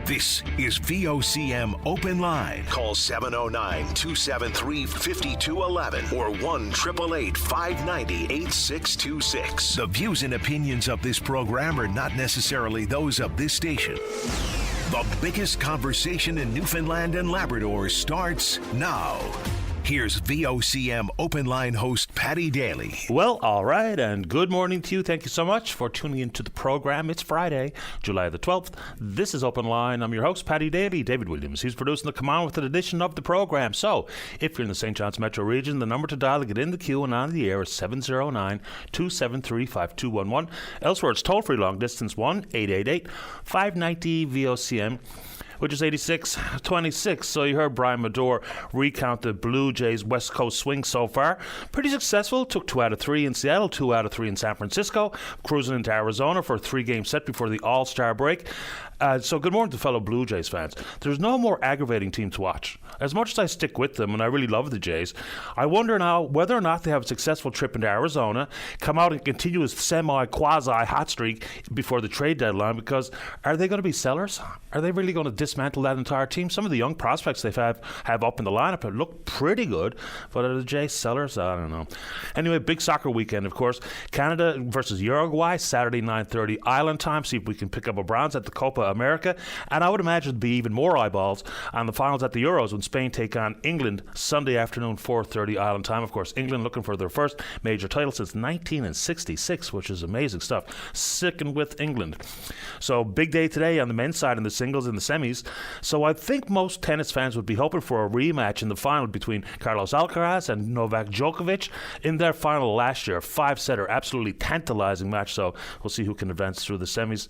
This is VOCM Open Line. Call 709-273-5211 or 1-888-590-8626. The views and opinions of this program are not necessarily those of this station. The biggest conversation in Newfoundland and Labrador starts now. Here's VOCM Open Line host Paddy Daly. Well, all right, and good morning to you. Thank you so much for tuning into the program. It's Friday, July the 12th. This is Open Line. I'm your host, Paddy Daly. David Williams, he's producing the Come On With It edition of the program. So, if you're in the St. John's metro region, the number to dial to get in the queue and on the air is 709-273-5211. Elsewhere, it's toll-free long distance 1-888-590-VOCM. Which is 86-26. So you heard Brian Medore recount the Blue Jays West Coast swing so far. Pretty successful. Took 2 out of 3 in Seattle, 2 out of 3 in San Francisco. Cruising into Arizona for a 3-game set before the All-Star break. So good morning to fellow Blue Jays fans. There's no more aggravating team to watch. As much as I stick with them, and I really love the Jays, I wonder now whether or not they have a successful trip into Arizona, come out and continue a semi-quasi-hot streak before the trade deadline, because are they going to be sellers? Are they really going to dismantle that entire team? Some of the young prospects they have up in the lineup have looked pretty good, but are the Jays sellers? I don't know. Anyway, big soccer weekend, of course. Canada versus Uruguay, Saturday 9:30 Island time. See if we can pick up a bronze at the Copa America, and I would imagine there'd be even more eyeballs on the finals at the Euros when Spain take on England Sunday afternoon 4:30 Island time. Of course, England looking for their first major title since 1966, which is amazing stuff. Sticking with England. So big day today on the men's side in the singles and the semis. So I think most tennis fans would be hoping for a rematch in the final between Carlos Alcaraz and Novak Djokovic in their final last year. 5-setter, absolutely tantalizing match. So we'll see who can advance through the semis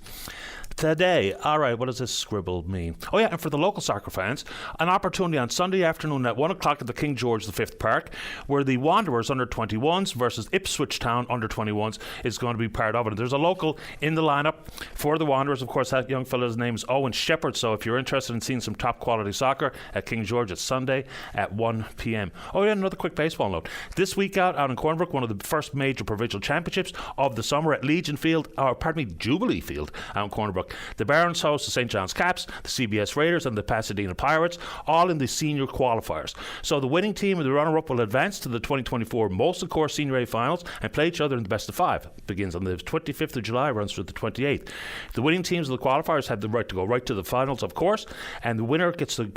today. All right, what does this scribble mean? Oh yeah, and for the local soccer fans, an opportunity on Sunday afternoon at 1 o'clock at the King George V Park, where the Wanderers under-21s versus Ipswich Town under-21s is going to be part of it. There's a local in the lineup for the Wanderers. Of course, that young fella's name is Owen Shepherd, so if you're interested in seeing some top-quality soccer at King George, it's Sunday at 1 p.m. Oh yeah, another quick baseball note. This week out in Cornbrook, one of the first major provincial championships of the summer at Jubilee Field out in Cornbrook. The Barons host the St. John's Caps, the CBS Raiders and the Pasadena Pirates, all in the senior qualifiers. So the winning team and the runner-up will advance to the 2024 Molson Coors Senior A Finals and play each other in the best of 5. It begins on the 25th of July, runs through the 28th. The winning teams of the qualifiers have the right to go right to the finals, of course, and the winner gets the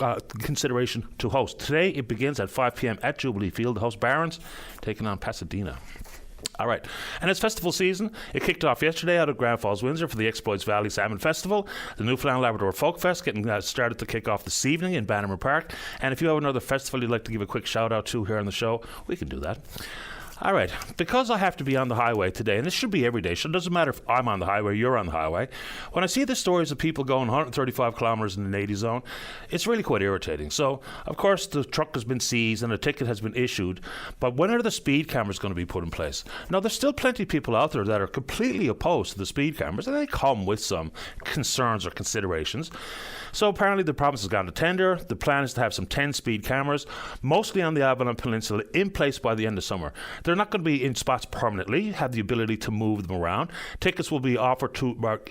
consideration to host. Today it begins at 5 p.m. at Jubilee Field. The host Barons taking on Pasadena. All right, and it's festival season. It kicked off yesterday out at Grand Falls, Windsor for the Exploits Valley Salmon Festival. The Newfoundland Labrador Folk Fest getting started to kick off this evening in Bannerman Park. And if you have another festival you'd like to give a quick shout out to here on the show, we can do that. All right, because I have to be on the highway today, and this should be every day, so it doesn't matter if I'm on the highway or you're on the highway. When I see the stories of people going 135 kilometers in an 80 zone, it's really quite irritating. So, of course, the truck has been seized and a ticket has been issued, but when are the speed cameras going to be put in place? Now, there's still plenty of people out there that are completely opposed to the speed cameras, and they come with some concerns or considerations. So apparently the province has gone to tender. The plan is to have some 10 speed cameras, mostly on the Avalon Peninsula, in place by the end of summer. They're not going to be in spots permanently, have the ability to move them around. Tickets will be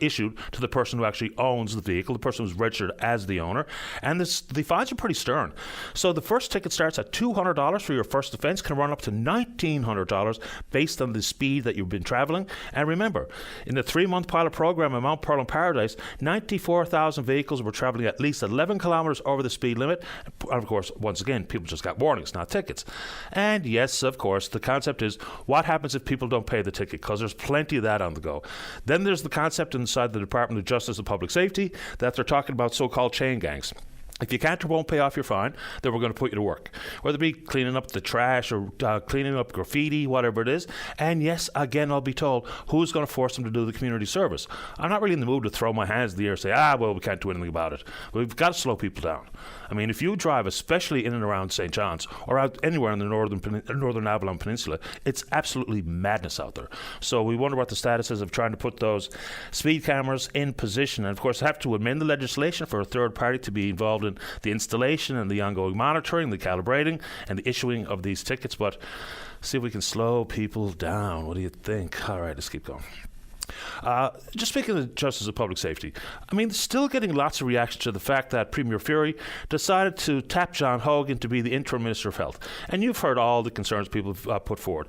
issued to the person who actually owns the vehicle, the person who's registered as the owner. And the fines are pretty stern. So the first ticket starts at $200 for your first offence, can run up to $1,900 based on the speed that you've been travelling. And remember, in the 3-month pilot program in Mount Pearl and Paradise, 94,000 vehicles were travelling at least 11 kilometres over the speed limit. And of course, once again, people just got warnings, not tickets. And yes, of course, the concept is what happens if people don't pay the ticket, because there's plenty of that on the go. Then there's the concept inside the Department of Justice and Public Safety that they're talking about so-called chain gangs. If you can't or won't pay off your fine, then we're going to put you to work. Whether it be cleaning up the trash or cleaning up graffiti, whatever it is. And yes, again, I'll be told, who's going to force them to do the community service? I'm not really in the mood to throw my hands in the air and say, well, we can't do anything about it. We've got to slow people down. I mean, if you drive, especially in and around St. John's or out anywhere in the northern Avalon Peninsula, it's absolutely madness out there. So we wonder what the status is of trying to put those speed cameras in position. And of course, have to amend the legislation for a third party to be involved in the installation and the ongoing monitoring, the calibrating, and the issuing of these tickets. But see if we can slow people down. What do you think? All right, let's keep going. Just speaking of Justice of Public Safety, I mean, still getting lots of reaction to the fact that Premier Fury decided to tap John Hogan to be the interim Minister of Health. And you've heard all the concerns people have put forward.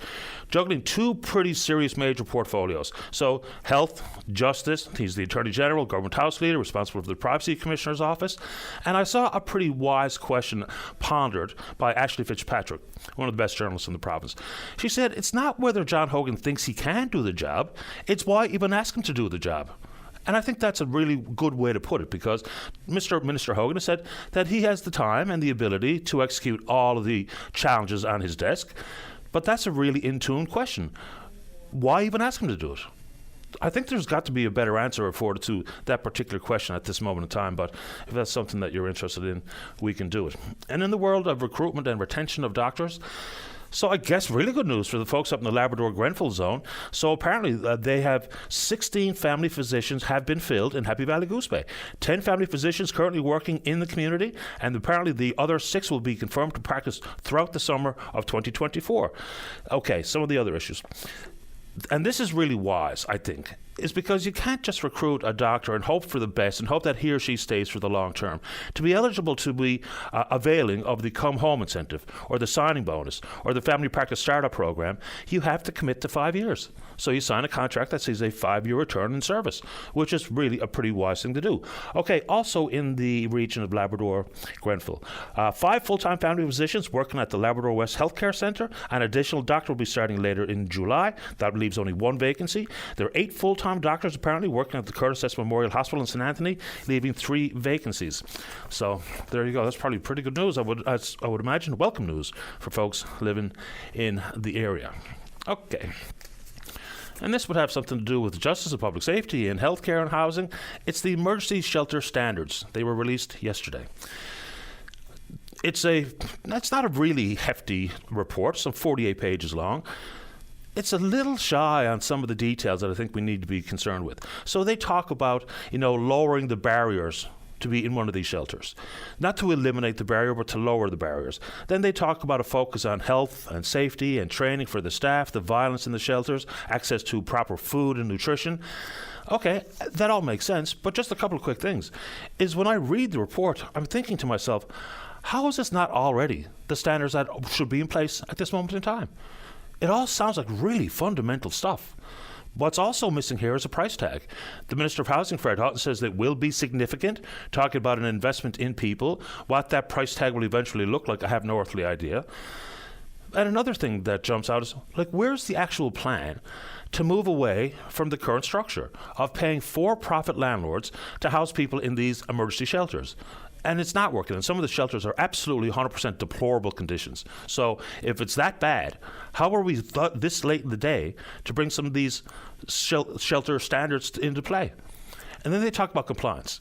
Juggling two pretty serious major portfolios. So, health, justice, he's the Attorney General, Government House Leader, responsible for the Privacy Commissioner's Office. And I saw a pretty wise question pondered by Ashley Fitzpatrick, one of the best journalists in the province. She said, it's not whether John Hogan thinks he can do the job, it's why even ask him to do the job. And I think that's a really good way to put it, because Minister Hogan has said that he has the time and the ability to execute all of the challenges on his desk. But that's a really in-tune question. Why even ask him to do it? I think there's got to be a better answer afforded to that particular question at this moment in time, but if that's something that you're interested in, we can do it. And in the world of recruitment and retention of doctors, so I guess really good news for the folks up in the Labrador-Grenfell zone. So apparently they have 16 family physicians have been filled in Happy Valley Goose Bay. 10 family physicians currently working in the community, and apparently the other 6 will be confirmed to practice throughout the summer of 2024. Okay, some of the other issues. And this is really wise, I think, is because you can't just recruit a doctor and hope for the best and hope that he or she stays for the long term. To be eligible to be availing of the Come Home incentive or the signing bonus or the Family Practice Startup program, you have to commit to 5 years. So you sign a contract that says a 5-year return in service, which is really a pretty wise thing to do. Okay, also in the region of Labrador-Grenfell, 5 full-time family physicians working at the Labrador West Healthcare Centre. An additional doctor will be starting later in July. That leaves only 1 vacancy. There are 8 full-time doctors apparently working at the Curtis S. Memorial Hospital in St. Anthony, leaving 3 vacancies. So there you go. That's probably pretty good news. I would imagine welcome news for folks living in the area. Okay. And this would have something to do with justice and public safety and healthcare and housing. It's the emergency shelter standards. They were released yesterday. It's not a really hefty report, some 48 pages long. It's a little shy on some of the details that I think we need to be concerned with. So they talk about, lowering the barriers to be in one of these shelters. Not to eliminate the barrier, but to lower the barriers. Then they talk about a focus on health and safety and training for the staff, the violence in the shelters, access to proper food and nutrition. Okay, that all makes sense, but just a couple of quick things. Is when I read the report, I'm thinking to myself, how is this not already the standards that should be in place at this moment in time? It all sounds like really fundamental stuff. What's also missing here is a price tag. The Minister of Housing, Fred Hutton, says it will be significant, talking about an investment in people. What that price tag will eventually look like, I have no earthly idea. And another thing that jumps out is, where's the actual plan to move away from the current structure of paying for-profit landlords to house people in these emergency shelters? And it's not working. And some of the shelters are absolutely 100% deplorable conditions. So if it's that bad, how are we this late in the day to bring some of these shelter standards into play? And then they talk about compliance.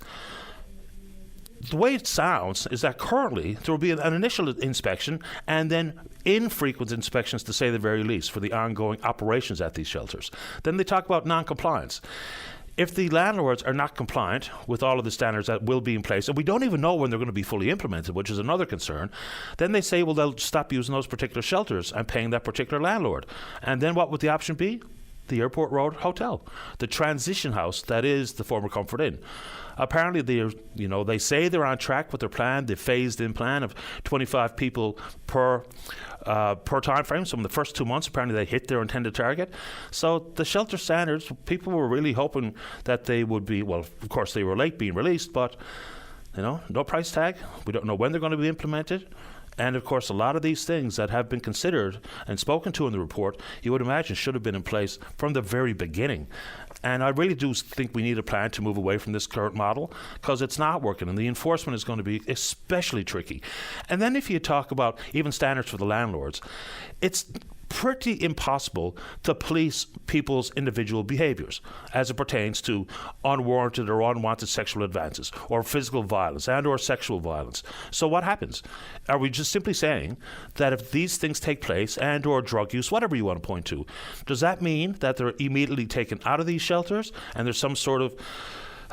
The way it sounds is that currently there will be an initial inspection and then infrequent inspections, to say the very least, for the ongoing operations at these shelters. Then they talk about non-compliance. If the landlords are not compliant with all of the standards that will be in place, and we don't even know when they're going to be fully implemented, which is another concern, then they say, well, they'll stop using those particular shelters and paying that particular landlord. And then what would the option be? The Airport Road Hotel, the transition house that is the former Comfort Inn. Apparently, they say they're on track with their plan, the phased-in plan of 25 people per time frame. So in the first 2 months, apparently they hit their intended target. So the shelter standards, people were really hoping that they would be, well, of course they were late being released, but no price tag. We don't know when they're going to be implemented. And, of course, a lot of these things that have been considered and spoken to in the report, you would imagine should have been in place from the very beginning. And I really do think we need a plan to move away from this current model, because it's not working and the enforcement is going to be especially tricky. And then if you talk about even standards for the landlords, it's pretty impossible to police people's individual behaviors as it pertains to unwarranted or unwanted sexual advances or physical violence and or sexual violence. So what happens? Are we just simply saying that if these things take place and or drug use, whatever you want to point to, does that mean that they're immediately taken out of these shelters and there's some sort of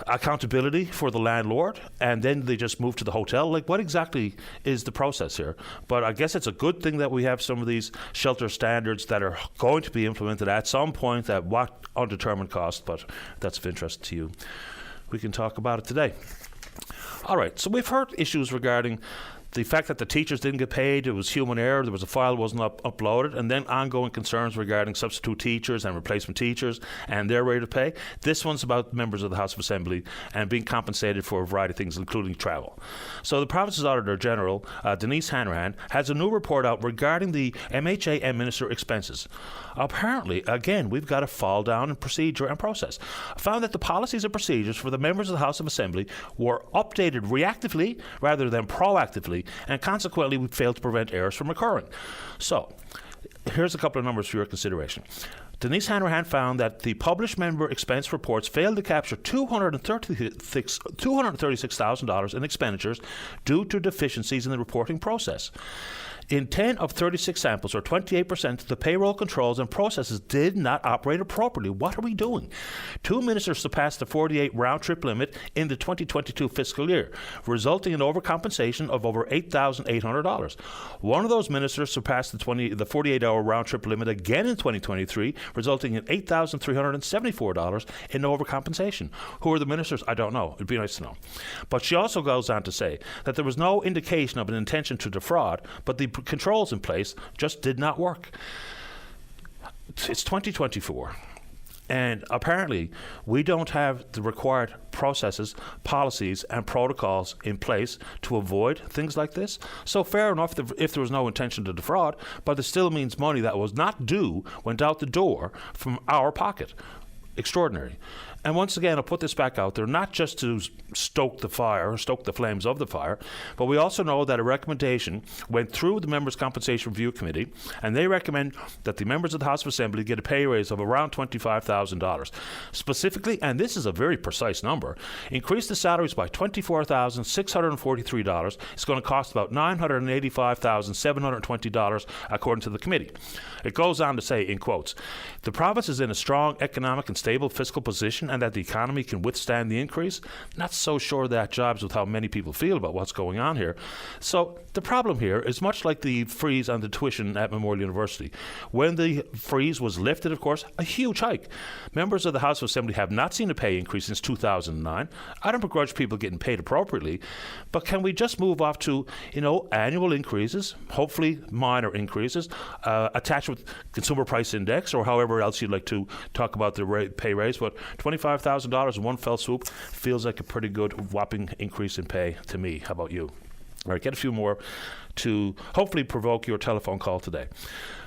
accountability for the landlord, and then they just move to the hotel? Like, what exactly is the process here? But I guess it's a good thing that we have some of these shelter standards that are going to be implemented at some point at what undetermined cost, but that's of interest to you. We can talk about it today. All right, so we've heard issues regarding the fact that the teachers didn't get paid. It was human error. There was a file wasn't uploaded, and then ongoing concerns regarding substitute teachers and replacement teachers and their rate of pay. This one's about members of the House of Assembly and being compensated for a variety of things, including travel. So the province's Auditor General, Denise Hanrahan, has a new report out regarding the MHA and minister expenses. Apparently, again, we've got a fall down in procedure and process. Found that the policies and procedures for the members of the House of Assembly were updated reactively rather than proactively, and consequently we failed to prevent errors from occurring. So, here's a couple of numbers for your consideration. Denise Hanrahan found that the published member expense reports failed to capture $236,000 in expenditures due to deficiencies in the reporting process. In 10 of 36 samples, or 28%, the payroll controls and processes did not operate appropriately. What are we doing? 2 ministers surpassed the 48 round-trip limit in the 2022 fiscal year, resulting in overcompensation of over $8,800. One of those ministers surpassed the 48-hour round-trip limit again in 2023, resulting in $8,374 in overcompensation. Who are the ministers? I don't know. It'd be nice to know. But she also goes on to say that there was no indication of an intention to defraud, but the controls in place just did not work. It's 2024. And apparently, we don't have the required processes, policies, and protocols in place to avoid things like this. So fair enough if there was no intention to defraud, but it still means money that was not due went out the door from our pocket. Extraordinary. And once again, I'll put this back out there, not just to stoke the fire, stoke the flames of the fire, but we also know that a recommendation went through the Members' Compensation Review Committee, and they recommend that the members of the House of Assembly get a pay raise of around $25,000. Specifically, and this is a very precise number, increase the salaries by $24,643. It's going to cost about $985,720, according to the committee. It goes on to say, in quotes, the province is in a strong economic and stable fiscal position and that the economy can withstand the increase. Not so sure that jives with how many people feel about what's going on here. So the problem here is much like the freeze on the tuition at Memorial University. When the freeze was lifted, of course, a huge hike. Members of the House of Assembly have not seen a pay increase since 2009. I don't begrudge people getting paid appropriately, but can we just move off to, annual increases, hopefully minor increases, attached with consumer price index or however else you'd like to talk about the pay raise, but $25,000 in one fell swoop feels like a pretty good whopping increase in pay to me. How about you? All right, get a few more to hopefully provoke your telephone call today.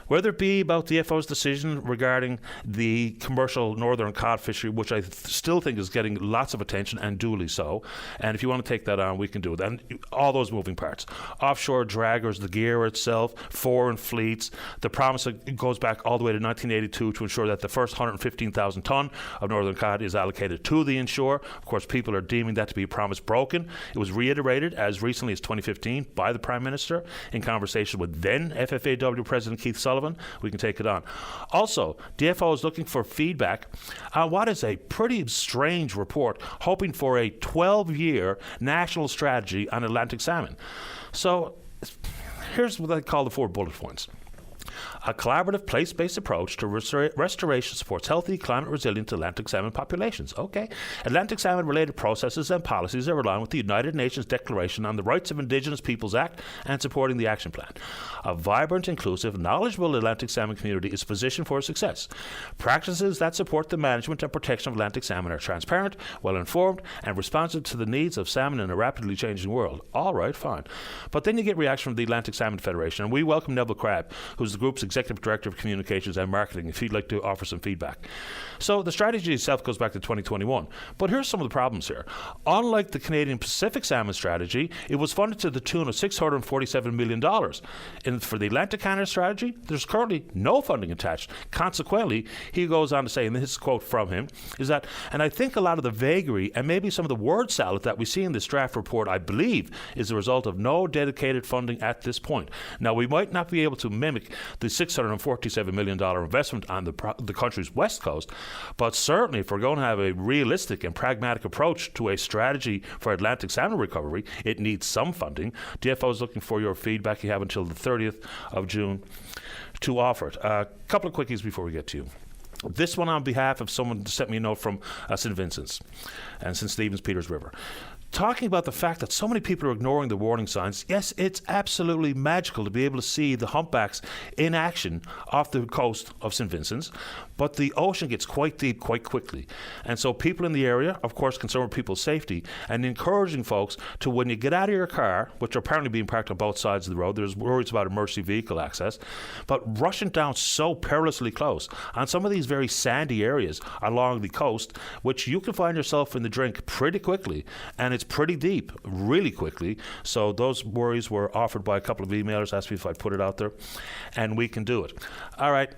Whether it be about DFO's decision regarding the commercial northern cod fishery, which I still think is getting lots of attention and duly so, and if you want to take that on, we can do it. And all those moving parts. Offshore draggers, the gear itself, foreign fleets, the promise that goes back all the way to 1982 to ensure that the first 115,000 tonne of northern cod is allocated to the inshore. Of course, people are deeming that to be a promise broken. It was reiterated as recently as 2015 by the Prime Minister in conversation with then FFAW President Keith Sullivan. We can take it on. Also, DFO is looking for feedback on what is a pretty strange report, hoping for a 12-year national strategy on Atlantic salmon. So here's what I call the 4 bullet points. A collaborative place-based approach to restoration supports healthy, climate-resilient Atlantic salmon populations. Okay. Atlantic salmon-related processes and policies are aligned with the United Nations Declaration on the Rights of Indigenous Peoples Act and supporting the action plan. A vibrant, inclusive, knowledgeable Atlantic salmon community is positioned for success. Practices that support the management and protection of Atlantic salmon are transparent, well-informed, and responsive to the needs of salmon in a rapidly changing world. All right, fine. But then you get reaction from the Atlantic Salmon Federation, and we welcome Neville Crabb, who's the group's Executive Director of Communications and Marketing, if he'd like to offer some feedback. So the strategy itself goes back to 2021. But here's some of the problems here. Unlike the Canadian Pacific Salmon Strategy, it was funded to the tune of $647 million. And for the Atlantic Canada Strategy, there's currently no funding attached. Consequently, he goes on to say, and this quote from him, is that, and I think a lot of the vagary and maybe some of the word salad that we see in this draft report, I believe, is the result of no dedicated funding at this point. Now, we might not be able to mimic the $647 million investment on the country's west coast. But certainly, if we're going to have a realistic and pragmatic approach to a strategy for Atlantic salmon recovery, it needs some funding. DFO is looking for your feedback. You have until the 30th of June to offer it. A couple of quickies before we get to you. This one on behalf of someone who sent me a note from St. Vincent's and St. Stephen's Peters River, talking about the fact that so many people are ignoring the warning signs. Yes, it's absolutely magical to be able to see the humpbacks in action off the coast of St. Vincent's, but the ocean gets quite deep quite quickly. And so people in the area, of course, concerned with people's safety and encouraging folks to, when you get out of your car, which are apparently being parked on both sides of the road, there's worries about emergency vehicle access, but rushing down so perilously close on some of these very sandy areas along the coast, which you can find yourself in the drink pretty quickly, and it's pretty deep really quickly. So those worries were offered by a couple of emailers, asked me if I put it out there, and we can do it. All right.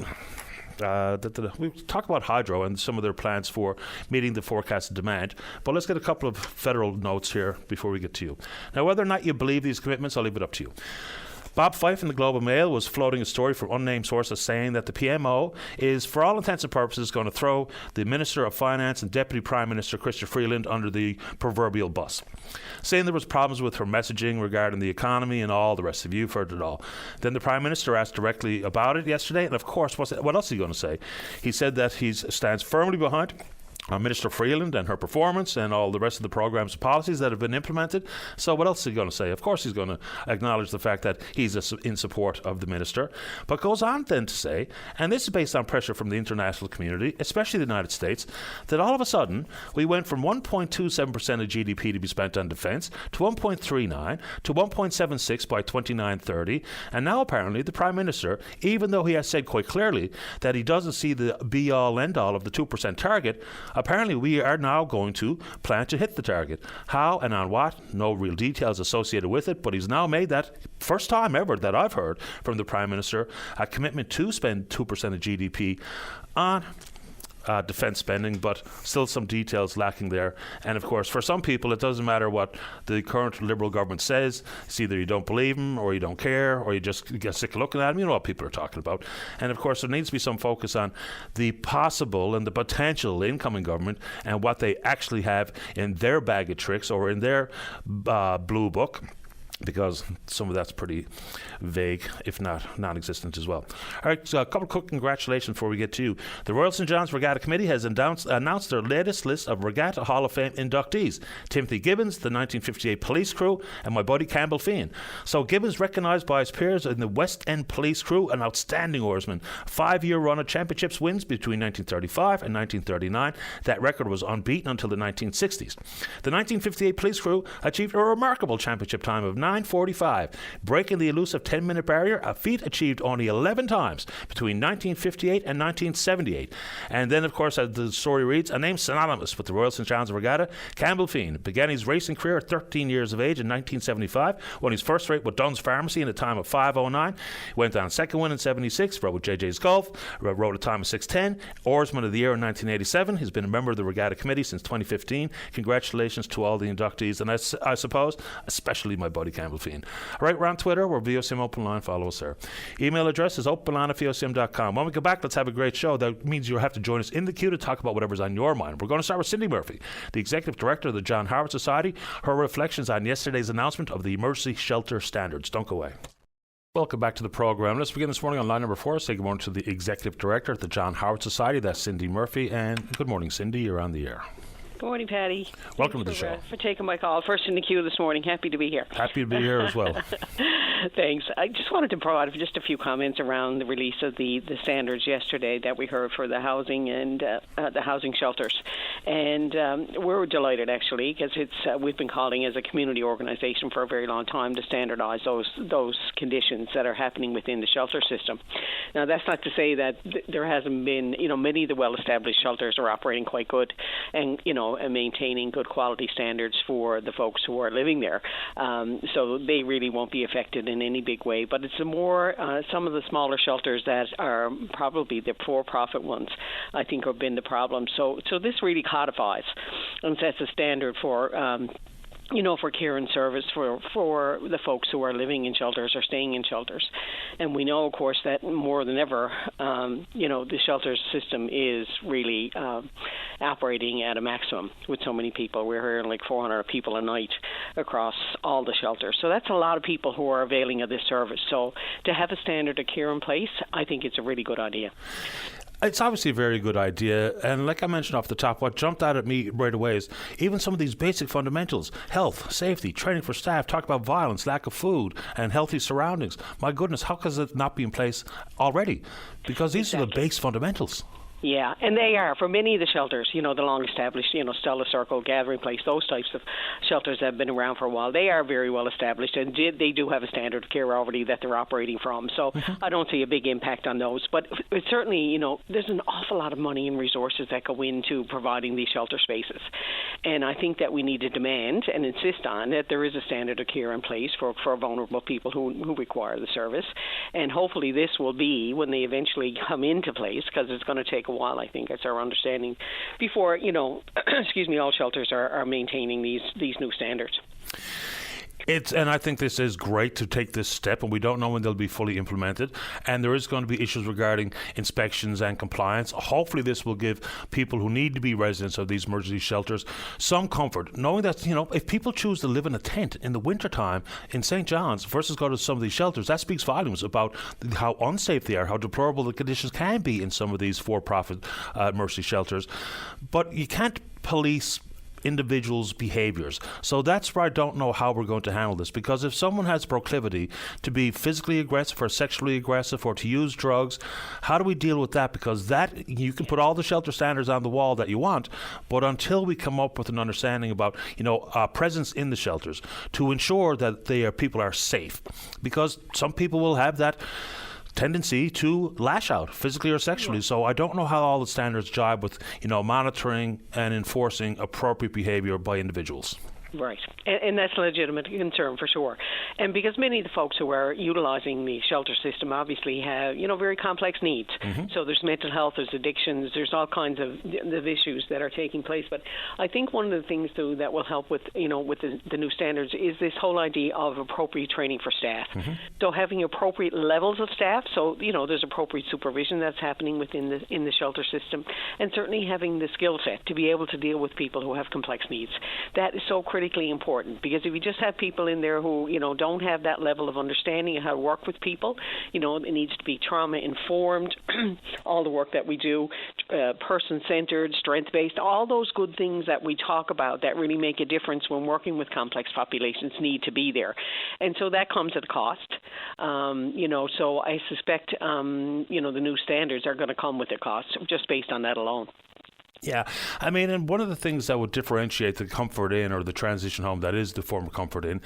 We talk about hydro and some of their plans for meeting the forecasted demand, but let's get a couple of federal notes here before we get to you. Now, whether or not you believe these commitments, I'll leave it up to you. Bob Fife in the Globe and Mail was floating a story from unnamed sources saying that the PMO is, for all intents and purposes, going to throw the Minister of Finance and Deputy Prime Minister Chrystia Freeland under the proverbial bus, saying there was problems with her messaging regarding the economy and all the rest of you. You've heard it all. Then the Prime Minister asked directly about it yesterday, and of course, what else is he going to say? He said that he stands firmly behind Minister Freeland and her performance and all the rest of the programs and policies that have been implemented. So what else is he going to say? Of course he's going to acknowledge the fact that he's in support of the minister, but goes on then to say, and this is based on pressure from the international community, especially the United States, that all of a sudden we went from 1.27% of GDP to be spent on defence to 1.39 to 1.76 by 29-30, and now apparently the Prime Minister, even though he has said quite clearly that he doesn't see the be-all end-all of the 2% target, apparently we are now going to plan to hit the target. How and on what? No real details associated with it, but he's now made that, first time ever that I've heard from the Prime Minister, a commitment to spend 2% of GDP on defence spending, but still some details lacking there. And of course, for some people, it doesn't matter what the current Liberal government says. It's either you don't believe them, or you don't care, or you just get sick of looking at them. You know what people are talking about. And of course, there needs to be some focus on the possible and the potential incoming government and what they actually have in their bag of tricks or in their blue book, because some of that's pretty vague, if not non-existent as well. All right, so a couple of quick congratulations before we get to you. The Royal St. John's Regatta Committee has announced their latest list of Regatta Hall of Fame inductees. Timothy Gibbons, the 1958 police crew, and my buddy Campbell Feehan. So Gibbons, recognised by his peers in the West End police crew, an outstanding oarsman. 5-year run of championships wins between 1935 and 1939. That record was unbeaten until the 1960s. The 1958 police crew achieved a remarkable championship time of 9:45, breaking the elusive 10-minute barrier, a feat achieved only 11 times between 1958 and 1978. And then, of course, as the story reads, a name synonymous with the Royal St. John's Regatta, Campbell Feehan began his racing career at 13 years of age in 1975, won his first race with Dunn's Pharmacy in a time of 5:09, went on second win in 76, rode with JJ's Golf, rode a time of 6:10, Oarsman of the Year in 1987. He's been a member of the Regatta Committee since 2015. Congratulations to all the inductees, and I suppose, especially my buddy Campbell Feehan. All right, we're on Twitter. We're VOCM Openline. Follow us there. Email address is openline@vocm.com. When we go back, let's have a great show. That means you'll have to join us in the queue to talk about whatever's on your mind. We're going to start with Cindy Murphy, the Executive Director of the John Howard Society. Her reflections on yesterday's announcement of the emergency shelter standards. Don't go away. Welcome back to the program. Let's begin this morning on line number 4. Say good morning to the Executive Director at the John Howard Society. That's Cindy Murphy. And good morning, Cindy. You're on the air. Good morning, Patty. Welcome to the show. For taking my call. First in the queue this morning. Happy to be here. Happy to be here as well. Thanks. I just wanted to provide just a few comments around the release of the standards yesterday that we heard for the housing and the housing shelters. And we're delighted, actually, because it's we've been calling as a community organization for a very long time to standardize those conditions that are happening within the shelter system. Now, that's not to say that there hasn't been, many of the well-established shelters are operating quite good and, and maintaining good quality standards for the folks who are living there. So they really won't be affected in any big way. But it's some of the smaller shelters that are probably the for-profit ones, I think, have been the problem. So this really codifies and sets a standard for for care and service for the folks who are living in shelters or staying in shelters. And we know, of course, that more than ever, the shelter system is really operating at a maximum with so many people. We're hearing like 400 people a night across all the shelters. So that's a lot of people who are availing of this service. So to have a standard of care in place, I think it's a really good idea. It's obviously a very good idea, and like I mentioned off the top, what jumped out at me right away is even some of these basic fundamentals: health, safety, training for staff, talk about violence, lack of food, and healthy surroundings. My goodness, how can it not be in place already? Because these are the base fundamentals. Yeah, and they are. For many of the shelters, the long-established, Stella Circle, Gathering Place, those types of shelters that have been around for a while, they are very well established, and they do have a standard of care already that they're operating from. So I don't see a big impact on those. But it certainly, there's an awful lot of money and resources that go into providing these shelter spaces. And I think that we need to demand and insist on that there is a standard of care in place for vulnerable people who require the service. And hopefully this will be, when they eventually come into place, because it's going to take a while, I think, that's our understanding, before, all shelters are maintaining these new standards. And I think this is great to take this step, and we don't know when they'll be fully implemented. And there is going to be issues regarding inspections and compliance. Hopefully this will give people who need to be residents of these emergency shelters some comfort, knowing that, if people choose to live in a tent in the wintertime in St. John's versus go to some of these shelters, that speaks volumes about how unsafe they are, how deplorable the conditions can be in some of these for-profit emergency shelters. But you can't police individuals' behaviors. So that's where I don't know how we're going to handle this, because if someone has proclivity to be physically aggressive or sexually aggressive or to use drugs, how do we deal with that? Because that, you can put all the shelter standards on the wall that you want, but until we come up with an understanding about, presence in the shelters to ensure that people are safe, because some people will have that tendency to lash out physically or sexually. Yeah. So I don't know how all the standards jibe with, monitoring and enforcing appropriate behavior by individuals. Right. And that's a legitimate concern for sure. And because many of the folks who are utilizing the shelter system obviously have, very complex needs. Mm-hmm. So there's mental health, there's addictions, there's all kinds of issues that are taking place. But I think one of the things, though, that will help with, with the new standards is this whole idea of appropriate training for staff. Mm-hmm. So having appropriate levels of staff, so, there's appropriate supervision that's happening within the shelter system, and certainly having the skill set to be able to deal with people who have complex needs. That is so critically important, because if you just have people in there who, don't have that level of understanding of how to work with people, it needs to be trauma-informed, all the work that we do, person-centered, strength-based, all those good things that we talk about that really make a difference when working with complex populations need to be there. And so that comes at a cost, so I suspect, the new standards are going to come with a cost just based on that alone. Yeah, and one of the things that would differentiate the Comfort Inn or the transition home that is the former Comfort Inn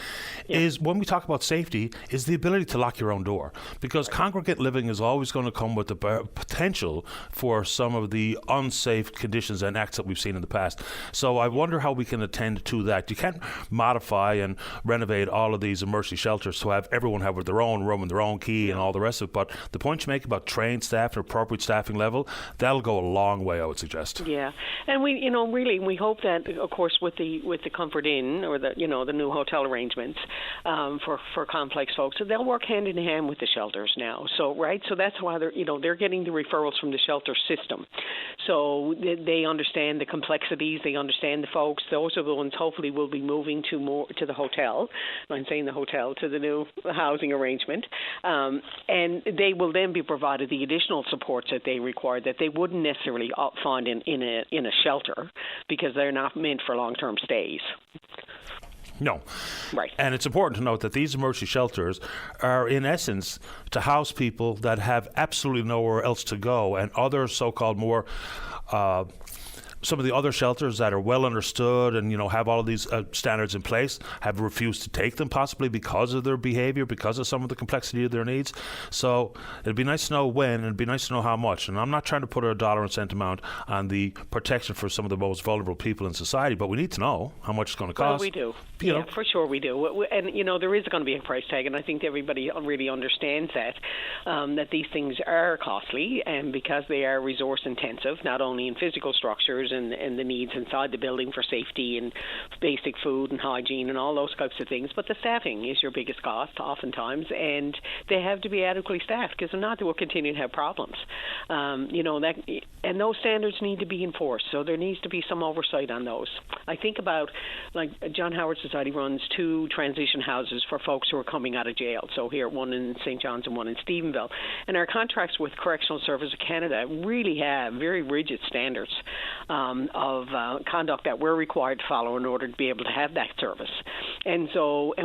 is, when we talk about safety, is the ability to lock your own door. Because congregate living is always going to come with the potential for some of the unsafe conditions and acts that we've seen in the past. So I wonder how we can attend to that. You can't modify and renovate all of these emergency shelters to have everyone have their own room and their own key and all the rest of it. But the point you make about trained staff and appropriate staffing level, that'll go a long way, I would suggest. Yeah. And we, really, we hope that, of course, with the Comfort Inn or the new hotel arrangements for complex folks, so they'll work hand in hand with the shelters now. So that's why they're getting the referrals from the shelter system. So they understand the complexities, they understand the folks. Those are the ones hopefully will be moving to the hotel. I'm saying the hotel, to the new housing arrangement, and they will then be provided the additional supports that they require that they wouldn't necessarily find in a shelter, because they're not meant for long-term stays. No. Right. And it's important to note that these emergency shelters are, in essence, to house people that have absolutely nowhere else to go, and other so-called more some of the other shelters that are well understood and, have all of these standards in place have refused to take them, possibly because of their behavior, because of some of the complexity of their needs. So it'd be nice to know when, and it'd be nice to know how much. And I'm not trying to put a dollar and cent amount on the protection for some of the most vulnerable people in society, but we need to know how much it's going to cost. Well, we do. know. For sure we do. And, there is going to be a price tag, and I think everybody really understands that these things are costly, and because they are resource intensive, not only in physical structures and the needs inside the building for safety and basic food and hygiene and all those types of things, but the staffing is your biggest cost oftentimes, and they have to be adequately staffed, because if not, they will continue to have problems. And those standards need to be enforced, so there needs to be some oversight on those. I think about, like, John Howard Society runs 2 transition houses for folks who are coming out of jail. So here, one in St. John's and one in Stephenville. And our contracts with Correctional Service of Canada really have very rigid standards of conduct that we're required to follow in order to be able to have that service. And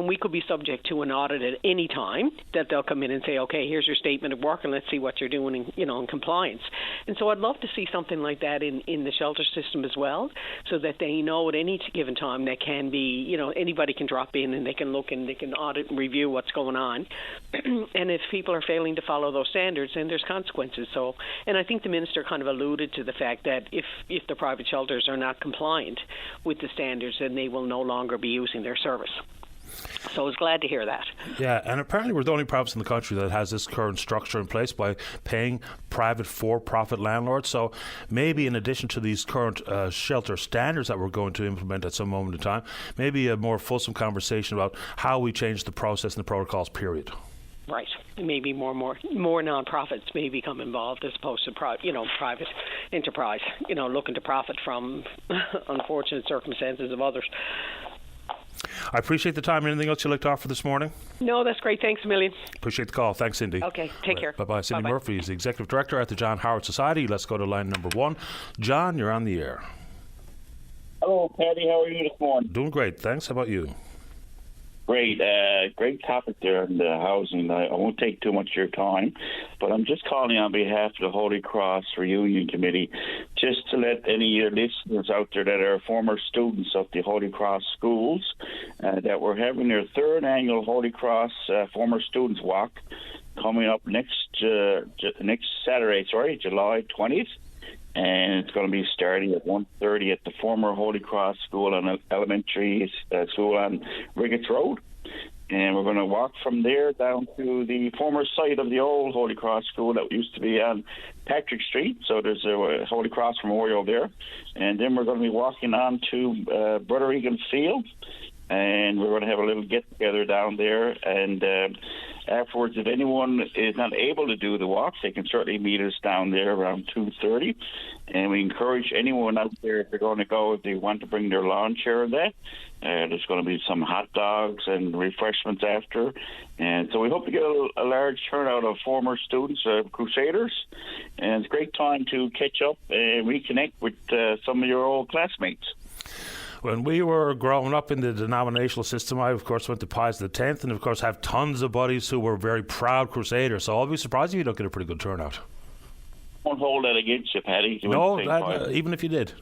we could be subject to an audit at any time that they'll come in and say, okay, here's your statement of work, and let's see what you're doing in compliance. And so I'd love to see something like that in the shelter system as well, so that they know at any given time that can be, anybody can drop in and they can look and they can audit and review what's going on. And if people are failing to follow those standards, then there's consequences. So, and I think the minister kind of alluded to the fact that if the private shelters are not compliant with the standards, then they will no longer be using their service. So I was glad to hear that. Yeah, and apparently we're the only province in the country that has this current structure in place by paying private for-profit landlords. So maybe in addition to these current shelter standards that we're going to implement at some moment in time, maybe a more fulsome conversation about how we change the process and the protocols, period. Right. Maybe more non-profits may become involved as opposed to private enterprise, looking to profit from unfortunate circumstances of others. I appreciate the time. Anything else you'd like to offer this morning? No, that's great. Thanks a million. Appreciate the call. Thanks, Cindy. Okay, take care. Bye-bye. Cindy Bye-bye. Murphy is the Executive Director at the John Howard Society. Let's go to line number 1. John, you're on the air. Hello, Patty. How are you this morning? Doing great. Thanks. How about you? Great. Great topic there on the housing. I won't take too much of your time, but I'm just calling on behalf of the Holy Cross Reunion Committee just to let any of your listeners out there that are former students of the Holy Cross schools that we're having their 3rd annual Holy Cross Former Students Walk coming up next Saturday, July 20th. And it's going to be starting at 1:30 at the former Holy Cross School and Elementary School on Riggets Road. And we're going to walk from there down to the former site of the old Holy Cross School that used to be on Patrick Street. So there's a Holy Cross Memorial there. And then we're going to be walking on to Brother Egan Field. And we're going to have a little get-together down there. And afterwards, if anyone is not able to do the walk, they can certainly meet us down there around 2:30. And we encourage anyone out there, if they're going to go, if they want to bring their lawn chair and that. There's going to be some hot dogs and refreshments after. And so we hope to get a large turnout of former students, Crusaders. And it's a great time to catch up and reconnect with some of your old classmates. When we were growing up in the denominational system, I, of course, went to Pius X and, of course, have tons of buddies who were very proud Crusaders. So I'll be surprised if you don't get a pretty good turnout. Won't hold that against you, Paddy. No, even if you did.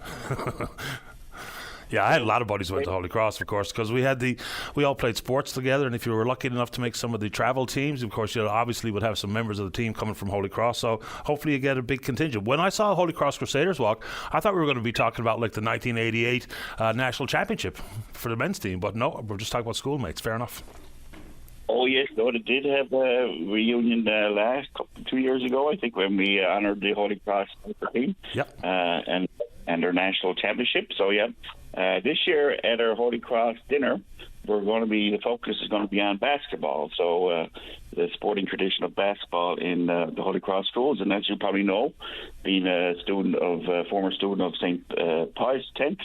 Yeah, I had a lot of buddies who went to Holy Cross, of course, because we all played sports together, and if you were lucky enough to make some of the travel teams, of course, you obviously would have some members of the team coming from Holy Cross, so hopefully you get a big contingent. When I saw Holy Cross Crusaders walk, I thought we were going to be talking about like the 1988 National Championship for the men's team, but no, we're just talking about schoolmates. Fair enough. Oh, yes. No, they did have a reunion 2 years ago, I think, when we honoured the Holy Cross team. Yep. And their national championship. So, yeah. This year at our Holy Cross dinner, the focus is going to be on basketball. So the sporting tradition of basketball in the Holy Cross schools. And as you probably know, being a former student of St. Pius X,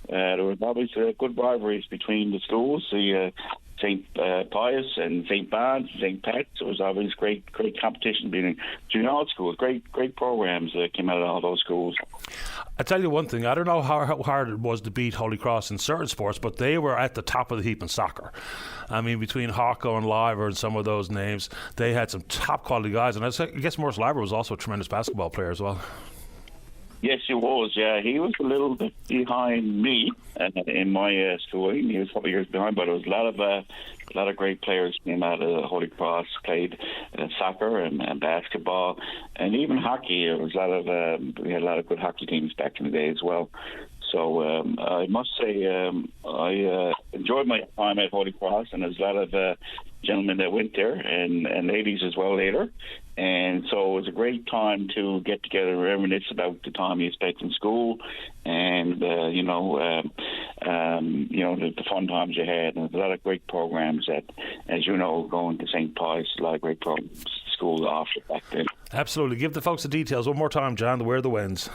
there was always good rivalries between the schools. The St. Pius and St. Bon's, St. Pat's. It was always great competition being junior high schools. Great programs that came out of all those schools. I tell you one thing, I don't know how hard it was to beat Holy Cross in certain sports, but they were at the top of the heap in soccer. I mean, between Hawco and Liver and some of those names, they had some top quality guys. And I guess Maurice Liver was also a tremendous basketball player as well. Yes, he was. Yeah, he was a little bit behind me in my schooling. He was a couple of years behind, but there was a lot of great players came out of Holy Cross, played soccer and basketball, and even hockey. There was we had a lot of good hockey teams back in the day as well. So I must say I enjoyed my time at Holy Cross, and there's a lot of gentlemen that went there and ladies as well later. And so it was a great time to get together and reminisce about the time you spent in school and, the fun times you had. And there's a lot of great programs that, as you know, going to St. Pius, a lot of great programs school after back then. Absolutely. Give the folks the details one more time, John, the where the wins.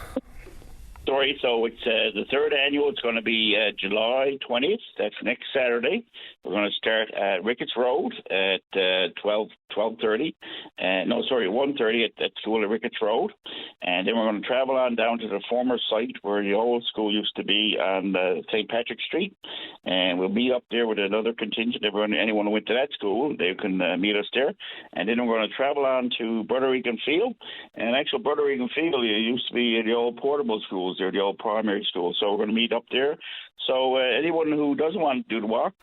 Story. So it's the third annual. It's going to be July 20th. That's next Saturday. We're going to start at Ricketts Road at 12:30. 1:30 at school at Ricketts Road. And then we're going to travel on down to the former site where the old school used to be on St. Patrick Street. And we'll meet up there with another contingent. Anyone who went to that school, they can meet us there. And then we're going to travel on to Brother Egan Field. And actually, Brother Egan Field used to be the old portable schools there, the old primary school. So we're going to meet up there. So anyone who doesn't want to do the walk,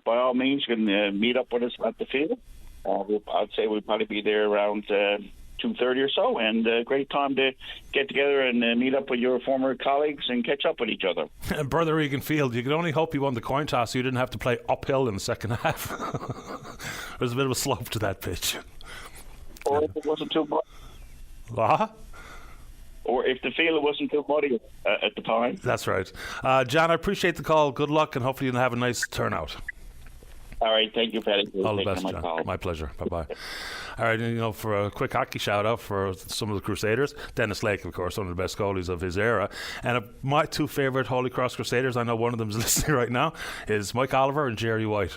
by all means, you can meet up with us at the field. I'd say we'll probably be there around 2:30 or so, and a great time to get together and meet up with your former colleagues and catch up with each other. Brother Egan Field, you can only hope you won the coin toss so you didn't have to play uphill in the second half. There's a bit of a slope to that pitch. Or if it wasn't too much. What? Or if the field wasn't too muddy at the time. That's right. John, I appreciate the call. Good luck, and hopefully you'll have a nice turnout. All right, thank you, Paddy. All the best, John. Call. My pleasure. Bye-bye. All right, and, for a quick hockey shout-out for some of the Crusaders, Dennis Lake, of course, one of the best goalies of his era. And my two favourite Holy Cross Crusaders, I know one of them is listening right now, is Mike Oliver and Jerry White.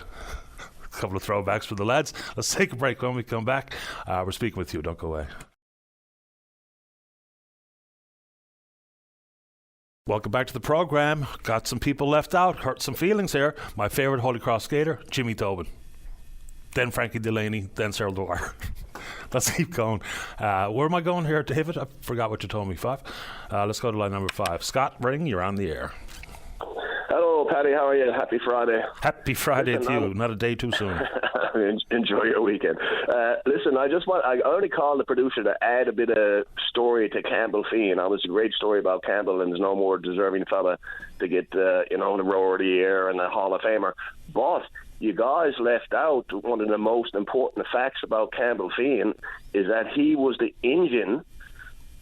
A couple of throwbacks for the lads. Let's take a break. When we come back, we're speaking with you. Don't go away. Welcome back to the program. Got some people left out, hurt some feelings here. My favourite Holy Cross skater, Jimmy Tobin. Then Frankie Delaney, then Cyril Dwyer. Let's keep going. Where am I going here, David? I forgot what you told me. 5. Let's go to line number 5. Scott Ring, you're on the air. Hello, Paddy. How are you? Happy Friday. Happy Friday to you. Not a day too soon. Enjoy your weekend. Listen, I only called the producer to add a bit of story to Campbell Feehan. It was a great story about Campbell, and there's no more deserving fella to get the Roar of the Year and the Hall of Famer. But you guys left out one of the most important facts about Campbell Feehan is that he was the engine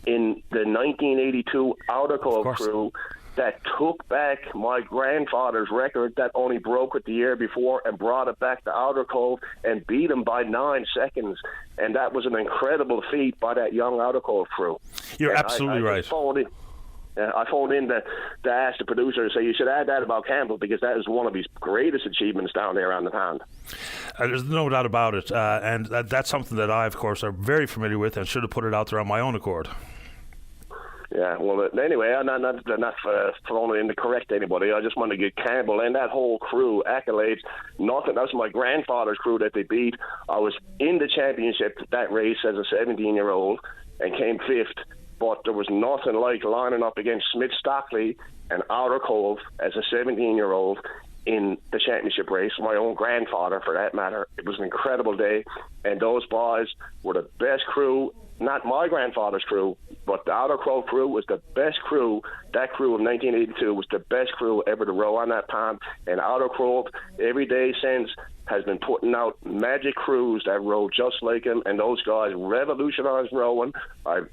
in the 1982 Outer Cove crew that took back my grandfather's record that only broke it the year before and brought it back to Outer Cove and beat him by 9 seconds. And that was an incredible feat by that young Outer Cove crew. You're absolutely right. I phoned in to ask the producer to say you should add that about Campbell because that is one of his greatest achievements down there on the pond. There's no doubt about it. And that's something that I, of course, are very familiar with and should have put it out there on my own accord. Yeah, well, anyway, I'm not phoning in to correct anybody. I just want to give Campbell and that whole crew accolades. Nothing. That was my grandfather's crew that they beat. I was in the championship, that race, as a 17-year-old and came 5th. But there was nothing like lining up against Smith Stockley and Outer Cove as a 17-year-old in the championship race. My own grandfather, for that matter. It was an incredible day. And those boys were the best crew. Not my grandfather's crew, but the Outer Cove crew was the best crew. That crew of 1982 was the best crew ever to row on that pond. And Outer Cove, every day since, has been putting out magic crews that row just like him, and those guys revolutionized rowing.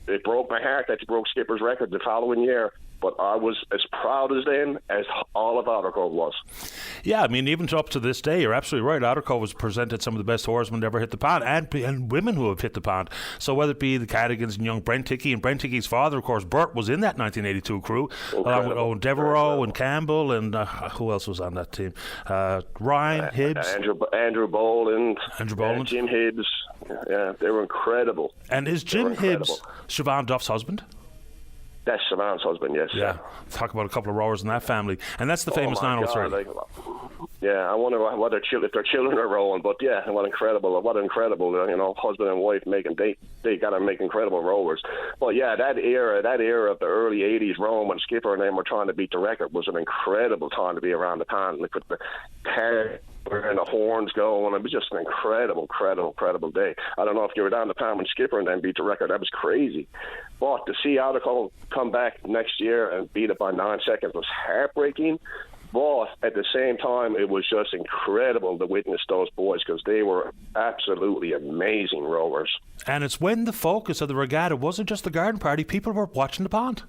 It broke my heart that they broke Skipper's record the following year, but I was as proud as them as all of Outer Cove was. Yeah, I mean, even up to this day, you're absolutely right. Outer Cove has presented some of the best oarsmen to ever hit the pond, and women who have hit the pond. So whether it be the Cadigans and young Brent Hickey, and Brent Hickey's father, of course, Bert, was in that 1982 crew, along with Owen Devereaux and Campbell, and who else was on that team? Ryan Hibbs. Andrew Boland. Jim Hibbs. Yeah, they were incredible. And is Jim Hibbs Siobhan Duff's husband? That's Siobhan's husband, yes. Yeah, talk about a couple of rowers in that family. And that's the famous 903. Yeah, I wonder if their children are rowing, but yeah, what incredible, husband and wife they got to make incredible rowers. But yeah, that era of the early 80s rowing when Skipper and them were trying to beat the record was an incredible time to be around the pond. Look at the and the horns going. It was just an incredible day. I don't know if you were down to Palm and Skipper and then beat the record. That was crazy. But to see Alderco come back next year and beat it by 9 seconds was heartbreaking. But at the same time, it was just incredible to witness those boys because they were absolutely amazing rowers. And it's when the focus of the regatta wasn't just the garden party, people were watching the pond.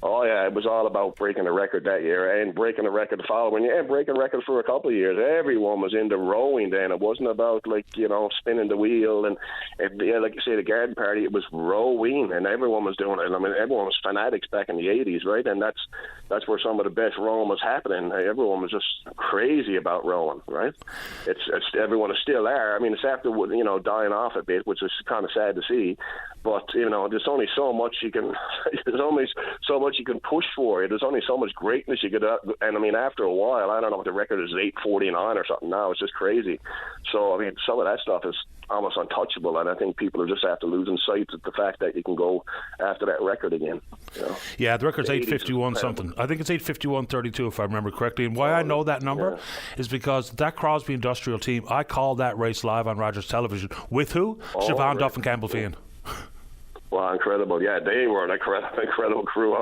Oh, yeah, it was all about breaking the record that year and breaking the record the following year and breaking the record for a couple of years. Everyone was into rowing then. It wasn't about, spinning the wheel. And, like you say, the garden party, it was rowing, and everyone was doing it. I mean, everyone was fanatics back in the 80s, right? And that's where some of the best rowing was happening. Everyone was just crazy about rowing, right? It's everyone is still there. I mean, it's after, dying off a bit, which is kind of sad to see. But, there's only so much you can push for. There's only so much greatness you could, and I mean, after a while, I don't know what the record is, 8:49 or something now. It's just crazy. So, I mean, some of that stuff is almost untouchable, and I think people are just after losing sight of the fact that you can go after that record again. Yeah, the record's 8:51 something. I think it's 8:51:32 if I remember correctly. And why I know that number is because that Crosby Industrial team, I called that race live on Rogers Television with who? Siobhan Duff and Campbell Fian. Well, incredible. Yeah, they were an incredible crew.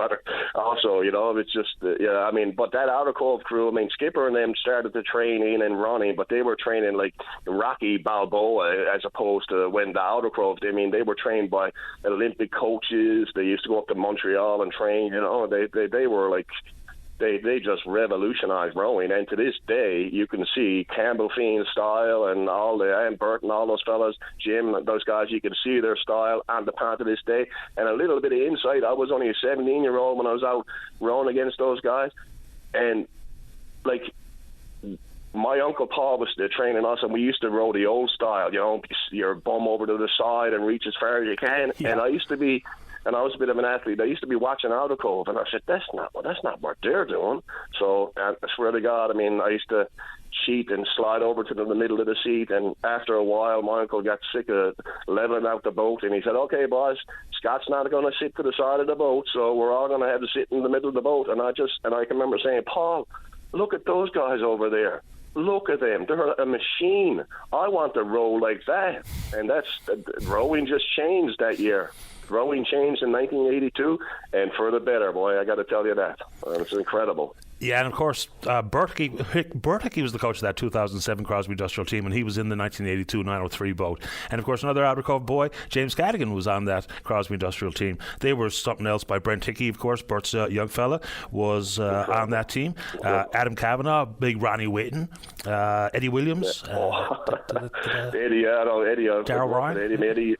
Also, it's just, I mean, but that Outer Cove crew, I mean, Skipper and them started the training and running, but they were training like Rocky Balboa as opposed to when the Outer Cove, I mean, they were trained by Olympic coaches. They used to go up to Montreal and train, they were like, They just revolutionized rowing, and to this day, you can see Campbell Fian's style and and Bert and all those fellas, Jim, and those guys. You can see their style on the pond to this day. And a little bit of insight. I was only a 17-year-old when I was out rowing against those guys, and my Uncle Paul was training us, and we used to row the old style. Your bum over to the side and reach as far as you can. Yeah. And I used to be. And I was a bit of an athlete. I used to be watching Outer Cove, and I said, that's not what they're doing. So I swear to God, I mean, I used to cheat and slide over to the middle of the seat, and after a while, my uncle got sick of leveling out the boat, and he said, okay, boys, Scott's not going to sit to the side of the boat, so we're all going to have to sit in the middle of the boat. And I can remember saying, Paul, look at those guys over there. Look at them. They're a machine. I want to row like that. And rowing just changed that year. Rowing changed in 1982, and for the better, boy, I got to tell you that. It's incredible. Yeah, and of course, Bert Hickey was the coach of that 2007 Crosby Industrial team, and he was in the 1982 903 boat. And of course, another Outer Cove boy, James Cadigan, was on that Crosby Industrial team. They were something else by Brent Hickey, of course. Bert's young fella was on that team. Adam Kavanagh, big Ronnie Whitten, Eddie Williams, Eddie, Darryl Ryan. Eddie.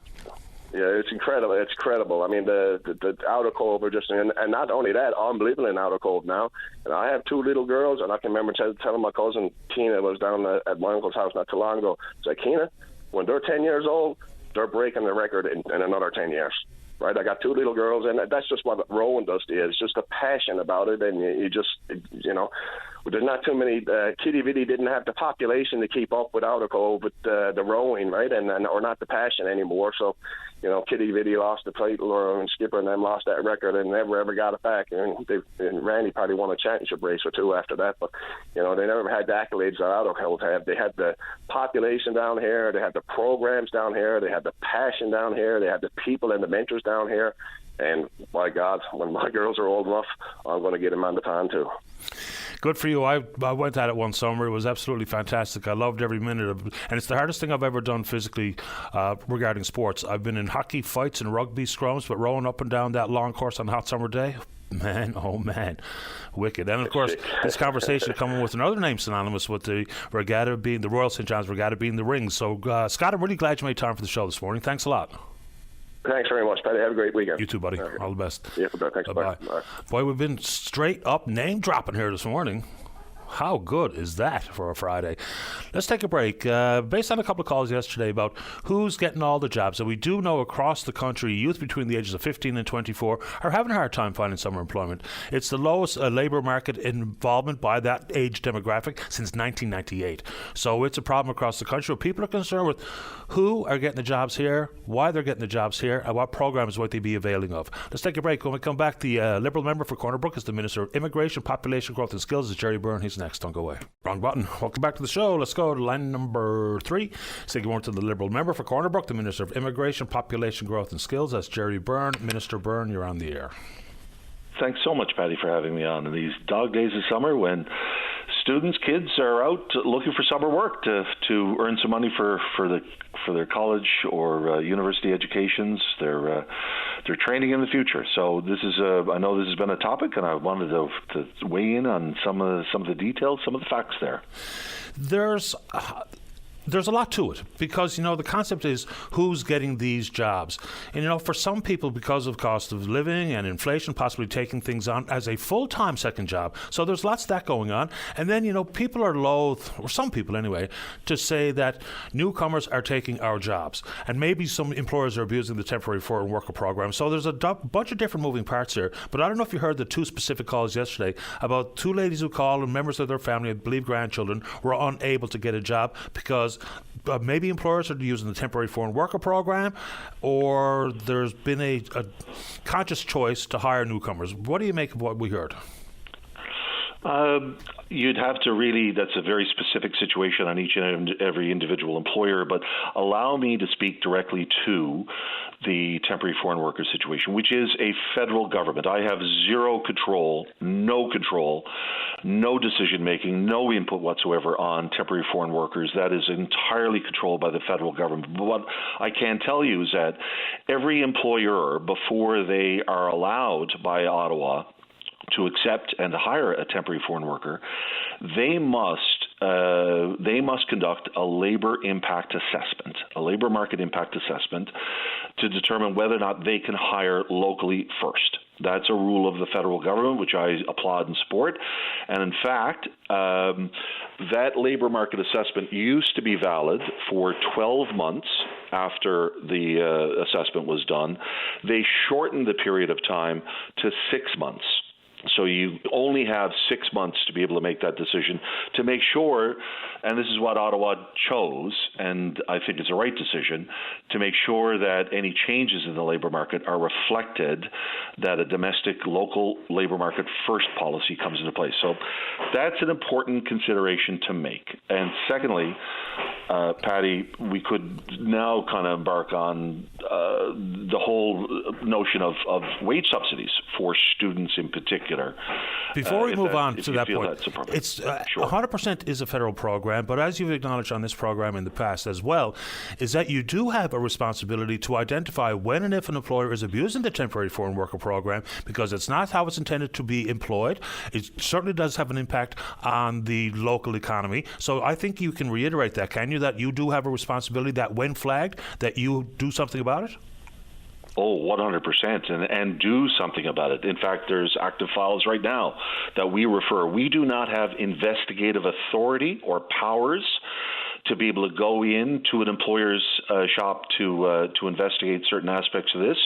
Yeah, it's incredible. It's incredible. I mean, the Outer Cove are just, and not only that, I'm living in Outer Cove now, and I have two little girls, and I can remember telling my cousin Keena was down at my uncle's house not too long ago. I said, Keena, when they're 10 years old, they're breaking the record in another 10 years. Right, I got two little girls, and that's just what rowing does to you. It's just a passion about it, and you just, there's not too many. Kitty Vitty didn't have the population to keep up with Outer Cove with the rowing, right, or not the passion anymore. So, Kitty Vitty lost the title, and Skipper and them lost that record and never ever got it back. And Randy probably won a championship race or two after that, but they never had the accolades that Outer Cove had. They had the population down here, they had the programs down here, they had the passion down here, they had the people and the mentors down here. And by God, when my girls are old enough, I'm going to get them on the pond too. Good for you. I went at it one summer. It was absolutely fantastic. I loved every minute of it. And it's the hardest thing I've ever done physically regarding sports. I've been in hockey fights and rugby scrums, but rowing up and down that long course on a hot summer day, man, oh man, wicked. And of course, this conversation coming with another name synonymous with the regatta being the Royal St. John's Regatta being the Rings. So, Scott, I'm really glad you made time for the show this morning. Thanks a lot. Thanks very much, Paddy. Have a great weekend. You too, buddy. Okay. All the best. Yeah, thanks. Bye-bye. Bye. Boy, we've been straight up name dropping here this morning. How good is that for a Friday? Let's take a break. Based on a couple of calls yesterday about who's getting all the jobs, and we do know across the country, youth between the ages of 15 and 24 are having a hard time finding summer employment. It's the lowest labour market involvement by that age demographic since 1998. So it's a problem across the country. People are concerned with who are getting the jobs here, why they're getting the jobs here, and what programs might they be availing of. Let's take a break. When we come back, the Liberal member for Corner Brook is the Minister of Immigration, Population Growth and Skills, is Jerry Byrne. He's next. Don't go away. Wrong button. Welcome back to the show. Let's go to line number 3. Say good morning to the Liberal member for Cornerbrook, the Minister of Immigration, Population Growth and Skills. That's Jerry Byrne. Minister Byrne, you're on the air. Thanks so much, Paddy, for having me on in these dog days of summer when students, kids are out looking for summer work to earn some money for their college or university educations, their training in the future. So this is I know this has been a topic, and I wanted to weigh in on some of the details, some of the facts there. There's a lot to it because, the concept is who's getting these jobs. And, for some people, because of cost of living and inflation, possibly taking things on as a full-time second job. So there's lots of that going on. And then, people are loath, or some people anyway, to say that newcomers are taking our jobs. And maybe some employers are abusing the temporary foreign worker program. So there's a bunch of different moving parts here. But I don't know if you heard the 2 specific calls yesterday about 2 ladies who called and members of their family, I believe grandchildren, were unable to get a job because maybe employers are using the temporary foreign worker program, or there's been a conscious choice to hire newcomers. What do you make of what we heard? You'd have to really, that's a very specific situation on each and every individual employer, but allow me to speak directly to the temporary foreign worker situation, which is a federal government. I have zero control, no decision-making, no input whatsoever on temporary foreign workers. That is entirely controlled by the federal government. But what I can tell you is that every employer, before they are allowed by Ottawa to accept and to hire a temporary foreign worker, they must conduct a labor impact assessment, a labor market impact assessment, to determine whether or not they can hire locally first. That's a rule of the federal government, which I applaud and support. And in fact, that labor market assessment used to be valid for 12 months after the assessment was done. They shortened the period of time to 6 months. So you only have 6 months to be able to make that decision to make sure, and this is what Ottawa chose, and I think it's a right decision, to make sure that any changes in the labor market are reflected, that a domestic local labor market first policy comes into place. So that's an important consideration to make. And secondly, Paddy, we could now kind of embark on the whole notion of wage subsidies for students in particular. Before we move on to that point, it's Sure. 100% is a federal program, but as you've acknowledged on this program in the past as well, is that you do have a responsibility to identify when and if an employer is abusing the temporary foreign worker program, because it's not how it's intended to be employed. It certainly does have an impact on the local economy. So I think you can reiterate that, can you, that you do have a responsibility that when flagged, that you do something about it? Oh, 100%, and do something about it. In fact, there's active files right now that we refer. We do not have investigative authority or powers to be able to go into an employer's shop to investigate certain aspects of this.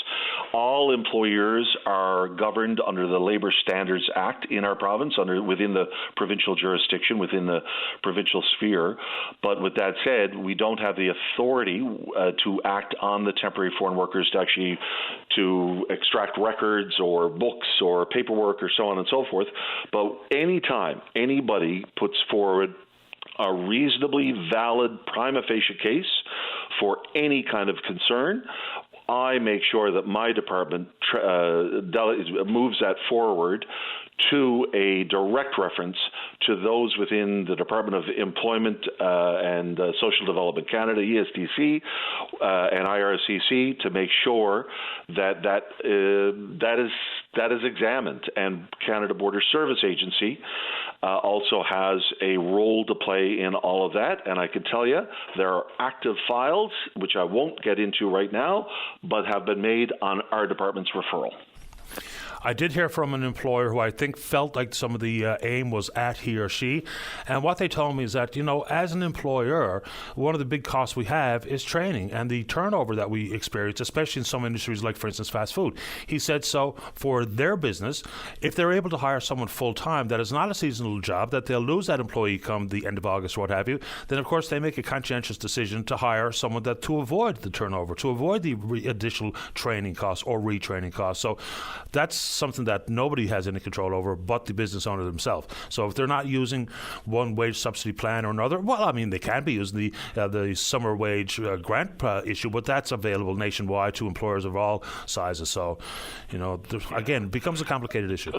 All employers are governed under the Labour Standards Act in our province, within the provincial jurisdiction, within the provincial sphere. But with that said, we don't have the authority to act on the temporary foreign workers to extract records or books or paperwork or so on and so forth. But anytime anybody puts forward a reasonably valid prima facie case for any kind of concern, I make sure that my department moves that forward to a direct reference to those within the Department of Employment and Social Development Canada, ESDC, and IRCC, to make sure that is examined. And Canada Border Service Agency also has a role to play in all of that. And I can tell you there are active files, which I won't get into right now, but have been made on our department's referral. I did hear from an employer who I think felt like some of the aim was at he or she. And what they told me is that, as an employer, one of the big costs we have is training and the turnover that we experience, especially in some industries like, for instance, fast food. He said so for their business, if they're able to hire someone full-time that is not a seasonal job, that they'll lose that employee come the end of August or what have you, then of course they make a conscientious decision to hire someone to avoid the turnover, to avoid the additional training costs or retraining costs. So that's something that nobody has any control over but the business owner themselves. So if they're not using one wage subsidy plan or another, well, I mean, they can be using the summer wage grant issue, but that's available nationwide to employers of all sizes. So, again, it becomes a complicated issue.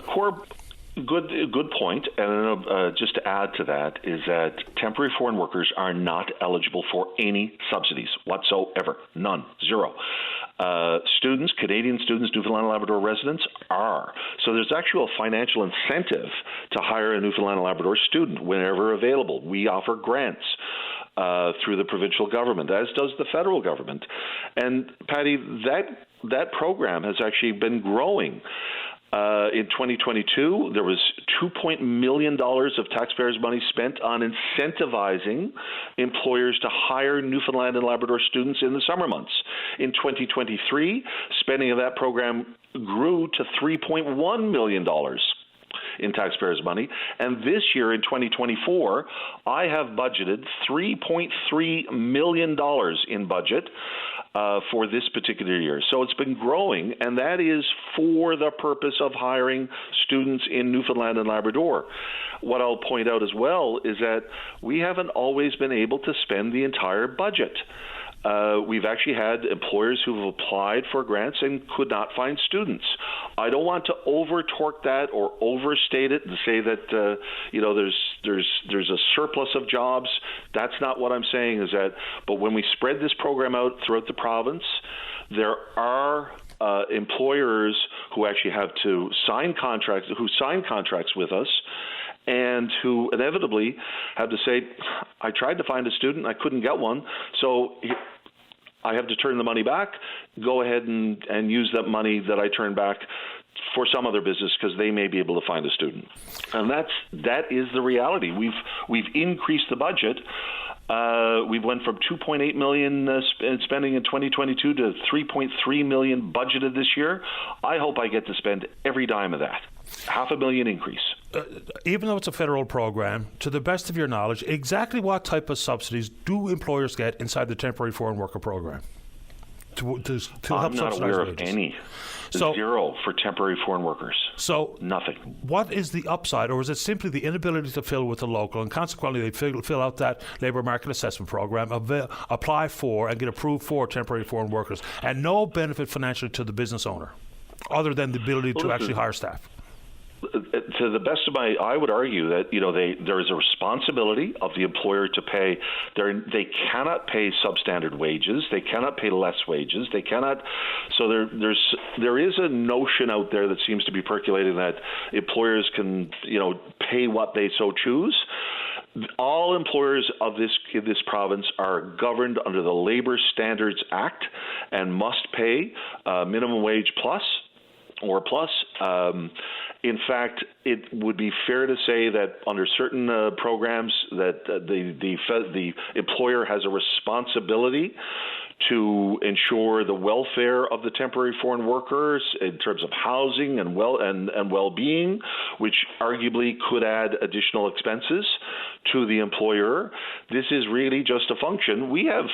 Good point. And just to add to that is that temporary foreign workers are not eligible for any subsidies whatsoever. None. Zero. Students, Canadian students, Newfoundland and Labrador residents are. So there's actually a financial incentive to hire a Newfoundland and Labrador student whenever available. We offer grants through the provincial government, as does the federal government. And Patty, that program has actually been growing. In 2022, there was $2 million of taxpayers' money spent on incentivizing employers to hire Newfoundland and Labrador students in the summer months. In 2023, spending of that program grew to $3.1 million in taxpayers' money. And this year, in 2024, I have budgeted $3.3 million in budget for this particular year. So it's been growing, and that is for the purpose of hiring students in Newfoundland and Labrador. What I'll point out as well is that we haven't always been able to spend the entire budget. We've actually had employers who've applied for grants and could not find students. I don't want to over-torque that or overstate it and say that there's a surplus of jobs. That's not what I'm saying. But when we spread this program out throughout the province, there are employers who actually have to sign contracts with us, and who inevitably have to say, I tried to find a student, I couldn't get one, so I have to turn the money back, go ahead and use that money that I turn back for some other business because they may be able to find a student. And that is the reality. We've increased the budget. We went from $2.8 million spending in 2022 to $3.3 million budgeted this year. I hope I get to spend every dime of that. $500,000 increase. Even though it's a federal program, to the best of your knowledge, exactly what type of subsidies do employers get inside the temporary foreign worker program to help subsidize wages? I'm not aware of any. Zero for temporary foreign workers. So nothing. What is the upside, or is it simply the inability to fill with the local, and consequently they fill out that labour market assessment program, apply for and get approved for temporary foreign workers, and no benefit financially to the business owner, other than the ability to actually hire staff? To the best of I would argue that there is a responsibility of the employer to pay. They cannot pay substandard wages. They cannot pay less wages. They cannot. So there is a notion out there that seems to be percolating that employers can pay what they so choose. All employers in this province are governed under the Labour Standards Act and must pay minimum wage plus. In fact, it would be fair to say that under certain programs that the employer has a responsibility to ensure the welfare of the temporary foreign workers in terms of housing and well-being, which arguably could add additional expenses to the employer. This is really just a function. We have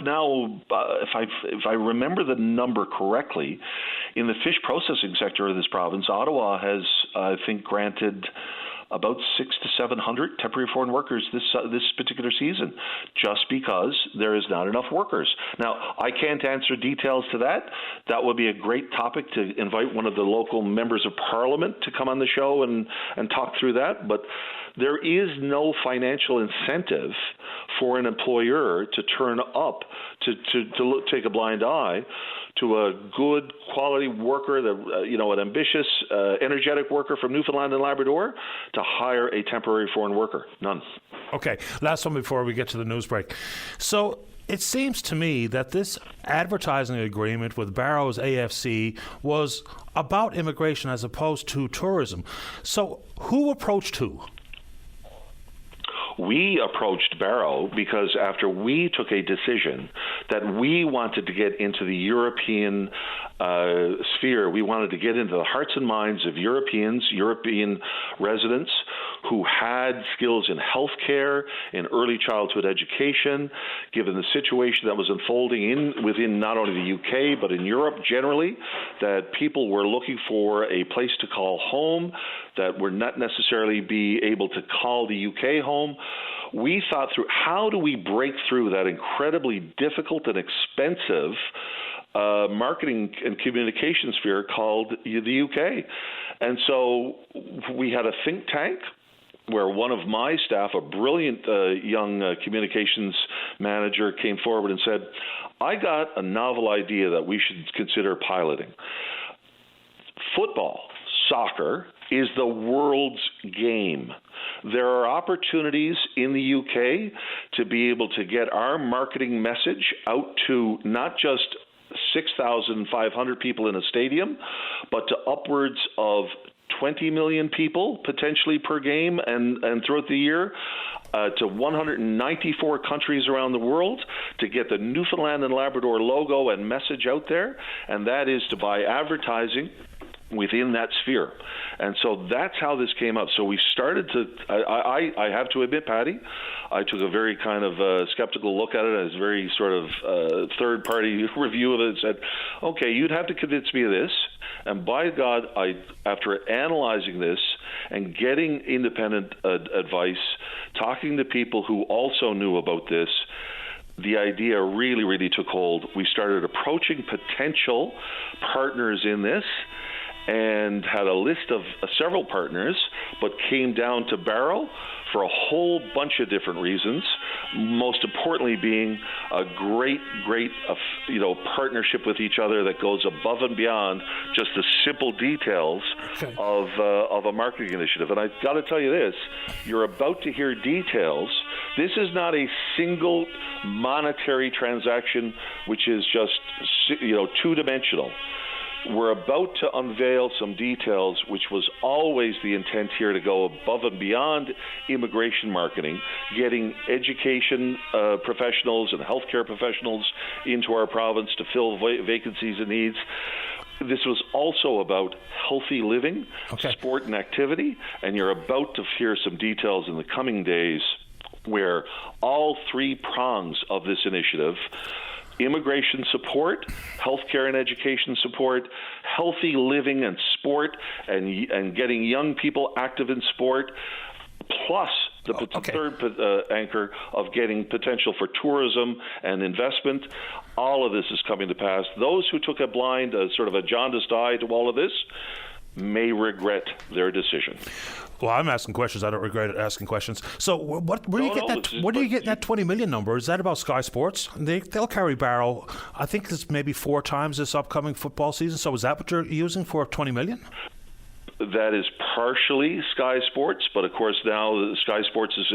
now, if I remember the number correctly, in the fish processing sector of this province, Ottawa has, I think, granted about 600 to 700 temporary foreign workers this particular season, just because there is not enough workers. Now, I can't answer details to that. That would be a great topic to invite one of the local members of parliament to come on the show and talk through that. But there is no financial incentive for an employer to turn up to take a blind eye to a good quality worker, an ambitious, energetic worker from Newfoundland and Labrador, to hire a temporary foreign worker. None. Okay, last one before we get to the news break. So it seems to me that this advertising agreement with Barrow's AFC was about immigration as opposed to tourism. So who approached who? We approached Barrow because after we took a decision that we wanted to get into the European sphere, we wanted to get into the hearts and minds of European residents who had skills in healthcare, in early childhood education, given the situation that was unfolding within not only the UK but in Europe generally, that people were looking for a place to call home, that would not necessarily be able to call the UK home. We thought through, how do we break through that incredibly difficult and expensive marketing and communication sphere called the UK? And so we had a think tank where one of my staff, a brilliant young communications manager, came forward and said, I got a novel idea that we should consider piloting. Football, soccer, is the world's game. There are opportunities in the UK to be able to get our marketing message out to not just 6,500 people in a stadium, but to upwards of 20 million people potentially per game and throughout the year, to 194 countries around the world, to get the Newfoundland and Labrador logo and message out there, and that is to buy advertising within that sphere. And so that's how this came up. So we started to, I have to admit, Patty, I took a very kind of skeptical look at it as a very sort of third-party review of it and said, okay, you'd have to convince me of this. And by God, after analyzing this and getting independent advice, talking to people who also knew about this, the idea really, really took hold. We started approaching potential partners in this and had a list of several partners, but came down to Barrow for a whole bunch of different reasons, most importantly being a great partnership with each other that goes above and beyond just the simple details of a marketing initiative. And I've got to tell you this, you're about to hear details. This is not a single monetary transaction which is just two-dimensional. We're about to unveil some details, which was always the intent here, to go above and beyond immigration marketing, getting education professionals and healthcare professionals into our province to fill vacancies and needs. This was also about healthy living, sport and activity, and you're about to hear some details in the coming days where all three prongs of this initiative, immigration support, healthcare and education support, healthy living and sport, and getting young people active in sport, plus the third anchor of getting potential for tourism and investment. All of this is coming to pass. Those who took a blind, sort of a jaundiced eye to all of this, may regret their decision. Well, I'm asking questions. I don't regret asking questions. So, where do you get that 20 million number? Is that about Sky Sports? They'll carry Barrow, I think it's maybe 4 times this upcoming football season. So, is that what you're using for 20 million? That is partially Sky Sports, but of course now Sky Sports has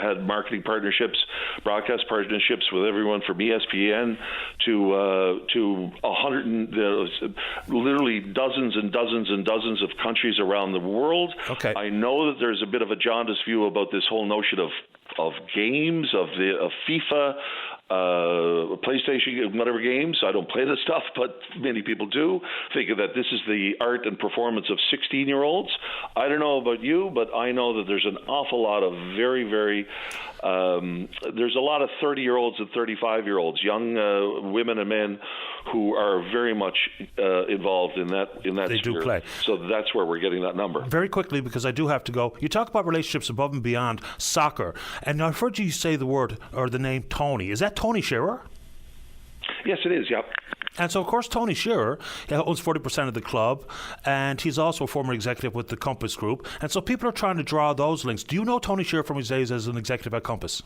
had marketing partnerships, broadcast partnerships with everyone from ESPN to literally dozens and dozens and dozens of countries around the world. Okay. I know that there's a bit of a jaundiced view about this whole notion of games, of FIFA, PlayStation, whatever games. I don't play this stuff, but many people do, thinking that this is the art and performance of 16-year-olds. I don't know about you, but I know that there's an awful lot of very, very there's a lot of 30-year-olds and 35-year-olds, young women and men who are very much involved in that They sphere. do play. So that's where we're getting that number. Very quickly, because I do have to go. You talk about relationships above and beyond soccer, and I've heard you say the word or the name Tony. Is that Tony Shearer? Yes, it is, yeah. And so, of course, Tony Shearer owns 40% of the club, and he's also a former executive with the Compass Group. And so people are trying to draw those links. Do you know Tony Shearer from his days as an executive at Compass?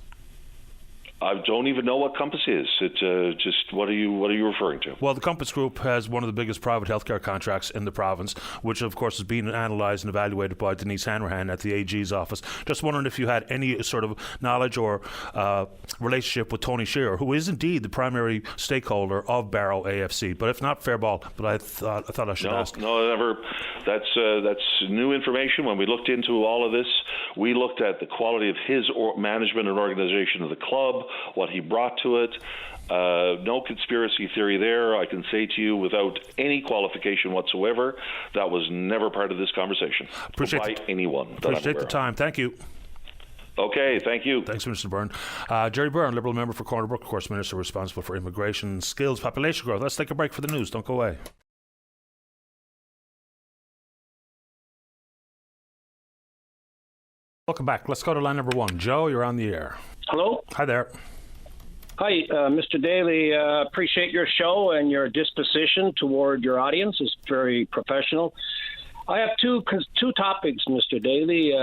I don't even know what Compass is. It's just what are you referring to? Well, the Compass Group has one of the biggest private healthcare contracts in the province, which of course has been analysed and evaluated by Denise Hanrahan at the AG's office. Just wondering if you had any sort of knowledge or relationship with Tony Shearer, who is indeed the primary stakeholder of Barrow AFC. But if not, fair ball. But I thought I should ask. No, never. That's new information. When we looked into all of this, we looked at the quality of his management and organization of the club, what he brought to it. No conspiracy theory there. I can say to you without any qualification whatsoever, that was never part of this conversation by anyone. Appreciate the time. Thank you. Okay, thank you. Thanks, Mr. Byrne. Jerry Byrne, Liberal member for Corner Brook, of course, Minister responsible for immigration, skills, population growth. Let's take a break for the news. Don't go away. Welcome back. Let's go to line number 1. Joe, you're on the air. Hello. Hi there. Hi, Mr. Daly. Appreciate your show and your disposition toward your audience. It's very professional. I have two topics, Mr. Daly.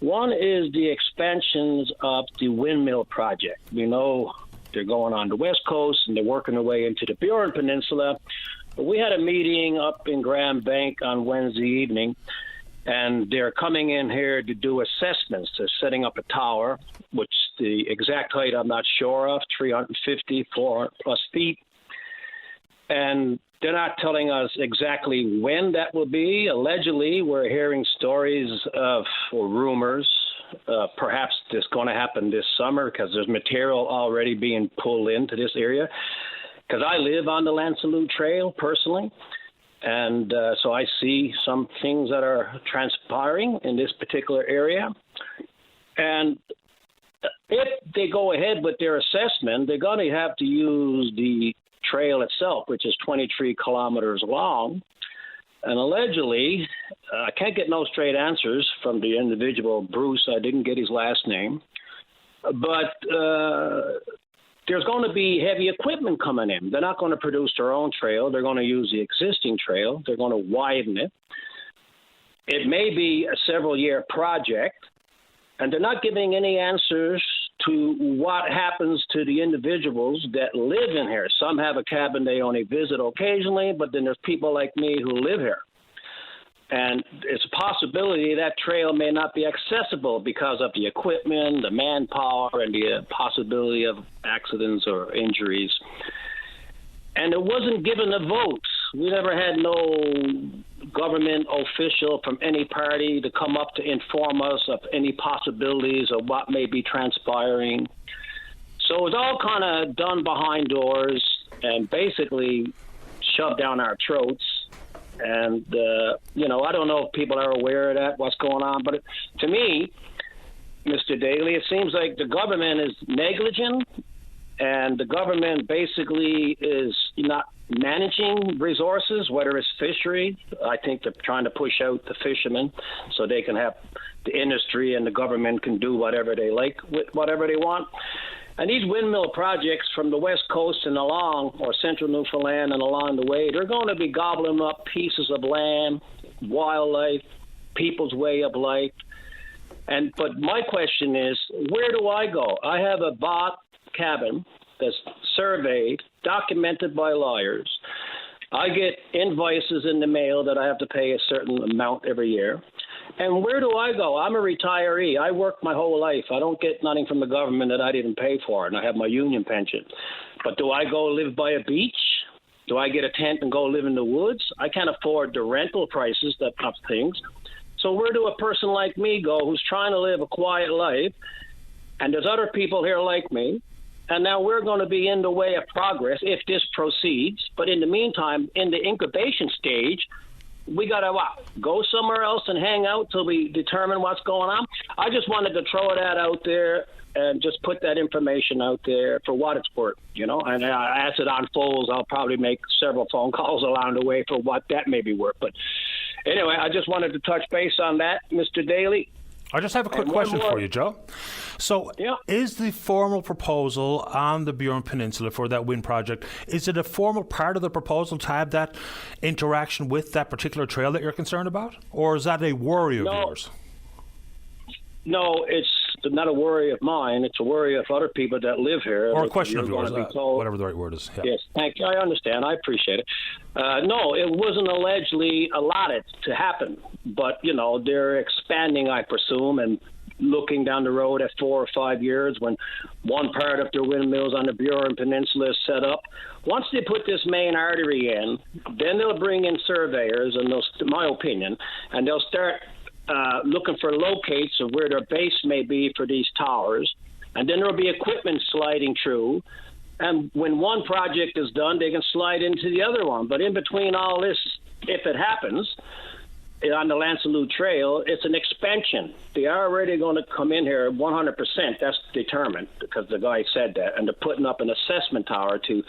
One is the expansions of the windmill project. We know they're going on the West Coast and they're working their way into the Burin Peninsula. But we had a meeting up in Grand Bank on Wednesday evening, and they're coming in here to do assessments. They're setting up a tower, which the exact height I'm not sure of, 350, 400 plus feet. And they're not telling us exactly when that will be. Allegedly, we're hearing stories of, or rumors, perhaps this going to happen this summer because there's material already being pulled into this area. Because I live on the Lansalute Trail personally, and so I see some things that are transpiring in this particular area. And if they go ahead with their assessment, they're going to have to use the trail itself, which is 23 kilometers long. And allegedly, I can't get no straight answers from the individual, Bruce. I didn't get his last name. But there's going to be heavy equipment coming in. They're not going to produce their own trail. They're going to use the existing trail. They're going to widen it. It may be a several-year project, and they're not giving any answers to what happens to the individuals that live in here. Some have a cabin they only visit occasionally, but then there's people like me who live here. And it's a possibility that trail may not be accessible because of the equipment, the manpower, and the possibility of accidents or injuries. And it wasn't given a vote. We never had no government official from any party to come up to inform us of any possibilities of what may be transpiring. So it's all kind of done behind doors and basically shoved down our throats. And, I don't know if people are aware of that, what's going on. But to me, Mr. Daly, it seems like the government is negligent, and the government basically is not managing resources, whether it's fishery. I think they're trying to push out the fishermen so they can have the industry and the government can do whatever they like with whatever they want. And these windmill projects from the West Coast and along, or central Newfoundland and along the way, they're going to be gobbling up pieces of land, wildlife, people's way of life. But my question is, where do I go? I have a bought cabin that's surveyed, documented by lawyers. I get invoices in the mail that I have to pay a certain amount every year. And where do I go? I'm a retiree. I worked my whole life. I don't get nothing from the government that I didn't pay for, and I have my union pension. But do I go live by a beach? Do I get a tent and go live in the woods? I can't afford the rental prices of things. So where do a person like me go who's trying to live a quiet life, and there's other people here like me, and now we're going to be in the way of progress if this proceeds. But in the meantime, in the incubation stage, we got to go somewhere else and hang out till we determine what's going on. I just wanted to throw that out there and just put that information out there for what it's worth, And as it unfolds, I'll probably make several phone calls along the way for what that may be worth. But anyway, I just wanted to touch base on that, Mr. Daly. I just have a quick question for you, Joe. So is the formal proposal on the Burin Peninsula for that wind project, is it a formal part of the proposal to have that interaction with that particular trail that you're concerned about? Or is that a worry of yours? No, it's not a worry of mine. It's a worry of other people that live here. Or a question of yours, whatever the right word is. Yeah. Yes, thank you. I understand. I appreciate it. No, it wasn't allegedly allotted to happen. But, they're expanding, I presume, and looking down the road at 4 or 5 years when one part of their windmills on the Burin Peninsula is set up. Once they put this main artery in, then they'll bring in surveyors, and my opinion, and they'll start looking for locates of where their base may be for these towers. And then there'll be equipment sliding through. And when one project is done, they can slide into the other one. But in between all this, if it happens, on the Lancelot Trail, it's an expansion. They are already going to come in here 100%. That's determined because the guy said that. And they're putting up an assessment tower to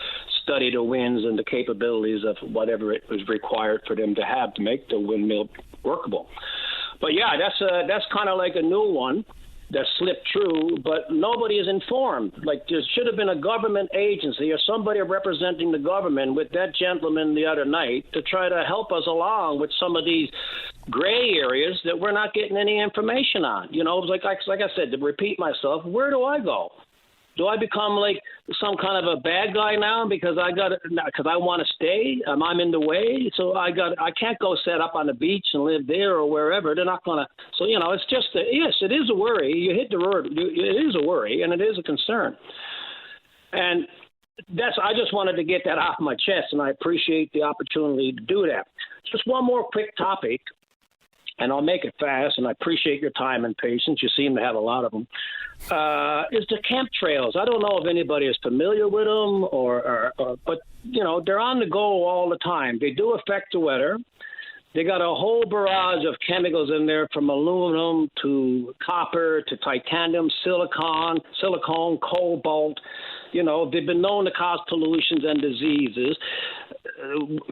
study the winds and the capabilities of whatever it was required for them to have to make the windmill workable. But yeah, that's kind of like a new one that slipped through, but nobody is informed. Like, there should have been a government agency or somebody representing the government with that gentleman the other night to try to help us along with some of these gray areas that we're not getting any information on. You know, like I said, to repeat myself, where do I go? Do I become like some kind of a bad guy now because I want to stay? I'm in the way, so I can't go set up on the beach and live there or wherever. They're not going to. So it's just yes, it is a worry. You hit the word. It is a worry and it is a concern. And I just wanted to get that off my chest, and I appreciate the opportunity to do that. Just one more quick topic. And I'll make it fast, and I appreciate your time and patience. You seem to have a lot of them. Is the chemtrails. I don't know if anybody is familiar with them, but, they're on the go all the time. They do affect the weather. They got a whole barrage of chemicals in there, from aluminum to copper to titanium, silicone, cobalt. They've been known to cause pollutions and diseases.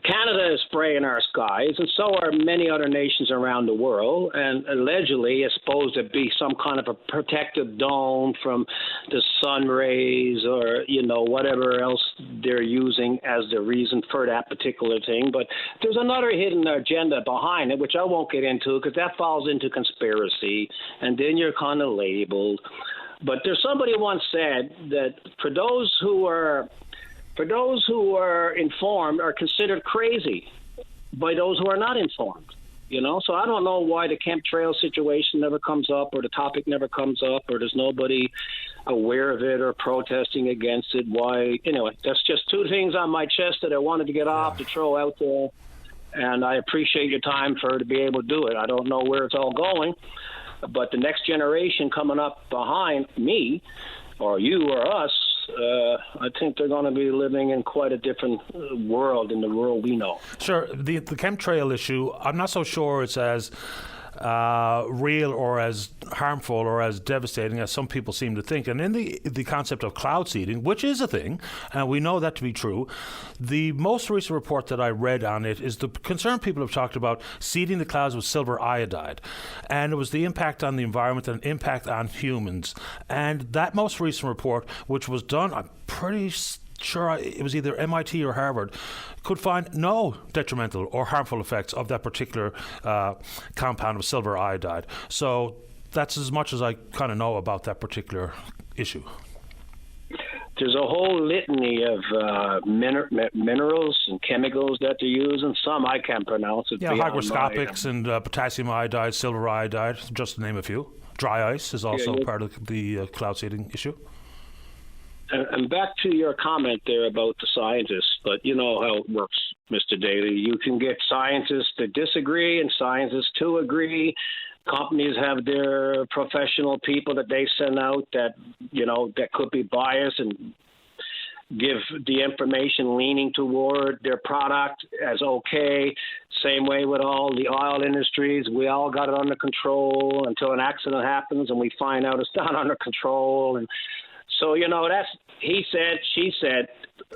Canada is spraying our skies, and so are many other nations around the world. And allegedly, it's supposed to be some kind of a protective dome from the sun rays or, whatever else they're using as the reason for that particular thing. But there's another hidden agenda behind it, which I won't get into because that falls into conspiracy, and then you're kind of labeled. But there's somebody once said that for those who are informed are considered crazy by those who are not informed. So I don't know why the chemtrail situation never comes up, or the topic never comes up, or there's nobody aware of it or protesting against it. Why? Anyway, that's just two things on my chest that I wanted to get off to throw out there. And I appreciate your time to be able to do it. I don't know where it's all going, but the next generation coming up behind me, or you or us, I think they're going to be living in quite a different world than the world we know. Sure. The chemtrail issue, I'm not so sure it's as real or as harmful or as devastating as some people seem to think. And in the concept of cloud seeding, which is a thing, and we know that to be true, the most recent report that I read on it is the concern people have talked about seeding the clouds with silver iodide. And it was the impact on the environment and impact on humans. And that most recent report, which was done, I'm pretty sure it was either MIT or Harvard, could find no detrimental or harmful effects of that particular compound of silver iodide. So that's as much as I kind of know about that particular issue. There's a whole litany of minerals and chemicals that they use, and some I can't pronounce. Hygroscopics and potassium iodide, silver iodide, just to name a few. Dry ice is also part of the cloud seeding issue. And back to your comment there about the scientists, but you know how it works, Mr. Daly. You can get scientists to disagree and scientists to agree. Companies have their professional people that they send out that, that could be biased and give the information leaning toward their product as okay. Same way with all the oil industries. We all got it under control until an accident happens and we find out it's not under control. And so, that's he said, she said,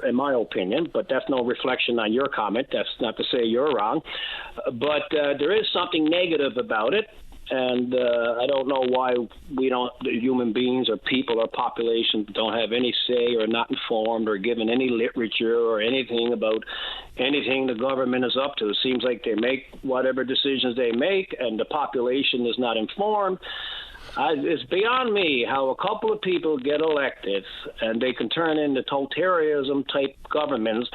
in my opinion, but that's no reflection on your comment. That's not to say you're wrong. But there is something negative about it. And I don't know why human beings or people or populations don't have any say or not informed or given any literature or anything about anything the government is up to. It seems like they make whatever decisions they make and the population is not informed. It's beyond me how a couple of people get elected and they can turn into totalitarianism type governments.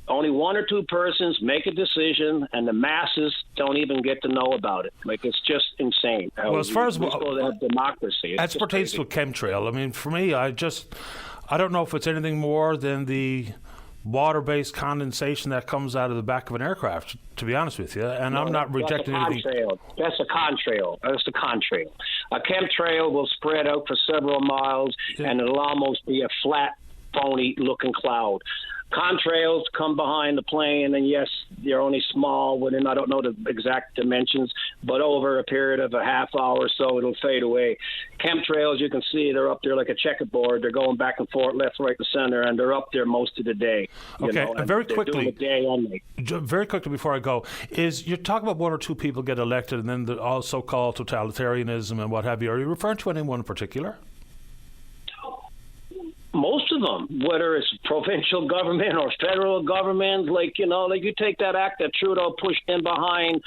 Only one or two persons make a decision, and the masses don't even get to know about it. Like, it's just insane. Well, as far as we're supposed to have democracy, as pertains to a chemtrail, I mean, for me, I don't know if it's anything more than the water-based condensation that comes out of the back of an aircraft, to be honest with you. And I'm not rejecting anything. That's a contrail. That's the contrail. A chemtrail will spread out for several miles, and it'll almost be a flat, phony-looking cloud. Contrails come behind the plane, and yes, they're only small within, I don't know the exact dimensions, but over a period of a half hour or so, it'll fade away. Chemtrails, you can see they're up there like a checkerboard. They're going back and forth, left, right, and center, and they're up there most of the day. Okay, and very quickly, day and night. Very quickly before I go, is you're talking about one or two people get elected, and then the all so-called totalitarianism and what have you. Are you referring to anyone in particular? Most of them, whether it's provincial government or federal government, like you take that act that Trudeau pushed in behind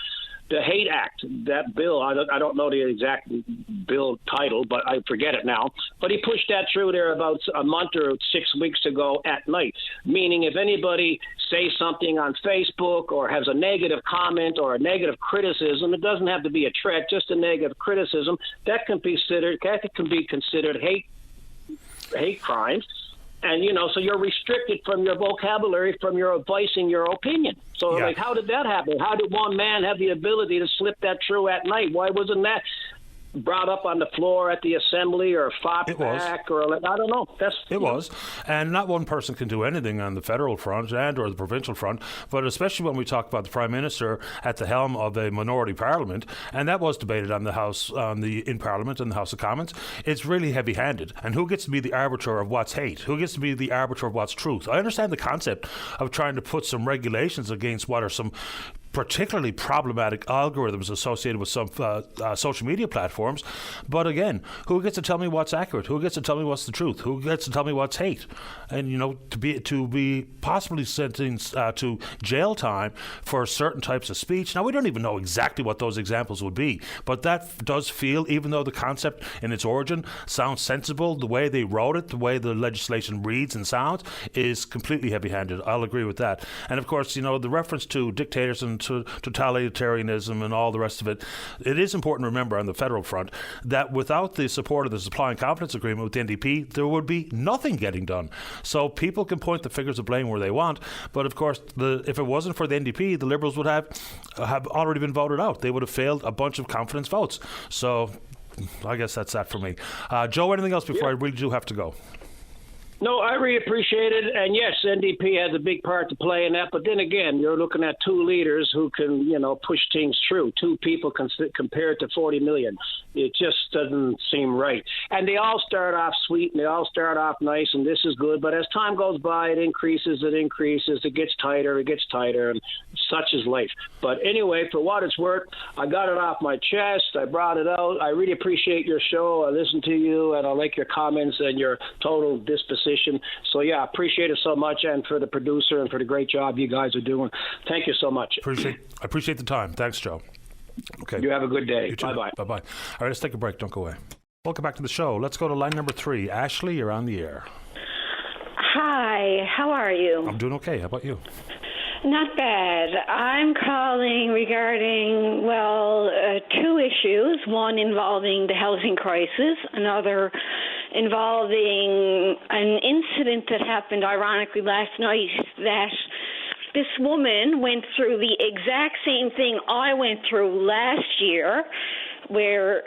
the Hate Act, that bill. I don't know the exact bill title, but I forget it now. But he pushed that through there about a month or 6 weeks ago at night, meaning if anybody says something on Facebook or has a negative comment or a negative criticism, it doesn't have to be a threat, just a negative criticism, that can be considered hate crimes. And, so you're restricted from your vocabulary, from your voicing your opinion. So, how did that happen? How did one man have the ability to slip that through at night? Why wasn't that brought up on the floor at the assembly or fought back? Or I don't know. It was. And not one person can do anything on the federal front and or the provincial front, but especially when we talk about the Prime Minister at the helm of a minority parliament, and that was debated on the House, in Parliament and the House of Commons. It's really heavy-handed. And who gets to be the arbiter of what's hate? Who gets to be the arbiter of what's truth? I understand the concept of trying to put some regulations against what are some particularly problematic algorithms associated with some social media platforms. But again, who gets to tell me what's accurate? Who gets to tell me what's the truth? Who gets to tell me what's hate? And, to be possibly sentenced to jail time for certain types of speech. Now, we don't even know exactly what those examples would be, but that does feel, even though the concept in its origin sounds sensible, the way they wrote it, the way the legislation reads and sounds, is completely heavy-handed. I'll agree with that. And of course, the reference to dictators and to totalitarianism and all the rest of it, it is important to remember on the federal front that without the support of the supply and confidence agreement with the NDP, there would be nothing getting done. So people can point the fingers of blame where they want, but of course, if it wasn't for the NDP, the Liberals would have already been voted out. They would have failed a bunch of confidence votes. So I guess that's that for me. Joe, anything else before I really do have to go? No, I really appreciate it. And yes, NDP has a big part to play in that. But then again, you're looking at two leaders who can, push things through. Two people compared to 40 million. It just doesn't seem right. And they all start off sweet and they all start off nice and this is good. But as time goes by, it increases. It gets tighter. And such is life. But anyway, for what it's worth, I got it off my chest. I brought it out. I really appreciate your show. I listen to you and I like your comments and your total disposition. So, I appreciate it so much, and for the producer and for the great job you guys are doing. Thank you so much. I appreciate the time. Thanks, Joe. Okay. You have a good day. Bye-bye. Bye-bye. All right, let's take a break. Don't go away. Welcome back to the show. Let's go to line number 3. Ashley, you're on the air. Hi. How are you? I'm doing okay. How about you? Not bad. I'm calling regarding, two issues. One involving the housing crisis, another involving an incident that happened, ironically, last night, that this woman went through the exact same thing I went through last year, where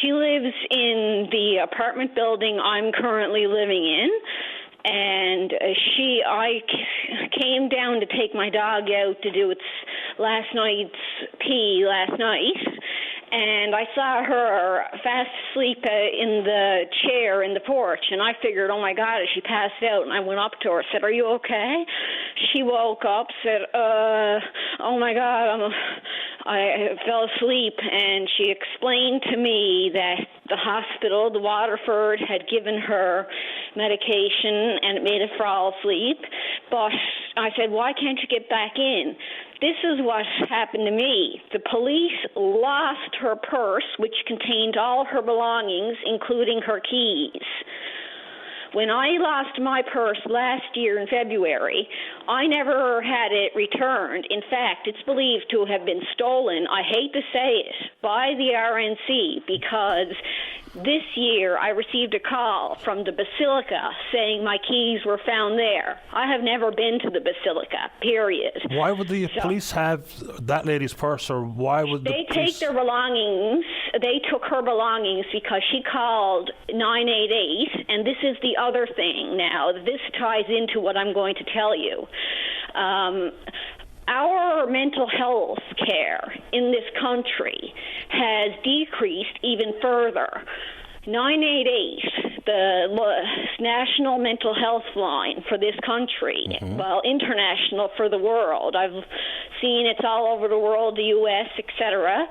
she lives in the apartment building I'm currently living in. And I came down to take my dog out to do its last night's pee last night, and I saw her fast asleep in the chair in the porch, and I figured, oh my God, she passed out, and I went up to her, said, are you okay? She woke up, said, oh my God, I fell asleep, and she explained to me that the hospital, the Waterford, had given her medication and it made her fall asleep. But I said, why can't you get back in? This is what happened to me. The police lost her purse, which contained all her belongings, including her keys. When I lost my purse last year in February, I never had it returned. In fact, it's believed to have been stolen, I hate to say it, by the RNC, because this year I received a call from the Basilica saying my keys were found there. I have never been to the Basilica, period. Why would the police have that lady's purse, or why would they take their belongings? They took her belongings because she called 988, and this is the other thing now. This ties into what I'm going to tell you. Our mental health care in this country has decreased even further. 988, the national mental health line for this country, well, international for the world. I've seen it's all over the world, the U.S., etc.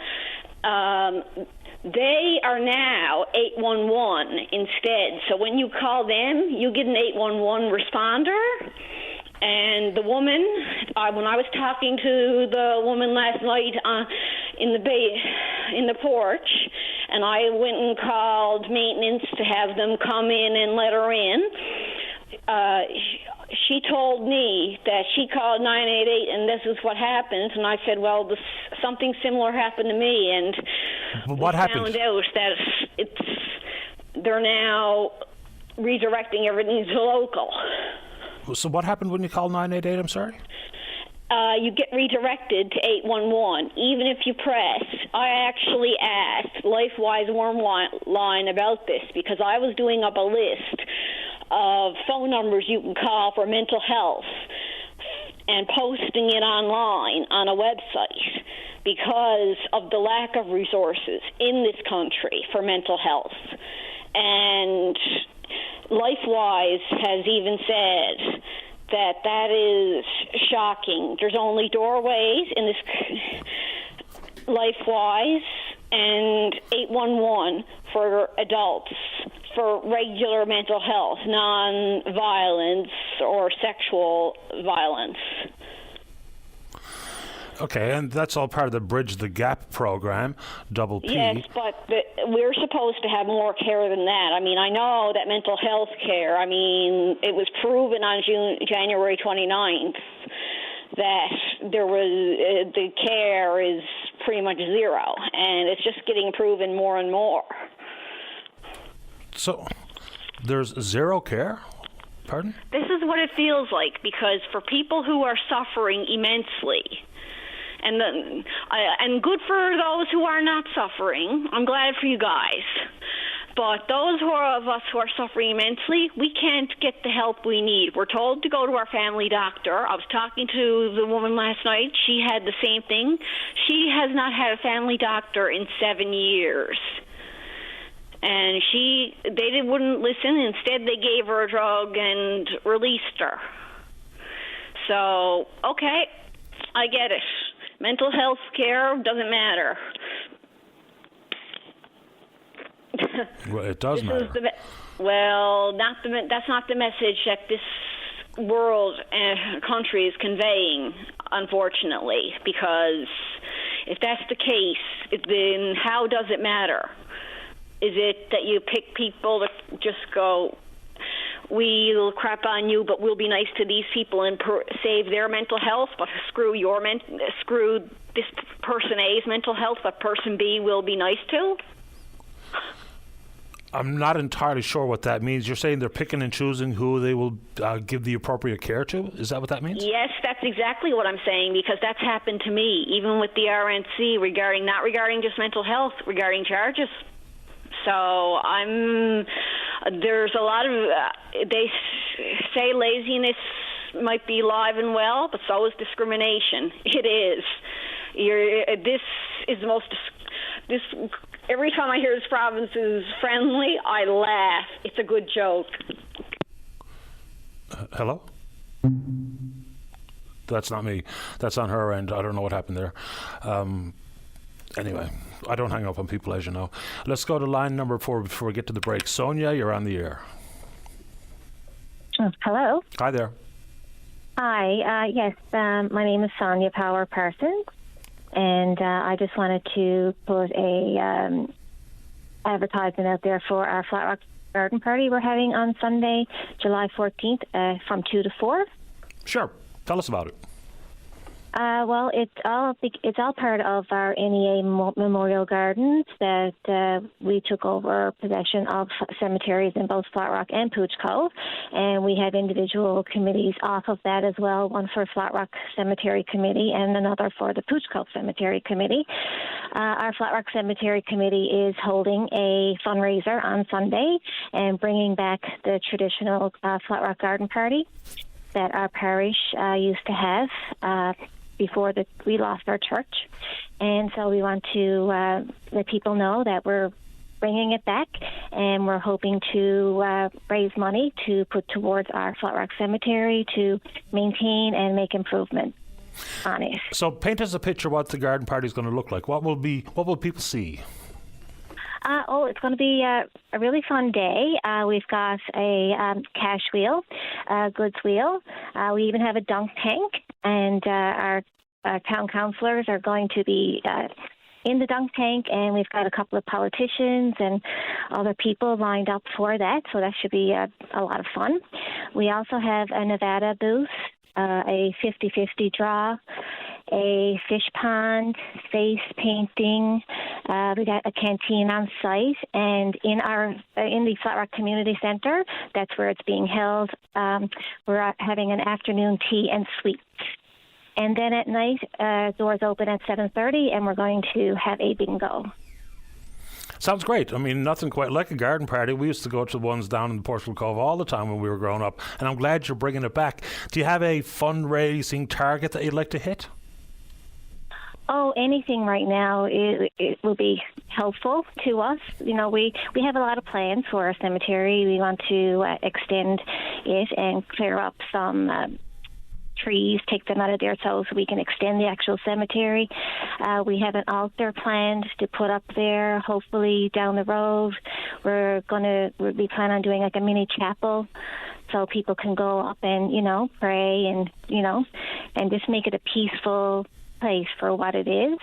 They are now 811 instead. So when you call them, you get an 811 responder. And the woman, when I was talking to the woman last night in the porch, and I went and called maintenance to have them come in and let her in, she told me that she called 988 and this is what happened. And I said, well, something similar happened to me. And what happened? Found out that they're now redirecting everything to local. So what happened when you called 988, I'm sorry? You get redirected to 811, even if you press. I actually asked LifeWise Line about this because I was doing up a list of phone numbers you can call for mental health and posting it online on a website because of the lack of resources in this country for mental health. And LifeWise has even said that is shocking. There's only doorways in this LifeWise and 811 for adults for regular mental health, non-violence or sexual violence. Okay, and that's all part of the Bridge the Gap program, Double P. Yes, but we're supposed to have more care than that. I mean, I know that mental health care, I mean, it was proven on January 29th that there was the care is pretty much zero, and it's just getting proven more and more. So there's zero care? Pardon? This is what it feels like, because for people who are suffering immensely, and good for those who are not suffering. I'm glad for you guys. But those of us who are suffering immensely, we can't get the help we need. We're told to go to our family doctor. I was talking to the woman last night. She had the same thing. She has not had a family doctor in 7 years. And they wouldn't listen. Instead, they gave her a drug and released her. So, okay, I get it. Mental health care doesn't matter. Well, it does matter. That's not the message that this world and country is conveying, unfortunately, because if that's the case, then how does it matter? Is it that you pick people to just go, we'll crap on you, but we'll be nice to these people and save their mental health, but screw this person A's mental health, but person B will be nice to? I'm not entirely sure what that means. You're saying they're picking and choosing who they will give the appropriate care to? Is that what that means? Yes, that's exactly what I'm saying, because that's happened to me, even with the RNC, not regarding just mental health, regarding charges. So there's a lot of, they say laziness might be alive and well, but so is discrimination. It is. This is the most, every time I hear this province is friendly, I laugh. It's a good joke. Hello? That's not me. That's on her end. I don't know what happened there. Anyway, I don't hang up on people, as you know. Let's go to line number 4 before we get to the break. Sonia, you're on the air. Hello. Hi there. Hi. Yes, my name is Sonia Power Parsons, and I just wanted to put a advertisement out there for our Flat Rock Garden Party we're having on Sunday, July 14th, from 2 to 4. Sure. Tell us about it. Well, it's all part of our NEA Memorial Gardens that we took over possession of cemeteries in both Flat Rock and Pooch Cove, and we have individual committees off of that as well. One for Flat Rock Cemetery Committee and another for the Pooch Cove Cemetery Committee. Our Flat Rock Cemetery Committee is holding a fundraiser on Sunday and bringing back the traditional Flat Rock Garden Party that our parish used to have before we lost our church. And so we want to let people know that we're bringing it back, and we're hoping to raise money to put towards our Flat Rock Cemetery to maintain and make improvements on it. So paint us a picture what the garden party is going to look like. What will people see? It's going to be a really fun day. We've got a cash wheel, a goods wheel. We even have a dunk tank, and our town councillors are going to be in the dunk tank, and we've got a couple of politicians and other people lined up for that, so that should be a lot of fun. We also have a Nevada booth, a 50-50 draw, a fish pond, face painting. We got a canteen on site, and in the Flat Rock Community Center, that's where it's being held. We're having an afternoon tea and sweets. And then at night, doors open at 7:30, and we're going to have a bingo. Sounds great. I mean, nothing quite like a garden party. We used to go to the ones down in Portugal Cove all the time when we were growing up, and I'm glad you're bringing it back. Do you have a fundraising target that you'd like to hit? Oh, anything right now it will be helpful to us. You know, we have a lot of plans for our cemetery. We want to extend it and clear up some trees, take them out of there so we can extend the actual cemetery. We have an altar planned to put up there. Hopefully down the road, we'll be planning on doing like a mini chapel so people can go up and, pray and, and just make it a peaceful place for what it is,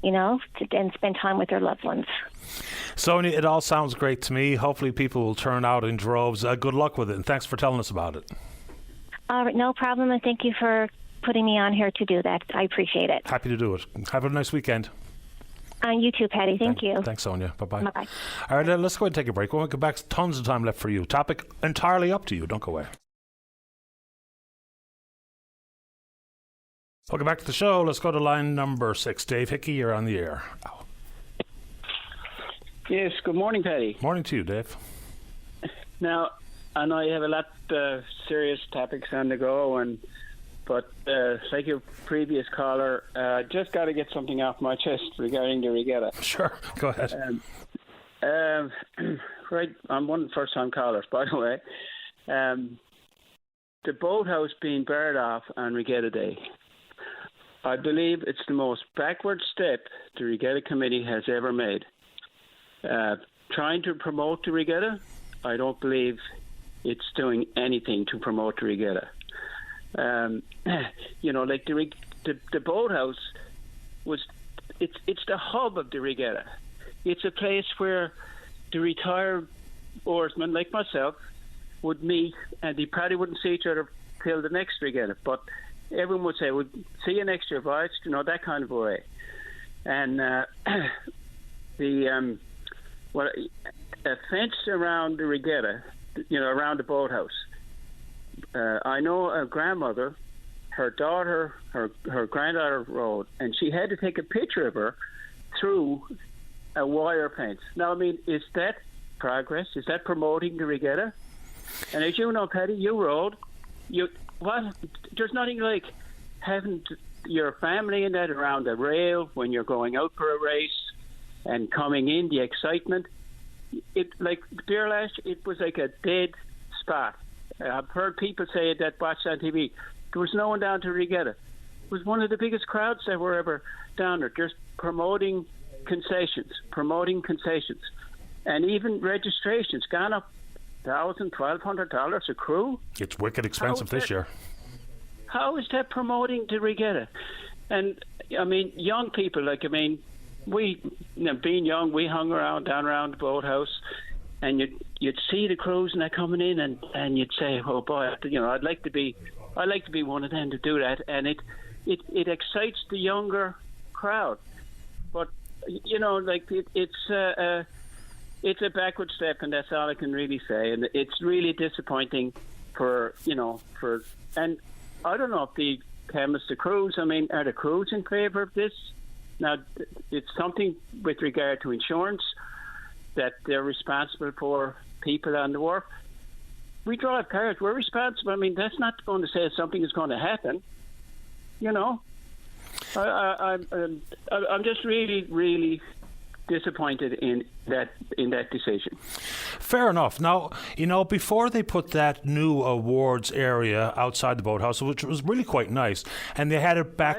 and spend time with their loved ones. Sonia, it all sounds great to me. Hopefully people will turn out in droves. Good luck with it, and thanks for telling us about it. All right, no problem, and thank you for putting me on here to do that. I appreciate it. Happy to do it. Have a nice weekend. And you too, Patty. Thank you. Thanks, Sonia. Bye-bye. Bye-bye. All right, let's go ahead and take a break. When we come back, tons of time left for you. Topic entirely up to you. Don't go away. Welcome back to the show. Let's go to line number 6. Dave Hickey, you're on the air. Oh. Yes, good morning, Paddy. Morning to you, Dave. Now, I know you have a lot of serious topics on the go, but like your previous caller, just got to get something off my chest regarding the regatta. Sure, go ahead. Right, I'm one of the first-time callers, by the way. The boathouse being barred off on Regatta Day, I believe it's the most backward step the Regatta Committee has ever made. Trying to promote the regatta, I don't believe it's doing anything to promote the regatta. Like the boathouse it's the hub of the regatta. It's a place where the retired oarsmen like myself would meet, and they probably wouldn't see each other till the next regatta, but everyone would say, "We'll see you next year, boys," that kind of a way. And a fence around the regatta, around the boathouse. I know a grandmother, her daughter, her granddaughter rode, and she had to take a picture of her through a wire fence. Now, I mean, is that progress? Is that promoting the regatta? And as you know, Patty, you rode. There's nothing like having your family in that around the rail when you're going out for a race and coming in, the excitement. It was like a dead spot. I've heard people say that watched on TV. There was no one down to regatta. It was one of the biggest crowds that were ever down there, just promoting concessions, and even registrations gone up $1,000, $1,200 a crew. It's wicked expensive this year. How is that promoting the regatta? And I mean, young people, we, being young, we hung around down around the boathouse, and you'd see the crews and they're coming in, and you'd say, "Oh boy, I'd like to be one of them to do that," and it excites the younger crowd. But it's a backward step, and that's all I can really say. And it's really disappointing and I don't know if the crews. I mean, are the crews in favour of this? Now, it's something with regard to insurance that they're responsible for people on the wharf. We drive cars. We're responsible. I mean, that's not going to say something is going to happen. I'm just really, really disappointed in that decision. Fair enough. Now, before they put that new awards area outside the boathouse, which was really quite nice, and they had it back,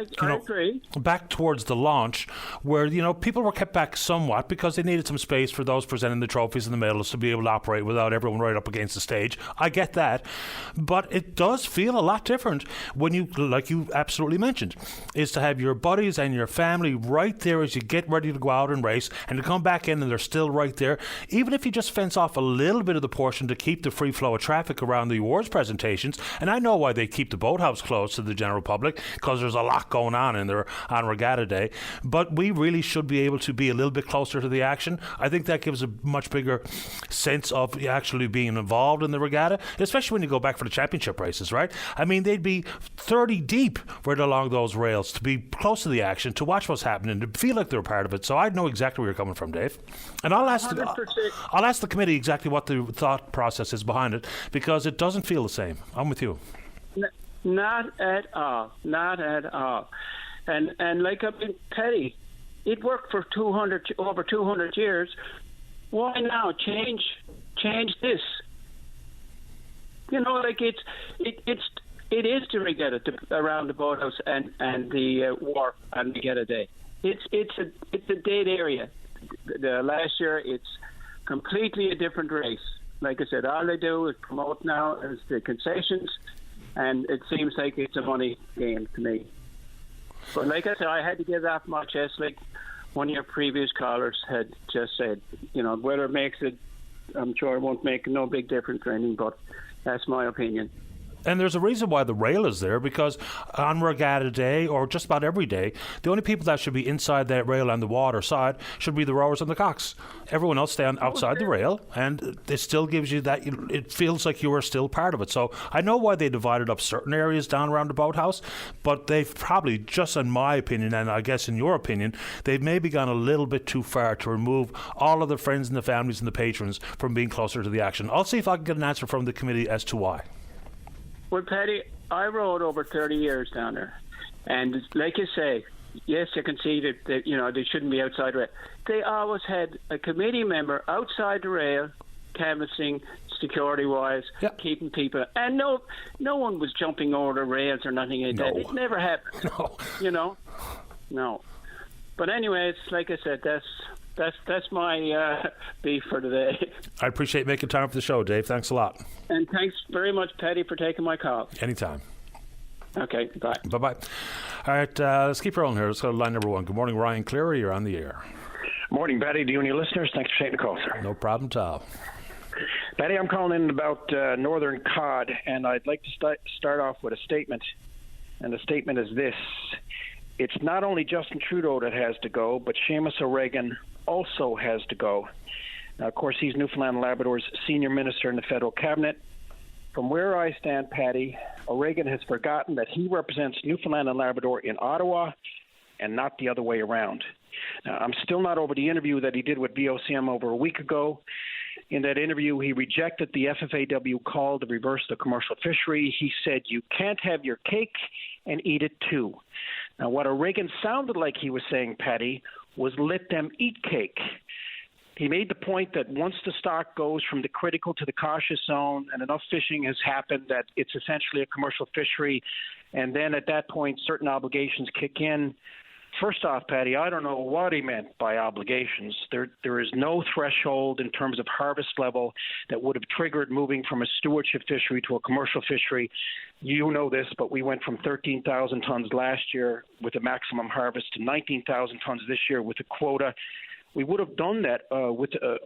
back towards the launch, where people were kept back somewhat because they needed some space for those presenting the trophies and the medals to be able to operate without everyone right up against the stage. I get that, but it does feel a lot different when you, like you absolutely mentioned, is to have your buddies and your family right there as you get ready to go out and race, and to come back in and they're still right there. Even if you just fence off a little bit of the portion to keep the free flow of traffic around the awards presentations, and I know why they keep the boathouse closed to the general public, because there's a lot going on in there on Regatta Day, but we really should be able to be a little bit closer to the action. I think that gives a much bigger sense of actually being involved in the regatta, especially when you go back for the championship races, right? I mean, they'd be 30 deep right along those rails to be close to the action, to watch what's happening, to feel like they're a part of it. So I know exactly where you're coming from, Dave. And I'll ask the committee exactly what the thought process is behind it, because it doesn't feel the same. I'm with you. Not at all. Not at all. And like up in Petty, it worked for over 200 years. Why now change this? It is the regatta around the boathouse and the wharf on Regatta Day. It's a dead area. Last year, it's completely a different race. Like I said, all they do is promote now as the concessions, and it seems like it's a money game to me. But like I said, I had to get it off my chest, like one of your previous callers had just said. Whether it makes it, I'm sure it won't make no big difference or anything, but that's my opinion. And there's a reason why the rail is there, because on Regatta Day, or just about every day, the only people that should be inside that rail on the water side should be the rowers and the cocks. Everyone else stay outside the rail, and it still gives you that, it feels like you are still part of it. So I know why they divided up certain areas down around the boathouse, but they've probably, just in my opinion, and I guess in your opinion, they've maybe gone a little bit too far to remove all of the friends and the families and the patrons from being closer to the action. I'll see if I can get an answer from the committee as to why. Well, Paddy, I rode over 30 years down there, and like you say, yes, you can see that they shouldn't be outside the rail. They always had a committee member outside the rail, canvassing security-wise, keeping people, and no one was jumping over the rails or nothing like that. It never happened. No. But anyways, like I said, that's my beef for today. I appreciate making time for the show, Dave. Thanks a lot. And thanks very much, Paddy, for taking my call. Anytime. Okay, bye. Bye-bye. All right, let's keep rolling here. Let's go to line number one. Good morning, Ryan Cleary. You're on the air. Morning, Paddy. To you and your listeners. Thanks for taking the call, sir. No problem, Tal. Paddy, I'm calling in about Northern Cod, and I'd like to start off with a statement. And the statement is this. It's not only Justin Trudeau that has to go, but Seamus O'Regan also has to go. Now, of course, he's Newfoundland and Labrador's senior minister in the federal cabinet. From where I stand, Paddy, O'Regan has forgotten that he represents Newfoundland and Labrador in Ottawa and not the other way around. Now, I'm still not over the interview that he did with VOCM over a week ago. In that interview, he rejected the FFAW call to reverse the commercial fishery. He said, you can't have your cake and eat it too. Now, what O'Regan sounded like he was saying, Paddy, was let them eat cake. He made the point that once the stock goes from the critical to the cautious zone and enough fishing has happened that it's essentially a commercial fishery, and then at that point certain obligations kick in. First off, Paddy, I don't know what he meant by obligations. There is no threshold in terms of harvest level that would have triggered moving from a stewardship fishery to a commercial fishery. You know this, but we went from 13,000 tons last year with a maximum harvest to 19,000 tons this year with a quota. We would have done that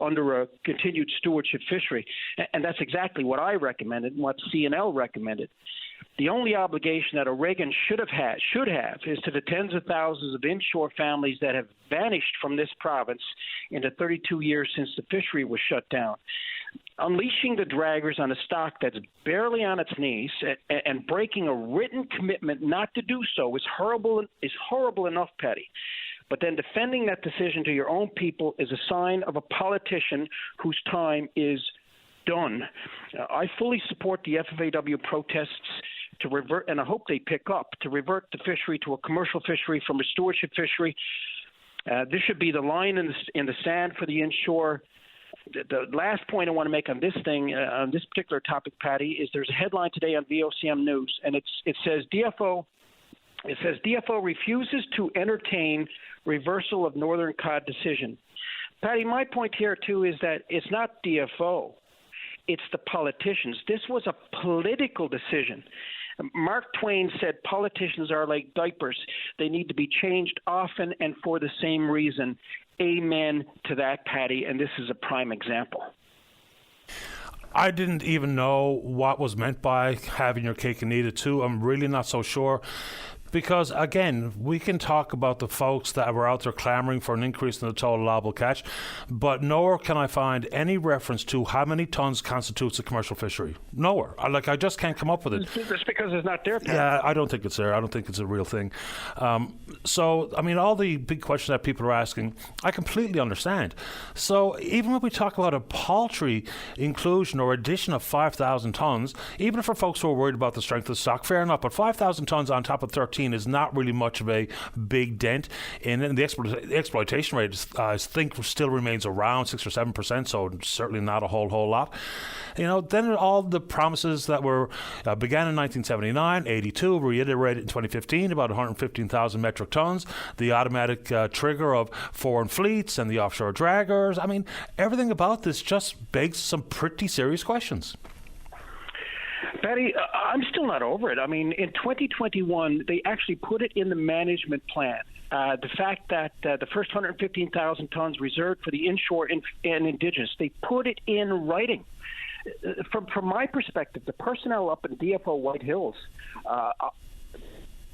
under a continued stewardship fishery, and that's exactly what I recommended and what CNL recommended. The only obligation that Oregon should have is to the tens of thousands of inshore families that have vanished from this province in the 32 years since the fishery was shut down. Unleashing the draggers on a stock that's barely on its knees and breaking a written commitment not to do so is horrible enough, Patty. But then defending that decision to your own people is a sign of a politician whose time is done. I fully support the FFAW protests to revert, and I hope they pick up, to revert the fishery to a commercial fishery from a stewardship fishery. This should be the line in the sand for the inshore. The last point I want to make on this thing, on this particular topic, Patty, is there's a headline today on VOCM News, and it says DFO refuses to entertain reversal of Northern Cod decision. Patty, my point here too is that it's not DFO, it's the politicians. This was a political decision. Mark Twain said politicians are like diapers. They need to be changed often and for the same reason. Amen to that, Patty, and this is a prime example. I didn't even know what was meant by having your cake and eat it too. I'm really not so sure. Because, again, we can talk about the folks that were out there clamoring for an increase in the total allowable catch, but nowhere can I find any reference to how many tons constitutes a commercial fishery. Nowhere. I just can't come up with it. That's because it's not there, Pat. Yeah, I don't think it's there. I don't think it's a real thing. So, I mean, all the big questions that people are asking, I completely understand. So, even when we talk about a paltry inclusion or addition of 5,000 tons, even for folks who are worried about the strength of the stock, fair enough, but 5,000 tons on top of 13 is not really much of a big dent in it. And the exploitation rate, I think, still remains around 6 or 7%, so certainly not a whole lot. Then all the promises that were began in 1979, 82, reiterated in 2015, about 115,000 metric tons, the automatic trigger of foreign fleets and the offshore draggers. I mean, everything about this just begs some pretty serious questions. Patty, I'm still not over it. I mean, in 2021, they actually put it in the management plan. The fact that the first 115,000 tons reserved for the inshore and indigenous, they put it in writing. From my perspective, the personnel up in DFO White Hills,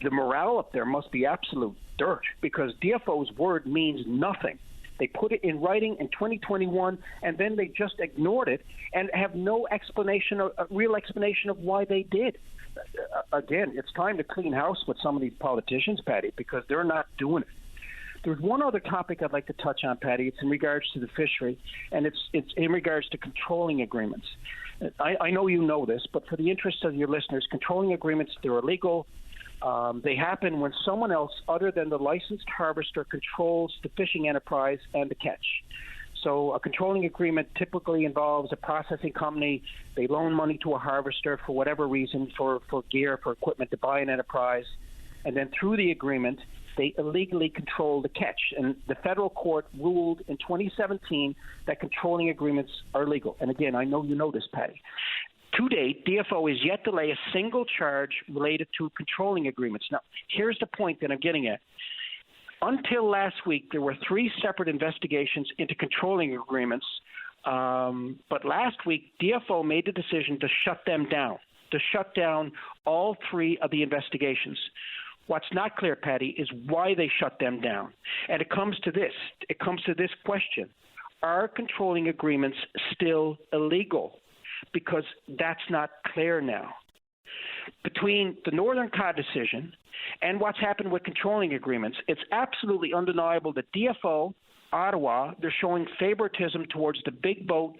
the morale up there must be absolute dirt because DFO's word means nothing. They put it in writing in 2021, and then they just ignored it and have no real explanation of why they did. Again, it's time to clean house with some of these politicians, Patty, because they're not doing it. There's one other topic I'd like to touch on, Patty. It's in regards to the fishery, and it's in regards to controlling agreements. I know you know this, but for the interest of your listeners, controlling agreements, they're illegal. They happen when someone else other than the licensed harvester controls the fishing enterprise and the catch. So a controlling agreement typically involves a processing company. They loan money to a harvester for whatever reason, for gear, for equipment to buy an enterprise. And then through the agreement, they illegally control the catch. And the federal court ruled in 2017 that controlling agreements are legal. And again, I know you know this, Patty. To date, DFO is yet to lay a single charge related to controlling agreements. Now, here's the point that I'm getting at. Until last week, there were 3 separate investigations into controlling agreements. But last week, DFO made the decision to shut them down, to shut down all 3 of the investigations. What's not clear, Patty, is why they shut them down. And it comes to this. It comes to this question. Are controlling agreements still illegal? Because that's not clear now. Between the Northern Cod decision and what's happened with controlling agreements, it's absolutely undeniable that DFO, Ottawa, they're showing favoritism towards the big boat,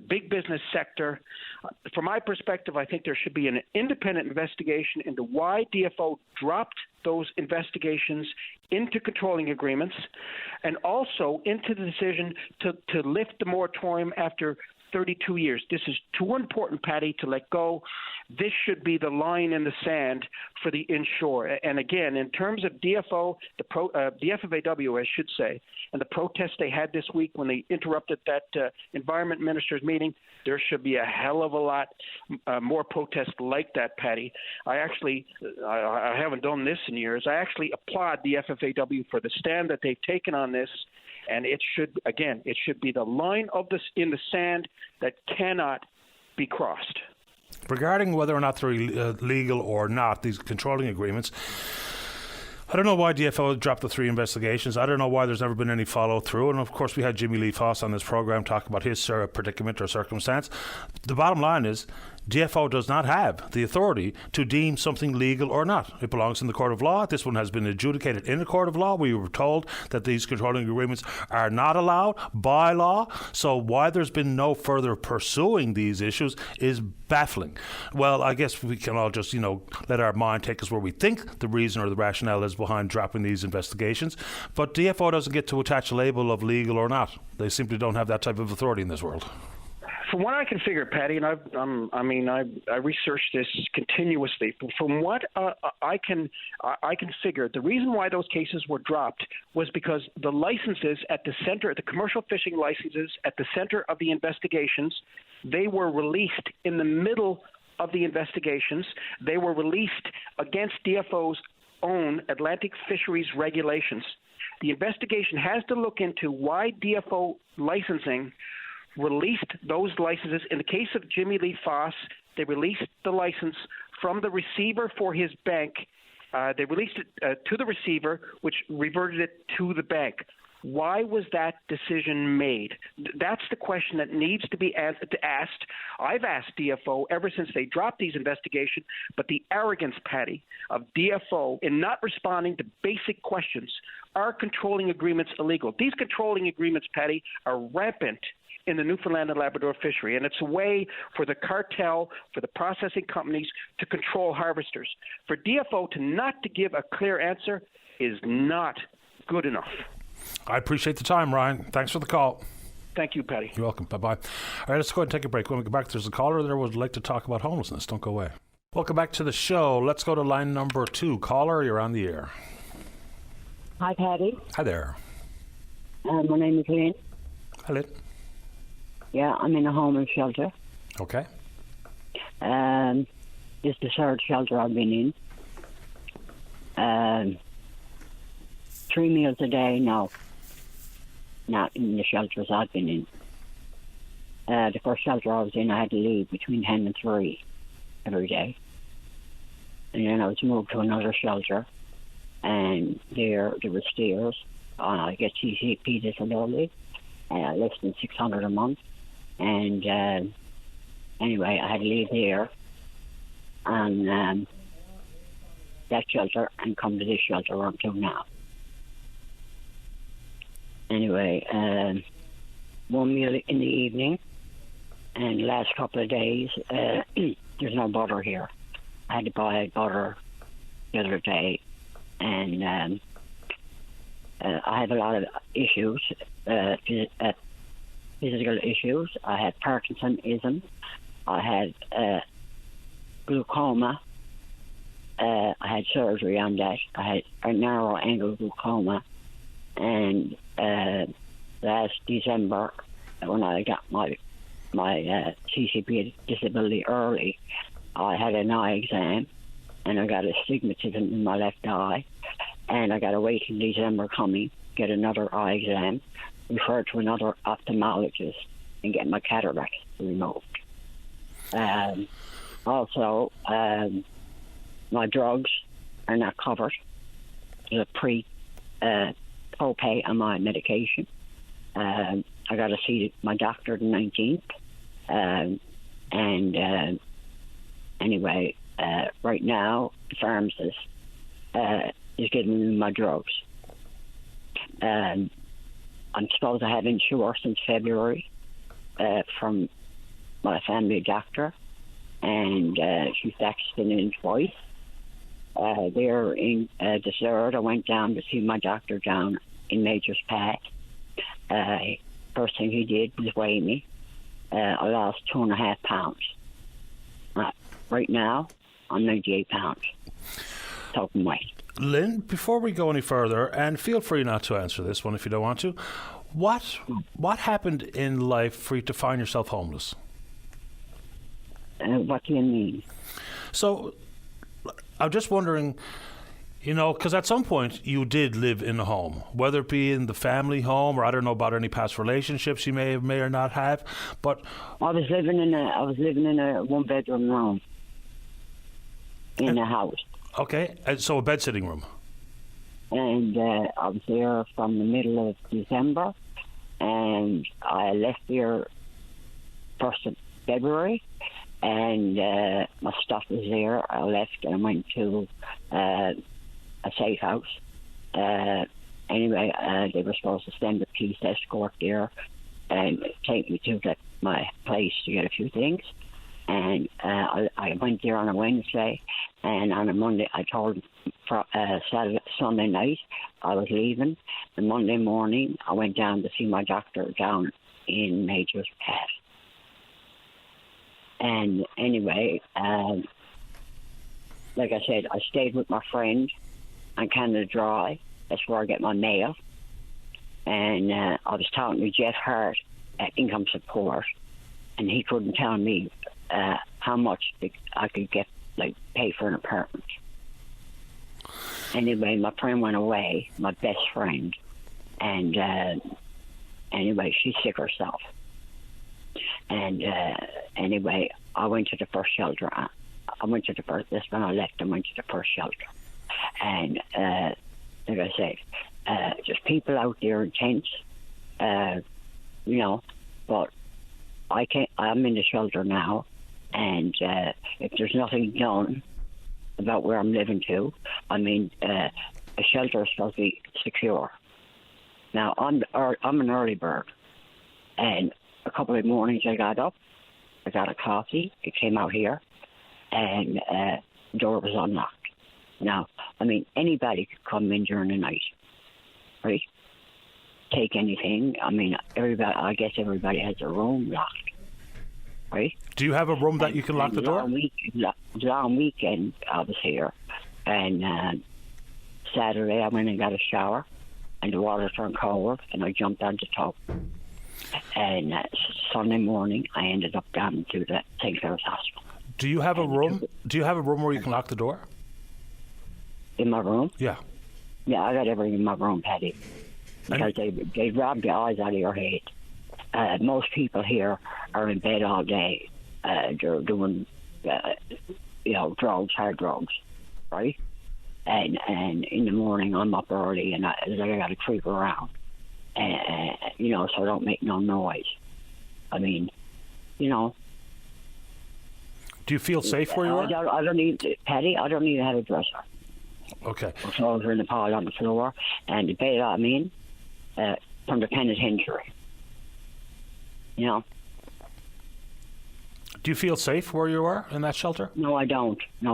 big business sector. From my perspective, I think there should be an independent investigation into why DFO dropped those investigations into controlling agreements and also into the decision to lift the moratorium after 32 years. This is too important, Patty, to let go. This should be the line in the sand for the inshore. And again, in terms of DFO, the FFAW, I should say, and the protests they had this week when they interrupted that environment minister's meeting, there should be a hell of a lot more protests like that, Patty. I haven't done this in years. I actually applaud the FFAW for the stand that they've taken on this and it should be the line of this in the sand that cannot be crossed. Regarding whether or not they're legal or not, these controlling agreements, I don't know why DFO dropped the 3 investigations. I don't know why there's never been any follow-through. And, of course, we had Jimmy Lee Foss on this program talk about his predicament or circumstance. The bottom line is DFO does not have the authority to deem something legal or not. It belongs in the court of law. This one has been adjudicated in a court of law. We were told that these controlling agreements are not allowed by law. So why there's been no further pursuing these issues is baffling. Well, I guess we can all just, let our mind take us where we think the reason or the rationale is behind dropping these investigations. But DFO doesn't get to attach a label of legal or not. They simply don't have that type of authority in this world. From what I can figure, Patty, and I researched this continuously. From what I can figure, the reason why those cases were dropped was because the licenses at the center, the commercial fishing licenses at the center of the investigations, they were released in the middle of the investigations. They were released against DFO's own Atlantic Fisheries regulations. The investigation has to look into why DFO licensing released those licenses. In the case of Jimmy Lee Foss, they released the license from the receiver for his bank. They released it to the receiver, which reverted it to the bank. Why was that decision made? That's the question that needs to be asked. I've asked DFO ever since they dropped these investigations, but the arrogance, Patty, of DFO in not responding to basic questions. Are controlling agreements illegal? These controlling agreements, Patty, are rampant in the Newfoundland and Labrador fishery, and it's a way for the cartel, for the processing companies to control harvesters. For DFO not to give a clear answer is not good enough. I appreciate the time, Ryan. Thanks for the call. Thank you, Patty. You're welcome. Bye-bye. All right, let's go ahead and take a break. When we get back, there's a caller there who would like to talk about homelessness. Don't go away. Welcome back to the show. Let's go to line number 2. Caller, you're on the air. Hi, Patty. Hi there. My name is Lynn. Hi, Lynn. Yeah, I'm in a homeless shelter. Okay. This is the 3rd shelter I've been in. 3 meals a day, no. Not in the shelters I've been in. The first shelter I was in, I had to leave between 10 and 3 every day. And then I was moved to another shelter, and there were stairs. I get CCP disability, less than $600 a month. And anyway, I had to leave there and that shelter and come to this shelter where I'm to now. Anyway, 1 meal in the evening, and the last couple of days, there's no butter here. I had to buy butter the other day, and I have a lot of issues, physical issues. I had Parkinsonism. I had glaucoma. I had surgery on that. I had a narrow angle glaucoma. And last December, when I got my CCP disability early, I had an eye exam, and I got astigmatism in my left eye, and I got to wait till December coming, get another eye exam, refer to another ophthalmologist, and get my cataract removed. Also, my drugs are not covered. There's a copay on my medication. I got to see my doctor the 19th. Anyway, right now, the pharmacist is giving me my drugs. I'm supposed to have insurance since February from my family doctor, and she's vaccinated in twice. There in the 3rd, I went down to see my doctor down in Major's Park. First thing he did was weigh me. I lost 2.5 pounds. Right now, I'm 98 pounds. Total weight. Lynn, before we go any further, and feel free not to answer this one if you don't want to, what happened in life for you to find yourself homeless? What do you mean? So, I'm just wondering, You know, because at some point you did live in a home, whether it be in the family home or I don't know about any past relationships you may or not have. But I was living in a 1-bedroom room in a house. Okay, so a bed sitting room. And I was there from the middle of December, and I left here 1st of February, and my stuff was there. I left and I went to a safe house. Anyway, they were supposed to send a police escort there and take me to my place to get a few things. And I went there on a Wednesday, and on a Monday, I told Sunday night I was leaving. And Monday morning, I went down to see my doctor down in Major's Path. And anyway, like I said, I stayed with my friend on Canada Dry. That's where I get my mail. And I was talking to Jeff Hart at Income Support, and he couldn't tell me how much I could get, like, pay for an apartment. Anyway, my friend went away, my best friend, and anyway, she's sick herself. And anyway, I went to the first shelter. That's when I left. I went to the first shelter. And like I said, just people out there in tents, you know, but I'm in the shelter now, and if there's nothing done about where I'm living to, I mean, a shelter is supposed to be secure. Now, I'm an early bird, and a couple of mornings I got up, I got a coffee, it came out here, and the door was unlocked. Now, I mean, anybody could come in during the night, right? Take anything. I mean, I guess everybody has a room locked, right? Do you have a room that you can lock the door? Long weekend, I was here, and Saturday I went and got a shower, and the water turned cold, and I jumped on the tub. And Sunday morning, I ended up down to the St. Clair's Hospital. Do you have a room? Do you have a room where you can lock the door? In my room? Yeah. Yeah, I got everything in my room, Paddy. Because they rob the eyes out of your head. Most people here are in bed all day. They're doing, drugs, hard drugs, right? And in the morning, I'm up early, and I got to creep around. So I don't make no noise. I mean, you know. Do you feel safe where you are? I don't need, Paddy, I don't need to have a dresser. Okay. The clothes are in the pile on the floor, and the bed I'm in from the penitentiary. You know. Do you feel safe where you are in that shelter? No, I don't. I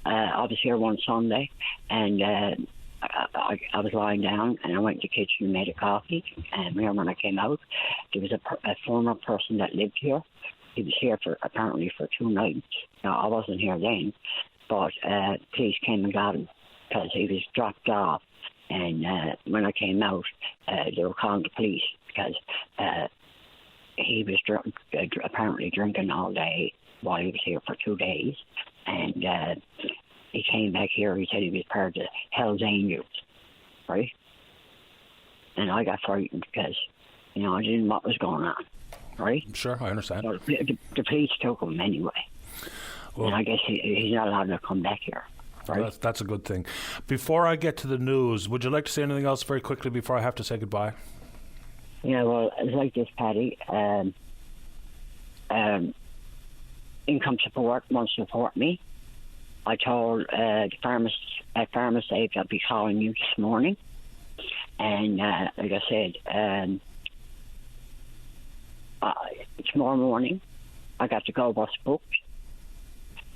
was here one Sunday, and I was lying down, and I went to the kitchen and made a coffee. And when I came out, there was a former person that lived here. He was here apparently for 2 nights. Now, I wasn't here then, but police came and got him because he was dropped off. And when I came out, they were calling the police because he was apparently drinking all day while he was here for 2 days. And he came back here. He said he was part of the Hell's Angels, right? And I got frightened because, I didn't know what was going on, right? Sure, I understand. So the police took him anyway. Well, and I guess he's not allowed to come back here. Right? Well, that's a good thing. Before I get to the news, would you like to say anything else very quickly before I have to say goodbye? Yeah, well, it's like this, Paddy. Income Support wants to support me. I told the pharmacist at PharmaSafe I'll be calling you this morning. And like I said, tomorrow morning I got the go bus booked.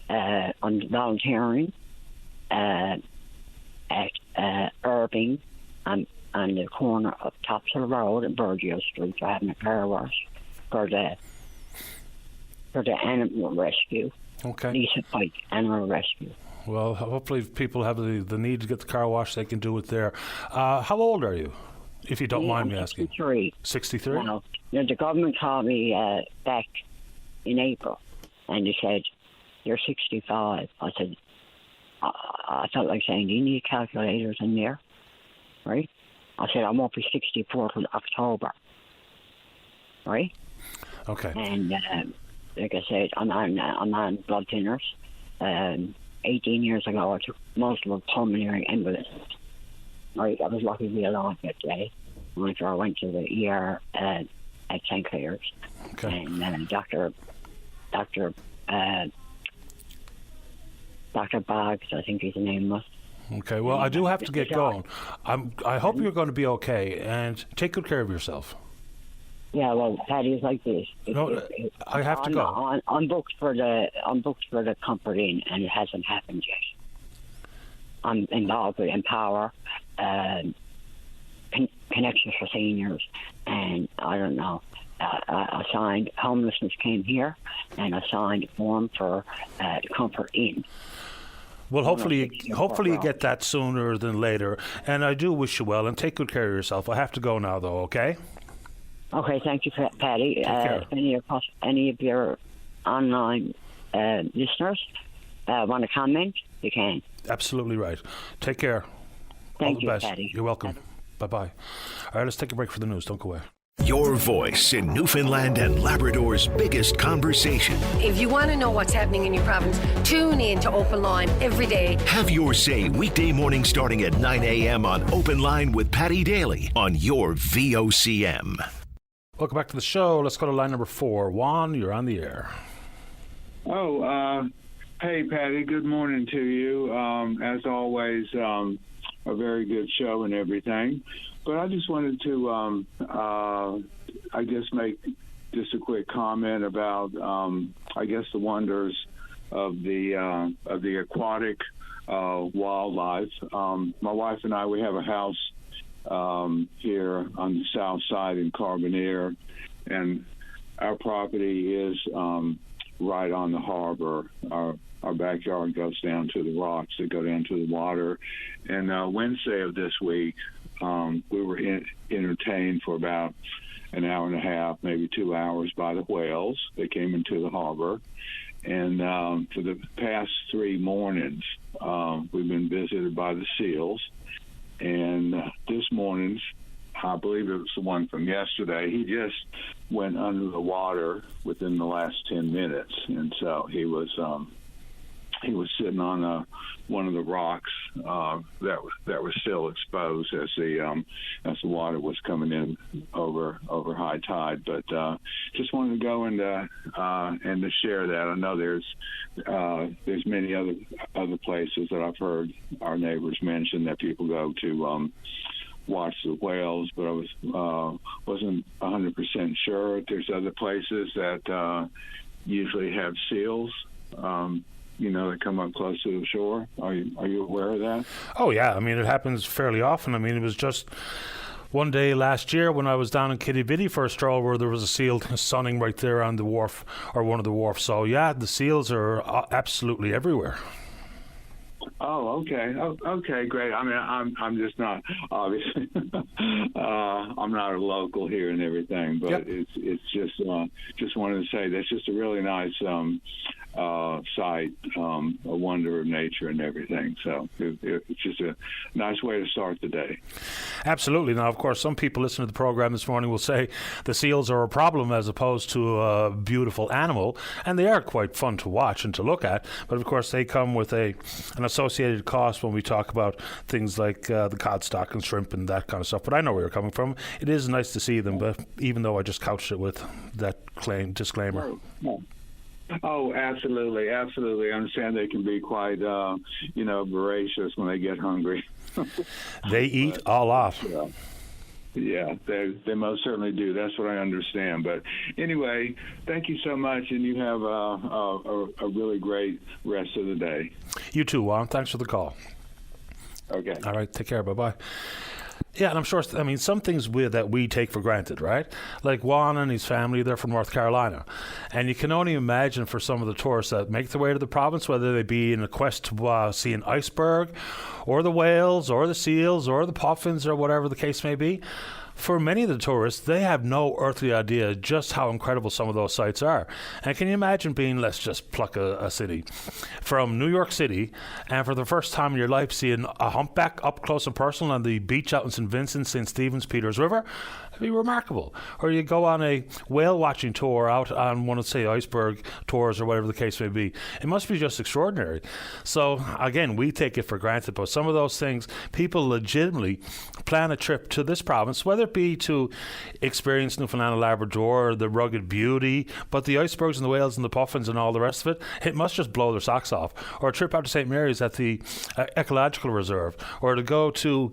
I'm volunteering at Irving on the corner of Topsail Road and Burgeo Street. So having a car wash for the animal rescue. Okay. Lisa Pike Animal Rescue. Well, hopefully if people have the need to get the car washed, they can do it there. How old are you, if you don't mind me asking? 63. 63? Now, the government called me back in April, and they said, you're 65. I said, I felt like saying, do you need calculators in there? Right? I said, I won't be 64 till October. Right? Okay. And like I said, I'm on blood thinners. 18 years ago, I took multiple pulmonary embolisms. Right? I was lucky to be alive that day. After I went to the ER at St. Clair's. Okay. And Dr. Boggs, I think his name was. Okay, well, I do have to get going. I hope you're going to be okay, and take good care of yourself. Yeah, well, Patty, is like this. I have to go. I'm booked for the Comfort Inn, and it hasn't happened yet. I'm involved with Empower, Connections for Seniors, and I don't know. I signed, homelessness came here, and I signed a form for Comfort Inn. Well, hopefully you get that sooner than later, and I do wish you well, and take good care of yourself. I have to go now, though, okay? Okay, thank you, Patty. If any of your online listeners want to comment, you can. Absolutely right. Take care. Thank you, all the best. Patty. You're welcome. Bye-bye. All right, let's take a break for the news. Don't go away. Your voice in Newfoundland and Labrador's biggest conversation. If you want to know what's happening in your province, tune in to Openline every day. Have your say weekday morning starting at 9 a.m. on Openline with Paddy Daly on your VOCM. Welcome back to the show. Let's go to line number 4. Juan, you're on the air. Hey, Patty. Good morning to you. As always, a very good show and everything. But I just wanted to, make just a quick comment about, the wonders of the aquatic wildlife. My wife and I, we have a house here on the south side in Carbonear, and our property is right on the harbor. Our backyard goes down to the rocks that go down to the water. And Wednesday of this week, we were entertained for about an hour and a half, maybe 2 hours, by the whales. They came into the harbor. And for the past 3 mornings, we've been visited by the seals. And this morning, I believe it was the one from yesterday, he just went under the water within the last 10 minutes. And so he was sitting on one of the rocks that was still exposed as the water was coming in over high tide. But just wanted to go and to share that. I know there's many other places that I've heard our neighbors mention that people go to watch the whales, but I wasn't 100% sure if there's other places that usually have seals. That come up close to the shore. Are you aware of that? Oh, yeah. I mean, it happens fairly often. I mean, it was just one day last year when I was down in Kitty Bitty for a stroll where there was a seal sunning right there on the wharf, or one of the wharfs. So, yeah, the seals are absolutely everywhere. Oh, okay. Okay, great. I mean, I'm just not, obviously, I'm not a local here and everything, but yep. It's just wanted to say that's just a really nice sight, a wonder of nature and everything. So it's just a nice way to start the day. Absolutely. Now, of course, some people listening to the program this morning will say the seals are a problem as opposed to a beautiful animal, and they are quite fun to watch and to look at. But of course, they come with an associated cost when we talk about things like the cod stock and shrimp and that kind of stuff. But I know where you're coming from. It is nice to see them, but even though I just couched it with that disclaimer. Oh, absolutely. I understand they can be quite, voracious when they get hungry. They eat a lot. Yeah, they most certainly do. That's what I understand. But anyway, thank you so much, and you have a really great rest of the day. You too, Juan. Thanks for the call. Okay. All right, take care. Bye-bye. Yeah, and I'm sure, some things that we take for granted, right? Like Juan and his family, they're from North Carolina. And you can only imagine for some of the tourists that make their way to the province, whether they be in a quest to see an iceberg, or the whales, or the seals, or the puffins, or whatever the case may be, for many of the tourists, they have no earthly idea just how incredible some of those sites are. And can you imagine being, let's just pluck a city, from New York City, and for the first time in your life seeing a humpback up close and personal on the beach out in St. Vincent, St. Stephen's, Peters River? It'd be remarkable. Or you go on a whale watching tour out on one of, say, iceberg tours or whatever the case may be. It must be just extraordinary. So, again, we take it for granted, but some of those things, people legitimately plan a trip to this province, whether it be to experience Newfoundland and Labrador, the rugged beauty, but the icebergs and the whales and the puffins and all the rest of it, it must just blow their socks off. Or a trip out to St. Mary's at the Ecological Reserve, or to go to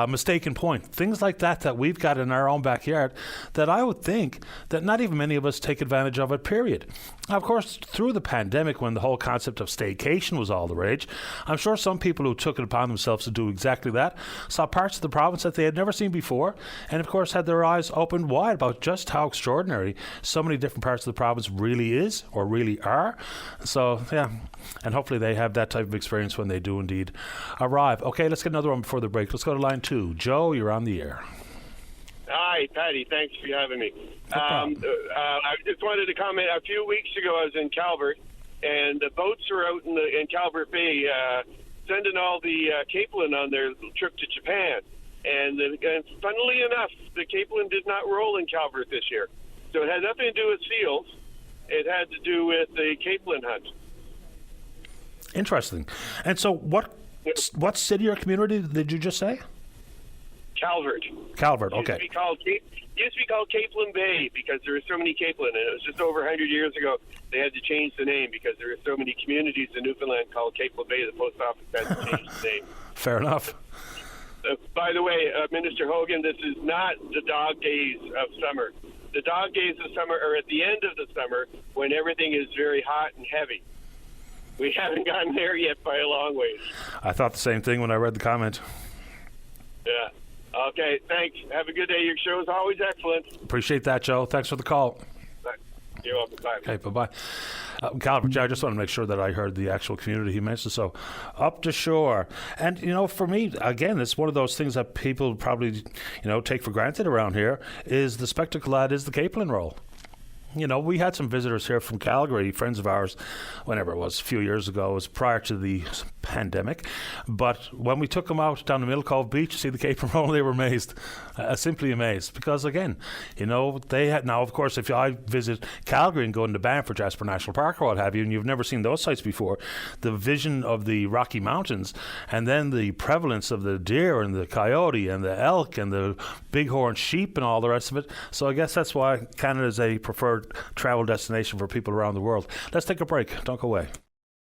Mistaken Point, things like that we've got in our own backyard that I would think that not even many of us take advantage of it, period. Now, of course, through the pandemic, when the whole concept of staycation was all the rage, I'm sure some people who took it upon themselves to do exactly that saw parts of the province that they had never seen before, and of course had their eyes opened wide about just how extraordinary so many different parts of the province really is, or really are. So, yeah, and hopefully they have that type of experience when they do indeed arrive. Okay, let's get another one before the break. Let's go to line 2. Joe, you're on the air. Hi, Patty. Thanks for having me. I just wanted to comment. A few weeks ago, I was in Calvert, and the boats were out in Calvert Bay sending all the capelin on their trip to Japan. And funnily enough, the capelin did not roll in Calvert this year. So it had nothing to do with seals. It had to do with the capelin hunt. Interesting. And so what city or community did you just say? Calvert. Okay. Used to be called Capelin Bay because there were so many capelin, and it was just over 100 years ago they had to change the name because there were so many communities in Newfoundland called Capelin Bay. The post office had to change the name. Fair enough. By the way, Minister Hogan, this is not the dog days of summer. The dog days of summer are at the end of the summer when everything is very hot and heavy. We haven't gotten there yet by a long ways. I thought the same thing when I read the comment. Yeah. Okay, thanks. Have a good day. Your show is always excellent. Appreciate that, Joe. Thanks for the call. You're welcome. Bye. Okay, bye-bye. Calvert, I just want to make sure that I heard the actual community he mentioned. So, up to shore. And, for me, again, it's one of those things that people probably, take for granted around here, is the spectacle that is the capelin roll. We had some visitors here from Calgary, friends of ours, whenever it was, a few years ago. It was prior to the pandemic. But when we took them out down the Middle Cove Beach to see the capelin roll, they were amazed, simply amazed. Because, again, they had, now, of course, if I visit Calgary and go into Banff or Jasper National Park or what have you, and you've never seen those sites before, the vision of the Rocky Mountains and then the prevalence of the deer and the coyote and the elk and the bighorn sheep and all the rest of it. So I guess that's why Canada is a preferred travel destination for people around the world. Let's take a break. Don't go away.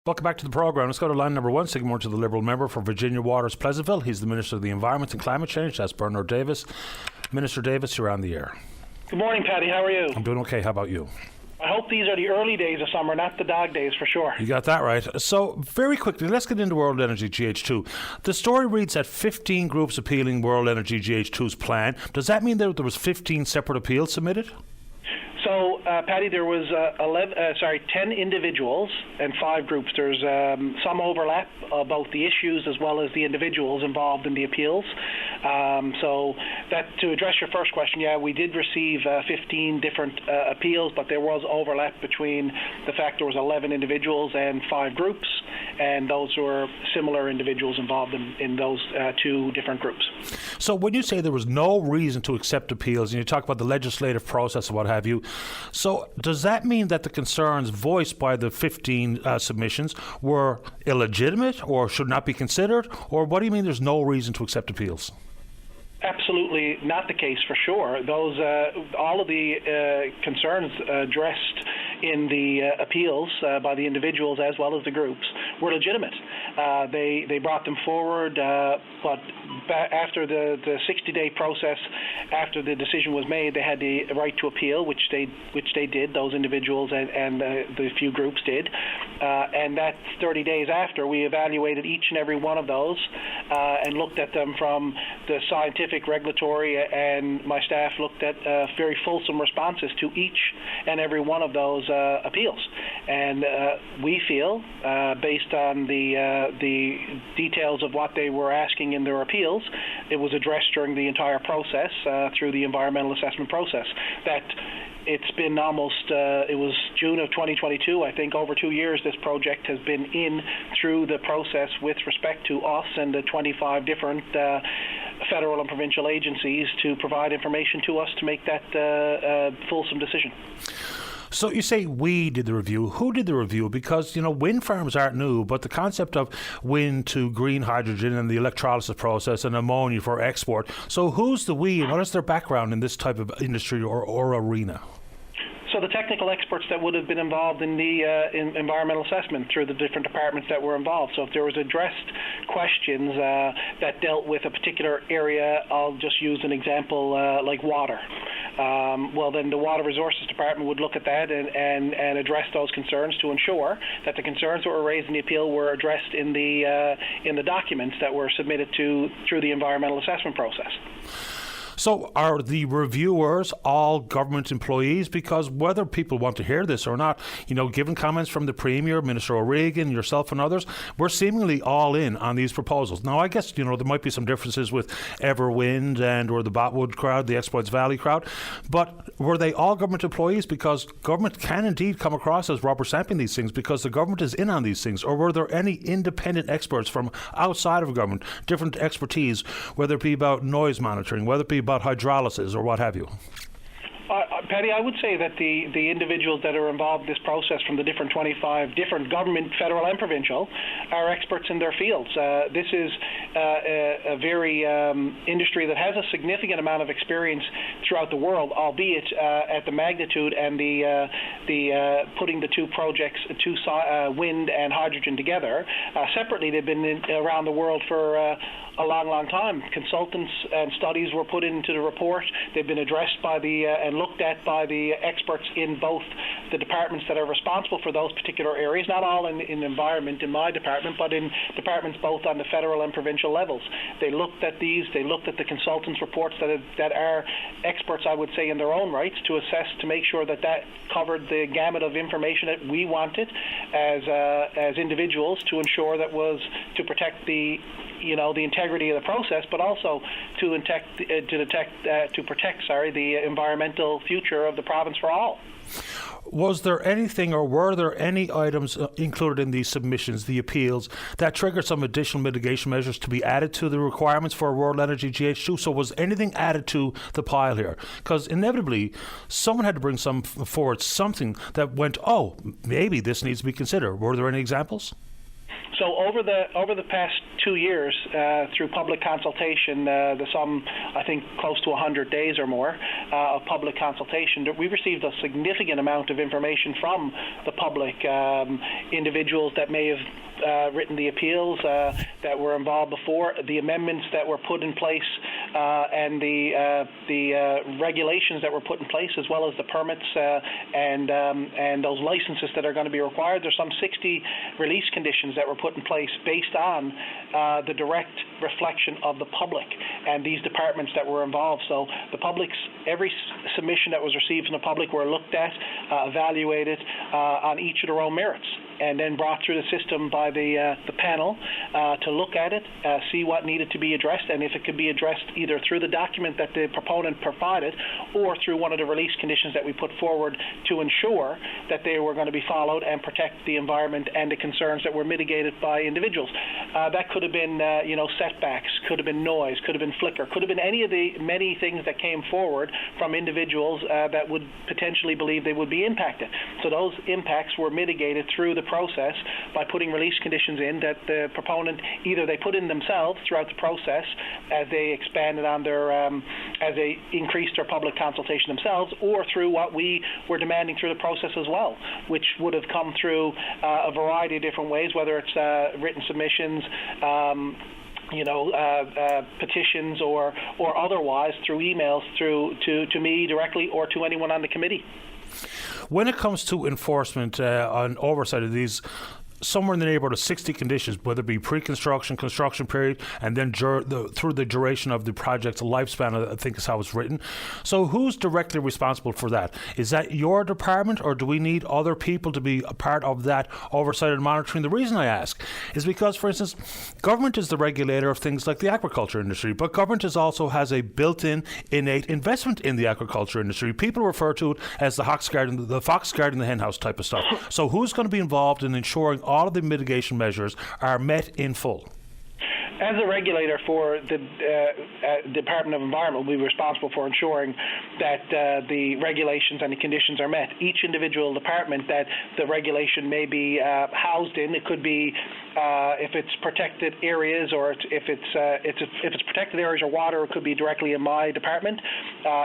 Welcome back to the program. Let's go to line number 1. Say good morning to the Liberal member for Virginia Waters Pleasantville. He's the Minister of the Environment and Climate Change. That's Bernard Davis. Minister Davis, you're on the air. Good morning, Patty. How are you? I'm doing okay. How about you? I hope these are the early days of summer, not the dog days, for sure. You got that right. So, very quickly, let's get into World Energy GH2. The story reads that 15 groups appealing World Energy GH2's plan. Does that mean that there was 15 separate appeals submitted? So, Patty, there was 10 individuals and 5 groups. There's some overlap about the issues as well as the individuals involved in the appeals. So, that to address your first question, we did receive 15 different appeals, but there was overlap between the fact there was 11 individuals and 5 groups, and those were similar individuals involved in those 2 different groups. So, when you say there was no reason to accept appeals, and you talk about the legislative process and what have you, so does that mean that the concerns voiced by the 15 submissions were illegitimate or should not be considered? Or what do you mean there's no reason to accept appeals? Absolutely not the case, for sure. Those all of the concerns addressed in the appeals by the individuals as well as the groups were legitimate. They brought them forward, but after the 60-day process, after the decision was made, they had the right to appeal, which they did. Those individuals and the few groups did, and that's 30 days after we evaluated each and every one of those and looked at them from the scientific, regulatory, and my staff looked at very fulsome responses to each and every one of those appeals. And we feel, based on the details of what they were asking in their appeals, it was addressed during the entire process through the environmental assessment process. That it's been almost, it was June of 2022, I think, over 2 years this project has been through the process with respect to us and the 25 different federal and provincial agencies to provide information to us to make that fulsome decision. So you say we did the review. Who did the review? Because, wind farms aren't new, but the concept of wind to green hydrogen and the electrolysis process and ammonia for export. So who's the we and what is their background in this type of industry or arena? So the technical experts that would have been involved in the environmental assessment through the different departments that were involved. So if there was addressed questions that dealt with a particular area, I'll just use an example like water. Well, then the Water Resources Department would look at that and address those concerns to ensure that the concerns that were raised in the appeal were addressed in the documents that were submitted through the environmental assessment process. So are the reviewers all government employees? Because whether people want to hear this or not, given comments from the Premier, Minister O'Regan, yourself and others, we're seemingly all in on these proposals. Now, I guess, there might be some differences with Everwind or the Botwood crowd, the Exploits Valley crowd, but were they all government employees? Because government can indeed come across as rubber stamping these things because the government is in on these things. Or were there any independent experts from outside of government, different expertise, whether it be about noise monitoring, whether it be about hydrolysis or what have you? Paddy, I would say that the individuals that are involved in this process from the different 25 different government, federal and provincial, are experts in their fields. This is a very industry that has a significant amount of experience throughout the world, albeit at the magnitude and the putting the two projects, wind and hydrogen together. Separately, they've been around the world for a long time. Consultants and studies were put into the report. They've been addressed by and looked at by the experts in both the departments that are responsible for those particular areas, not all in environment in my department, but in departments both on the federal and provincial levels. They looked at these, they looked at the consultants' reports that are experts, I would say, in their own rights to assess, to make sure that covered the gamut of information that we wanted as individuals to ensure that was to protect the integrity of the process, but also to protect the environmental future of the province for all. Was there anything, or were there any items included in these submissions, the appeals, that triggered some additional mitigation measures to be added to the requirements for World Energy GH2? So was anything added to the pile here? Because inevitably, someone had to bring forward something that went, oh, maybe this needs to be considered. Were there any examples? So over the past 2 years, through public consultation, I think close to 100 days or more of public consultation, we received a significant amount of information from the public, individuals that may have written the appeals that were involved before, the amendments that were put in place, and the regulations that were put in place, as well as the permits and those licenses that are going to be required. There's some 60 release conditions that were put in place based on the direct reflection of the public and these departments that were involved. So every submission that was received from the public were looked at, evaluated on each of their own merits, and then brought through the system by the panel to look at it, see what needed to be addressed, and if it could be addressed either through the document that the proponent provided or through one of the release conditions that we put forward to ensure that they were going to be followed and protect the environment and the concerns that were mitigated by individuals. That could have been, setbacks, could have been noise, could have been flicker, could have been any of the many things that came forward from individuals that would potentially believe they would be impacted. So those impacts were mitigated through the process by putting release conditions in that the proponent either they put in themselves throughout the process as they expanded on their as they increased their public consultation themselves, or through what we were demanding through the process as well, which would have come through a variety of different ways, whether it's written submissions, petitions or otherwise through emails to me directly or to anyone on the committee. When it comes to enforcement and oversight of these, somewhere in the neighborhood of 60 conditions, whether it be pre-construction, construction period, and then through the duration of the project's lifespan, I think is how it's written. So who's directly responsible for that? Is that your department, or do we need other people to be a part of that oversight and monitoring? The reason I ask is because, for instance, government is the regulator of things like the agriculture industry, but government also has a built-in innate investment in the agriculture industry. People refer to it as the fox guarding the hen house type of stuff. So who's going to be involved in ensuring all of the mitigation measures are met in full? As a regulator for the Department of Environment, we'll be responsible for ensuring that the regulations and the conditions are met. Each individual department that the regulation may be housed in, it could be if it's protected areas, or if it's protected areas or water, it could be directly in my department.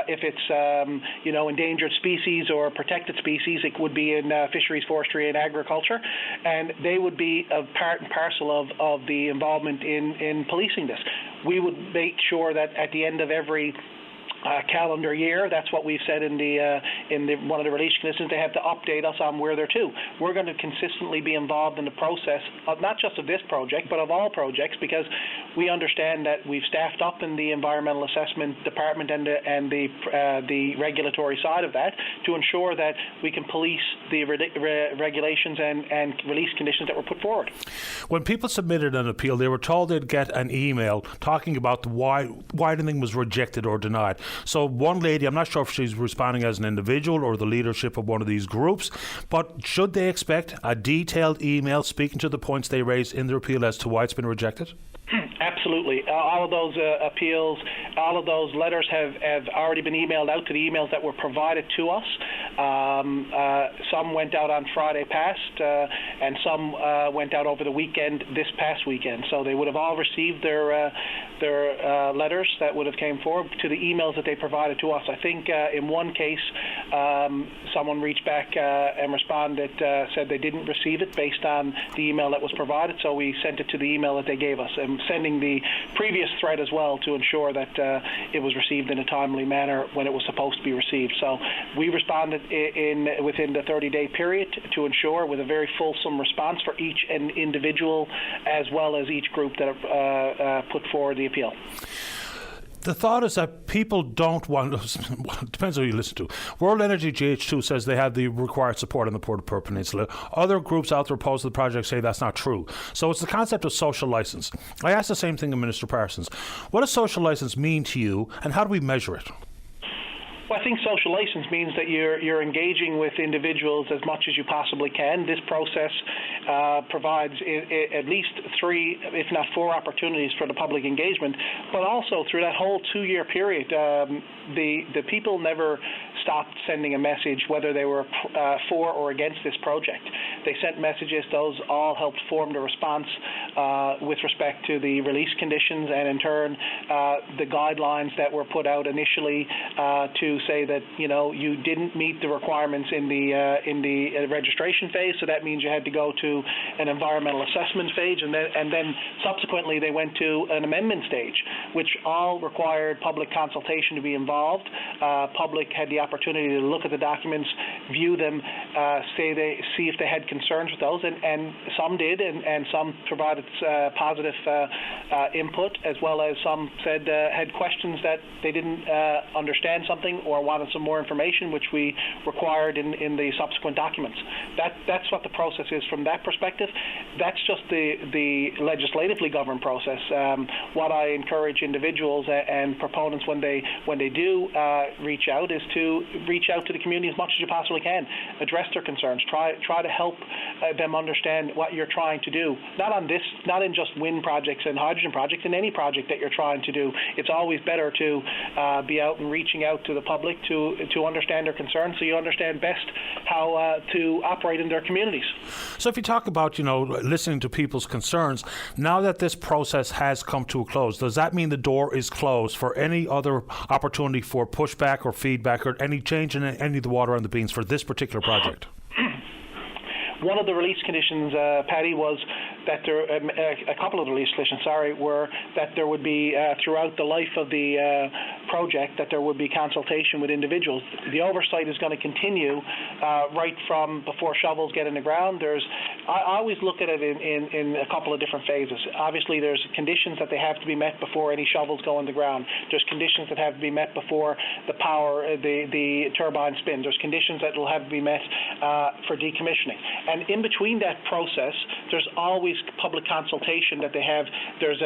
If it's endangered species or protected species, it would be in fisheries, forestry, and agriculture, and they would be a part and parcel of the involvement in policing this. We would make sure that at the end of every calendar year, that's what we've said in one of the release conditions, they have to update us on where they're to. We're going to consistently be involved in the process of not just of this project, but of all projects, because we understand that we've staffed up in the environmental assessment department and the regulatory side of that to ensure that we can police the regulations and release conditions that were put forward. When people submitted an appeal, they were told they'd get an email talking about why anything was rejected or denied. So one lady, I'm not sure if she's responding as an individual or the leadership of one of these groups, but should they expect a detailed email speaking to the points they raised in their appeal as to why it's been rejected? Absolutely. All of those appeals, all of those letters have already been emailed out to the emails that were provided to us. Some went out on Friday past, and some went out over the weekend, this past weekend. So they would have all received their letters that would have came forward to the emails that they provided to us. I think in one case, someone reached back and responded, said they didn't receive it based on the email that was provided, so we sent it to the email that they gave us. And sending the previous thread as well to ensure that it was received in a timely manner when it was supposed to be received. So we responded within the 30-day period to ensure with a very fulsome response for each individual as well as each group that put forward the appeal. The thought is that people don't want, depends who you listen to. World Energy GH2 says they have the required support on the Port of Perth Peninsula. Other groups out there opposed to the project say that's not true. So it's the concept of social license. I asked the same thing of Minister Parsons. What does social license mean to you, and how do we measure it? Well, I think social license means that you're engaging with individuals as much as you possibly can. This process provides at least 3, if not 4, opportunities for the public engagement, but also through that whole 2-year period, the people never stopped sending a message whether they were for or against this project. They sent messages. Those all helped form the response with respect to the release conditions and, in turn, the guidelines that were put out initially to say that you didn't meet the requirements in the registration phase, so that means you had to go to an environmental assessment phase, and then subsequently they went to an amendment stage, which all required public consultation to be involved. Public had the opportunity to look at the documents, view them, see if they had concerns with those, and some did, and some provided positive input, as well as some said had questions that they didn't understand something or wanted some more information, which we required in the subsequent documents. That's what the process is from that perspective. That's just the legislatively governed process. What I encourage individuals and proponents when they do reach out is to reach out to the community as much as you possibly can. Address their concerns. Try to help them understand what you're trying to do. Not in just wind projects and hydrogen projects, in any project that you're trying to do. It's always better to be out and reaching out to the public to understand their concerns, so you understand best how to operate in their communities. So if you talk about, listening to people's concerns, now that this process has come to a close, does that mean the door is closed for any other opportunity for pushback or feedback or any change in any of the water on the beans for this particular project? One of the release conditions, Paddy, was that a couple of the release conditions, were that there would be throughout the life of the project, that there would be consultation with individuals. The oversight is going to continue right from before shovels get in the ground. I always look at it in a couple of different phases. Obviously, there's conditions that they have to be met before any shovels go in the ground. There's conditions that have to be met before the turbine spin. There's conditions that will have to be met for decommissioning. And in between that process, there's always public consultation that they have. There's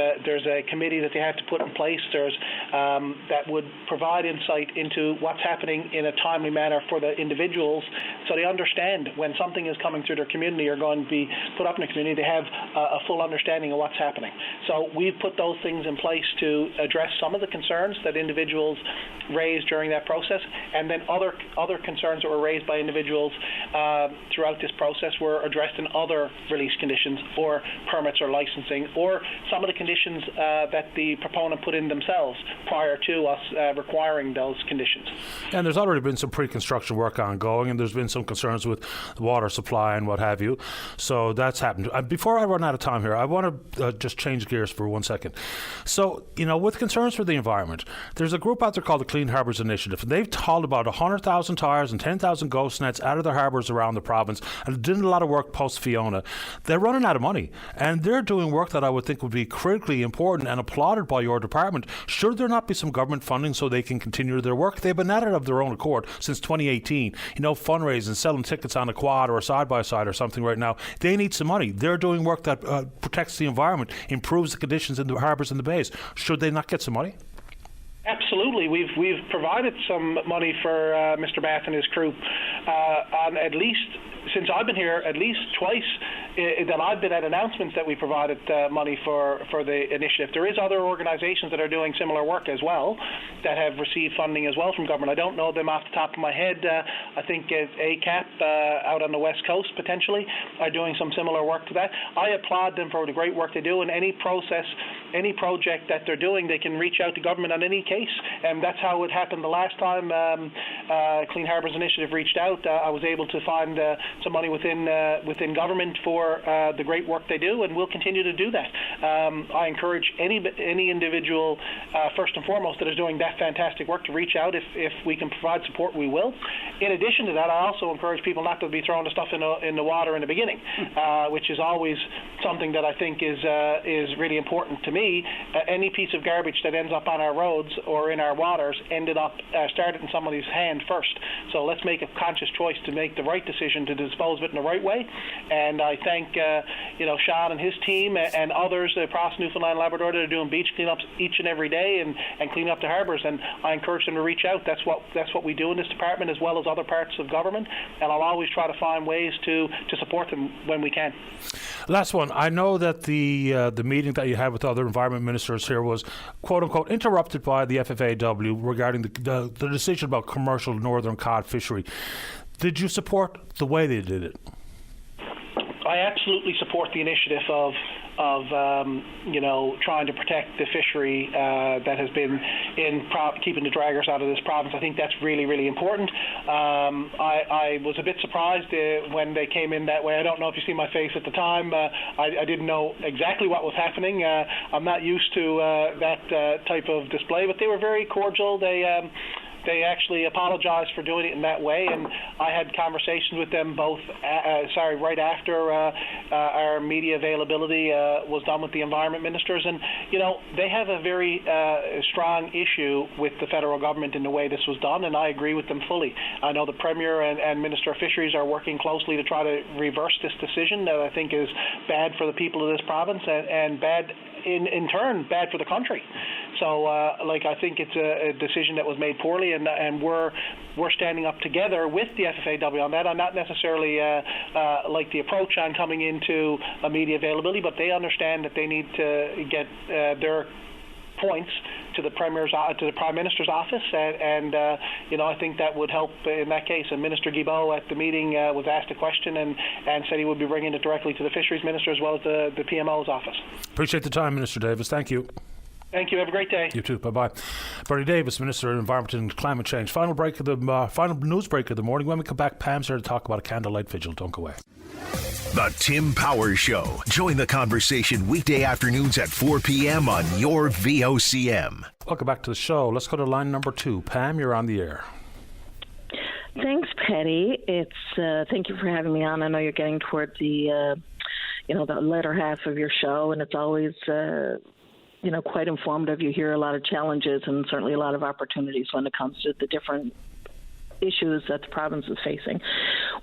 a committee that they have to put in place. There's that would provide insight into what's happening in a timely manner for the individuals, so they understand when something is coming through their community or going to be put up in the community, they have a full understanding of what's happening. So we've put those things in place to address some of the concerns that individuals raised during that process, and then other concerns that were raised by individuals throughout this process were addressed in other release conditions or permits or licensing, or some of the conditions that the proponent put in themselves prior to us requiring those conditions. And there's already been some pre-construction work ongoing, and there's been some concerns with the water supply and what have you. So that's happened. Before I run out of time here, I want to just change gears for 1 second. So, with concerns for the environment, there's a group out there called the Clean Harbours Initiative, and they've hauled about 100,000 tyres and 10,000 ghost nets out of their harbours around the province, and did a lot of work post-Fiona. They're running out of money, and they're doing work that I would think would be critically important and applauded by your department. Should there not be some government funding so they can continue their work? They've been at it of their own accord since 2018. Fundraising, selling tickets on a quad or a side-by-side or something right now. They need some money. They're doing work that protects the environment, improves the conditions in the harbours and the bays. Should they not get some money? Absolutely. We've provided some money for Mr. Bath and his crew on at least, since I've been here, at least twice that I've been at announcements that we provided money for the initiative. There is other organizations that are doing similar work as well that have received funding as well from government. I don't know them off the top of my head. I think ACAP out on the West Coast potentially are doing some similar work to that. I applaud them for the great work they do, and any project that they're doing, they can reach out to government on any case, and that's how it happened the last time Clean Harbours Initiative reached out. I was able to find some money within government for the great work they do, and we'll continue to do that. I encourage any individual, first and foremost, that is doing that fantastic work to reach out. If we can provide support, we will. In addition to that, I also encourage people not to be throwing the stuff in the water in the beginning, which is always something that I think is really important to me. Any piece of garbage that ends up on our roads or in our waters started in somebody's hand first. So let's make a conscious choice to make the right decision to dispose of it in the right way. And I thank Sean and his team and others across Newfoundland and Labrador that are doing beach cleanups each and every day and cleaning up the harbours. And I encourage them to reach out. That's what we do in this department, as well as other parts of government. And I'll always try to find ways to support them when we can. Last one. I know that the meeting that you had with other environment ministers here was, quote unquote, interrupted by the FFAW regarding the decision about commercial northern cod fishery. Did you support the way they did it? I absolutely support the initiative of trying to protect the fishery that has been keeping the draggers out of this province. I think that's really, really important. I was a bit surprised when they came in that way. I don't know if you see my face at the time. I didn't know exactly what was happening. I'm not used to that type of display, but they were very cordial. They actually apologized for doing it in that way, and I had conversations with them both, right after our media availability was done with the environment ministers. And, they have a very strong issue with the federal government in the way this was done, and I agree with them fully. I know the Premier and Minister of Fisheries are working closely to try to reverse this decision that I think is bad for the people of this province and bad, in turn, bad for the country. So, I think it's a decision that was made poorly, and we're standing up together with the FFAW on that. I'm not necessarily like the approach on coming into a media availability, but they understand that they need to get their points to the Prime Minister's office, and I think that would help in that case. And Minister Guilbeault at the meeting was asked a question and said he would be bringing it directly to the Fisheries Minister as well as the PMO's office. Appreciate the time, Minister Davis. Thank you. Thank you. Have a great day. You too. Bye-bye. Bernie Davis, Minister of Environment and Climate Change. Final news break of the morning. When we come back, Pam's here to talk about a candlelight vigil. Don't go away. The Tim Powers Show. Join the conversation weekday afternoons at 4 p.m. on your VOCM. Welcome back to the show. Let's go to line number 2. Pam, you're on the air. Thanks, Patty. Thank you for having me on. I know you're getting towards the latter half of your show, and it's always quite informative. You hear a lot of challenges and certainly a lot of opportunities when it comes to the different issues that the province is facing.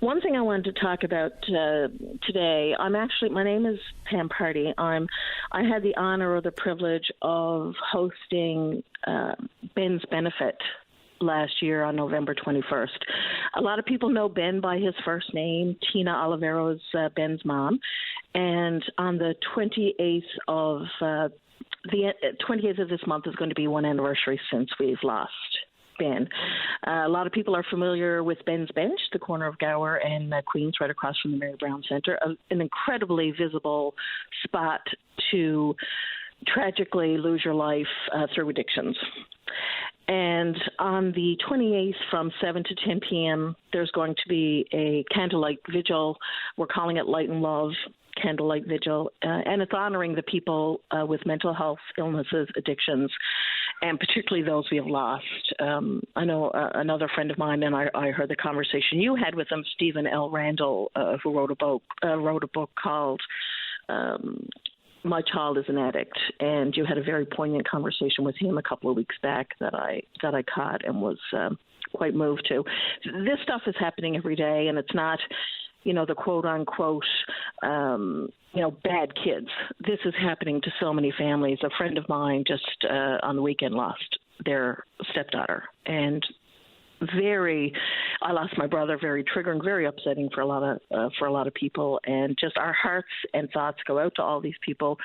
One thing I wanted to talk about today, my name is Pam Party. I had the honor or the privilege of hosting Ben's Benefit last year on November 21st. A lot of people know Ben by his first name. Tina Olivero's Ben's mom. And on the 28th of this month is going to be one anniversary since we've lost Ben. A lot of people are familiar with Ben's Bench, the corner of Gower and Queens, right across from the Mary Brown Centre, an incredibly visible spot to tragically lose your life through addictions. And on the 28th from 7 to 10 p.m., there's going to be a candlelight vigil. We're calling it Light and Love Candlelight Vigil, and it's honoring the people with mental health illnesses, addictions, and particularly those we have lost. I know another friend of mine, and I heard the conversation you had with him, Stephen L. Randall, who wrote a book called My Child is an Addict, and you had a very poignant conversation with him a couple of weeks back that I caught and was quite moved to. This stuff is happening every day, and it's not, the quote-unquote, bad kids. This is happening to so many families. A friend of mine just on the weekend lost their stepdaughter, and I lost my brother, very triggering, very upsetting for a lot of people, and just our hearts and thoughts go out to all these people,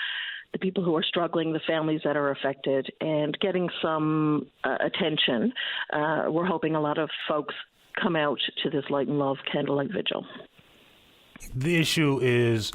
the people who are struggling, the families that are affected, and getting some attention. We're hoping a lot of folks come out to this Light and Love Candlelight Vigil. The issue is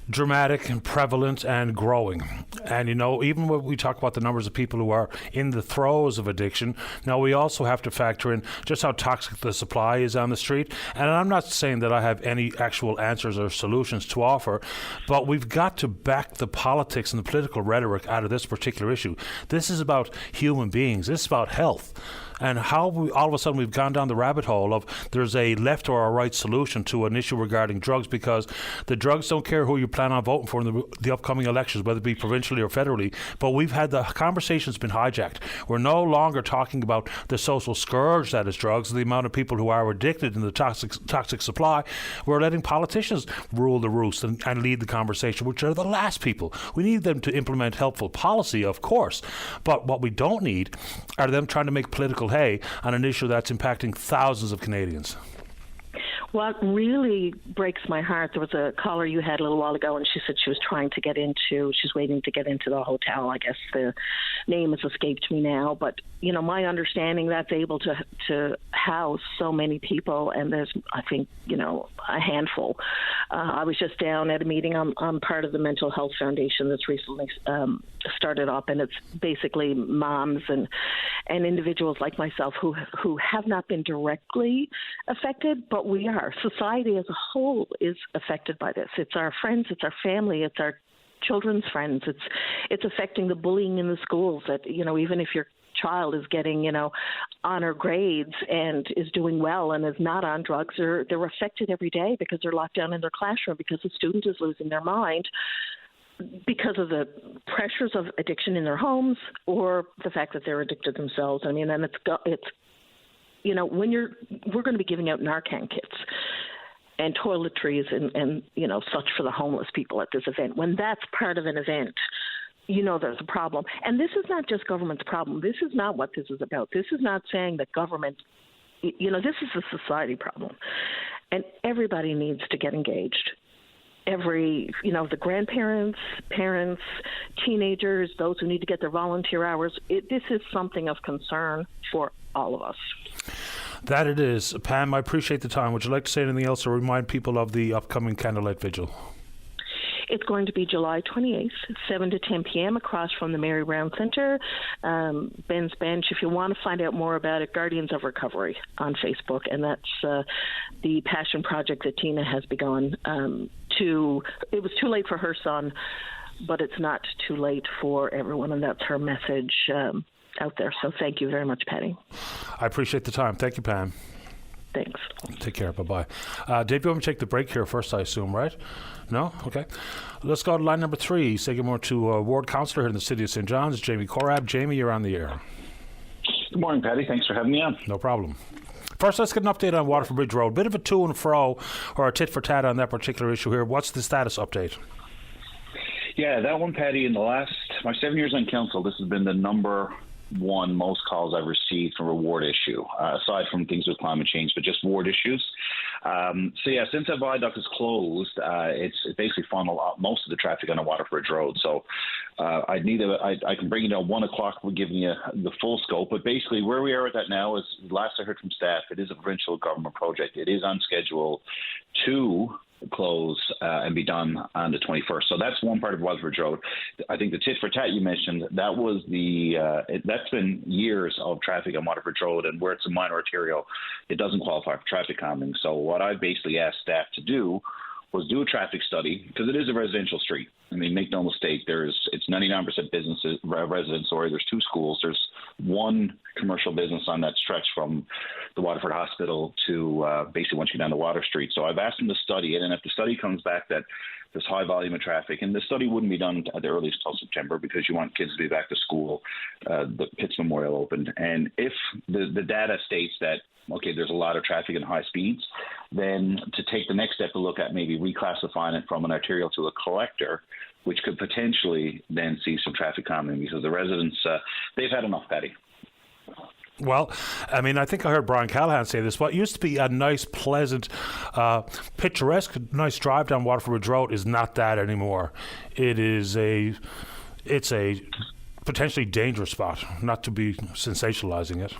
dramatic and prevalent and growing. And, even when we talk about the numbers of people who are in the throes of addiction, now we also have to factor in just how toxic the supply is on the street. And I'm not saying that I have any actual answers or solutions to offer, but we've got to back the politics and the political rhetoric out of this particular issue. This is about human beings. This is about health. And how all of a sudden we've gone down the rabbit hole of there's a left or a right solution to an issue regarding drugs, because the drugs don't care who you plan on voting for in the upcoming elections, whether it be provincially or federally. But we've had the conversation's been hijacked. We're no longer talking about the social scourge that is drugs, the amount of people who are addicted in the toxic supply. We're letting politicians rule the roost and lead the conversation, which are the last people. We need them to implement helpful policy, of course. But what we don't need are them trying to make political hay on an issue that's impacting thousands of Canadians. What really breaks my heart, there was a caller you had a little while ago, and she said she's waiting to get into the hotel. I guess the name has escaped me now, but my understanding, that's able to house so many people, and there's, I think, a handful. I was just down at a meeting. I'm part of the Mental Health Foundation that's recently started up, and it's basically moms and individuals like myself who have not been directly affected, but we are. Society as a whole is affected by this. It's our friends, it's our family, it's our children's friends. It's affecting the bullying in the schools. That even if your child is getting honor grades and is doing well and is not on drugs, they're affected every day because they're locked down in their classroom, because the student is losing their mind because of the pressures of addiction in their homes or the fact that they're addicted themselves. I mean, and it's we're going to be giving out Narcan kits and toiletries and such for the homeless people at this event. When that's part of an event, there's a problem. And this is not just government's problem. This is not what this is about. This is not saying that government, this is a society problem. And everybody needs to get engaged. The grandparents, parents, teenagers, those who need to get their volunteer hours. This is something of concern for all of us. That it is. Pam, I appreciate the time. Would you like to say anything else or remind people of the upcoming Candlelight Vigil? It's going to be July 28th, 7 to 10 p.m. across from the Mary Brown Centre, Ben's Bench. If you want to find out more about it, Guardians of Recovery on Facebook, and that's the passion project that Tina has begun. It was too late for her son, but it's not too late for everyone, and that's her message out there. So thank you very much, Patty. I appreciate the time. Thank you, Pam. Thanks. Take care. Bye-bye. Dave, you want me to take the break here first, I assume, right? No? Okay. Let's go to line number 3. Say good morning to Ward Councillor here in the City of St. John's, Jamie Corab. Jamie, you're on the air. Good morning, Patty. Thanks for having me on. No problem. First, let's get an update on Waterford Bridge Road. Bit of a to and fro, or a tit for tat on that particular issue here. What's the status update? Yeah, that one, Patty, in my 7 years on council, this has been the number one most calls I've received from a ward issue, aside from things with climate change, but just ward issues. Since that viaduct is closed, it's basically funneled up most of the traffic on the Waterford Road. So I can bring it at 1 o'clock. We're giving you the full scope, but basically where we are with that now is, last I heard from staff, it is a provincial government project. It is on schedule to close and be done on the 21st. So that's one part of Waterford Road. I think the tit for tat you mentioned, that was that's been years of traffic on Waterford Road, and where it's a minor arterial, it doesn't qualify for traffic calming. So what I basically asked staff to do was do a traffic study, because it is a residential street. I mean, make no mistake, it's 99% businesses, residents, or there's 2 schools. There's 1 commercial business on that stretch from the Waterford Hospital to basically once you get down to Water Street. So I've asked them to study it, and if the study comes back that there's high volume of traffic, and the study wouldn't be done at the earliest till September because you want kids to be back to school, the Pitts Memorial opened. And if the data states that, okay, there's a lot of traffic and high speeds, then to take the next step to look at maybe reclassifying it from an arterial to a collector, which could potentially then see some traffic calming, because the residents, they've had enough, Patty. Well, I mean, I think I heard Brian Callahan say this. What used to be a nice, pleasant, picturesque, nice drive down Waterford Road is not that anymore. It's a potentially dangerous spot, not to be sensationalizing it.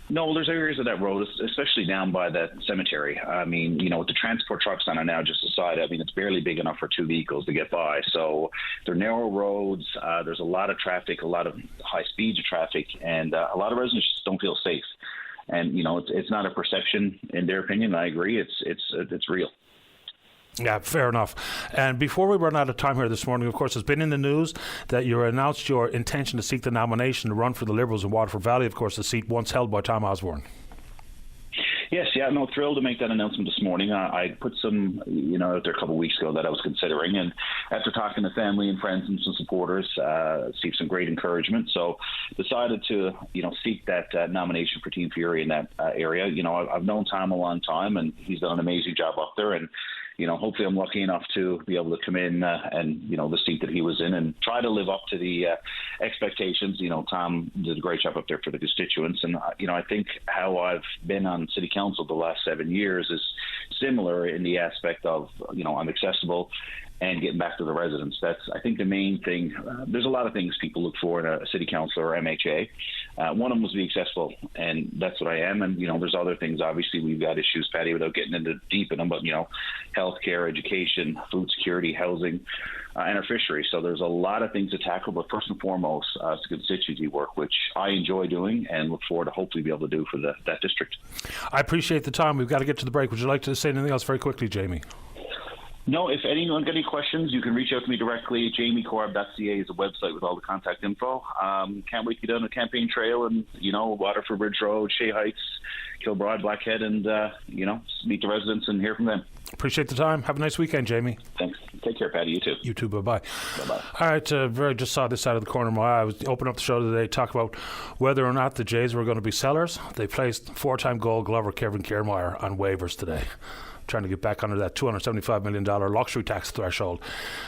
No, there's areas of that road, especially down by that cemetery. I mean, with the transport trucks on it now, just aside, I mean, it's barely big enough for 2 vehicles to get by. So they're narrow roads. There's a lot of traffic, a lot of high speeds of traffic, and a lot of residents just don't feel safe. And, it's not a perception, in their opinion. I agree. It's real. Yeah, fair enough. And before we run out of time here this morning, of course, it's been in the news that you announced your intention to seek the nomination to run for the Liberals in Waterford Valley, of course, the seat once held by Tom Osborne. Yes, thrilled to make that announcement this morning. I put some, out there a couple of weeks ago that I was considering, and after talking to family and friends and some supporters, received some great encouragement. So decided to, seek that nomination for Team Fury in that area. I've known Tom a long time, and he's done an amazing job up there, and hopefully I'm lucky enough to be able to come in and, the seat that he was in and try to live up to the expectations. Tom did a great job up there for the constituents. And, I think how I've been on city council the last 7 years is similar in the aspect of, I'm accessible and getting back to the residents. That's, I think, the main thing. There's a lot of things people look for in a city councilor or MHA. One of them was to be accessible, and that's what I am. And, there's other things. Obviously, we've got issues, Patty, without getting into deep in them, but, healthcare, education, food security, housing, and our fishery. So there's a lot of things to tackle, but first and foremost, it's constituency work, which I enjoy doing and look forward to hopefully be able to do for that district. I appreciate the time. We've got to get to the break. Would you like to say anything else very quickly, Jamie? No, if anyone got any questions, you can reach out to me directly. jamiecorab.ca is a website with all the contact info. Can't wait to get on the campaign trail and, Waterford Bridge Road, Shea Heights, Kilbride, Blackhead, and, meet the residents and hear from them. Appreciate the time. Have a nice weekend, Jamie. Thanks. Take care, Patty. You too. You too. Bye-bye. Bye-bye. All right, just saw this out of the corner of my eye. I was opening up the show today to talk about whether or not the Jays were going to be sellers. They placed 4-time Gold Glover Kevin Kiermaier on waivers today, trying to get back under that $275 million luxury tax threshold.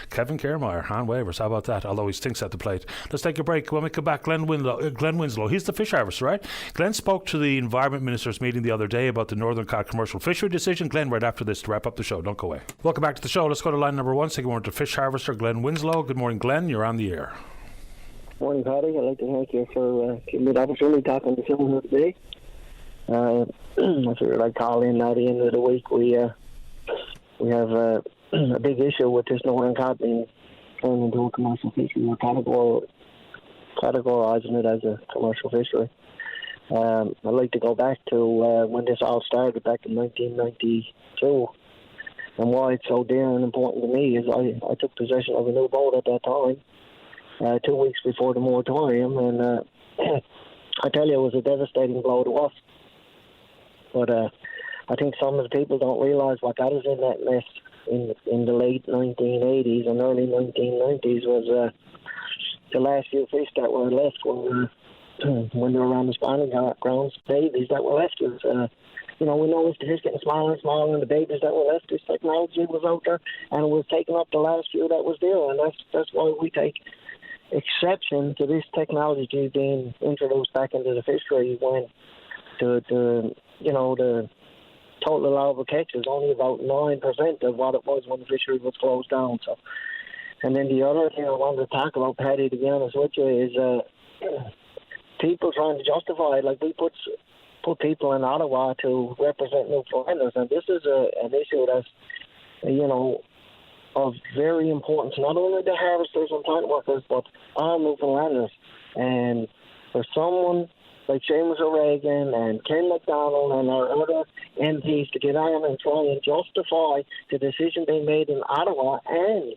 Kevin Kiermaier on waivers. How about that? Although he stinks at the plate. Let's take a break. When we come back, Glenn Winslow. He's the fish harvester, right? Glenn spoke to the Environment Minister's meeting the other day about the Northern Cod commercial fishery decision. Glenn, right after this to wrap up the show. Don't go away. Welcome back to the show. Let's go to line number 1. Say good morning to fish harvester Glenn Winslow. Good morning, Glenn. You're on the air. Morning, Paddy. I'd like to thank you for giving me the opportunity to talk on the show here today. I figured I'd call in at the end of the week. We have a big issue with this northern cod being turned into a commercial fishery, or categorizing it as a commercial fishery. I'd like to go back to when this all started back in 1992. And why it's so dear and important to me is I took possession of a new boat at that time, 2 weeks before the moratorium, and I tell you, it was a devastating blow to us. But I think some of the people don't realise what got us in that mess in the late 1980s and early 1990s was the last few fish that were left were when they were around the spawning grounds, babies that were left. We know the fish getting smaller and smaller, and the babies that were left, this technology was out there, and it was taking up the last few that was there, and that's why we take exception to this technology being introduced back into the fishery when the total allowable catch is only about 9% of what it was when the fishery was closed down. So, and then the other thing I wanted to talk about, Paddy, to be honest with you, is people trying to justify it. Like, we put people in Ottawa to represent Newfoundlanders, and this is an issue that's, of very importance, not only the harvesters and plant workers, but all Newfoundlanders. And for someone like Seamus O'Regan and Ken McDonald and our other MPs to get on and try and justify the decision they made in Ottawa, and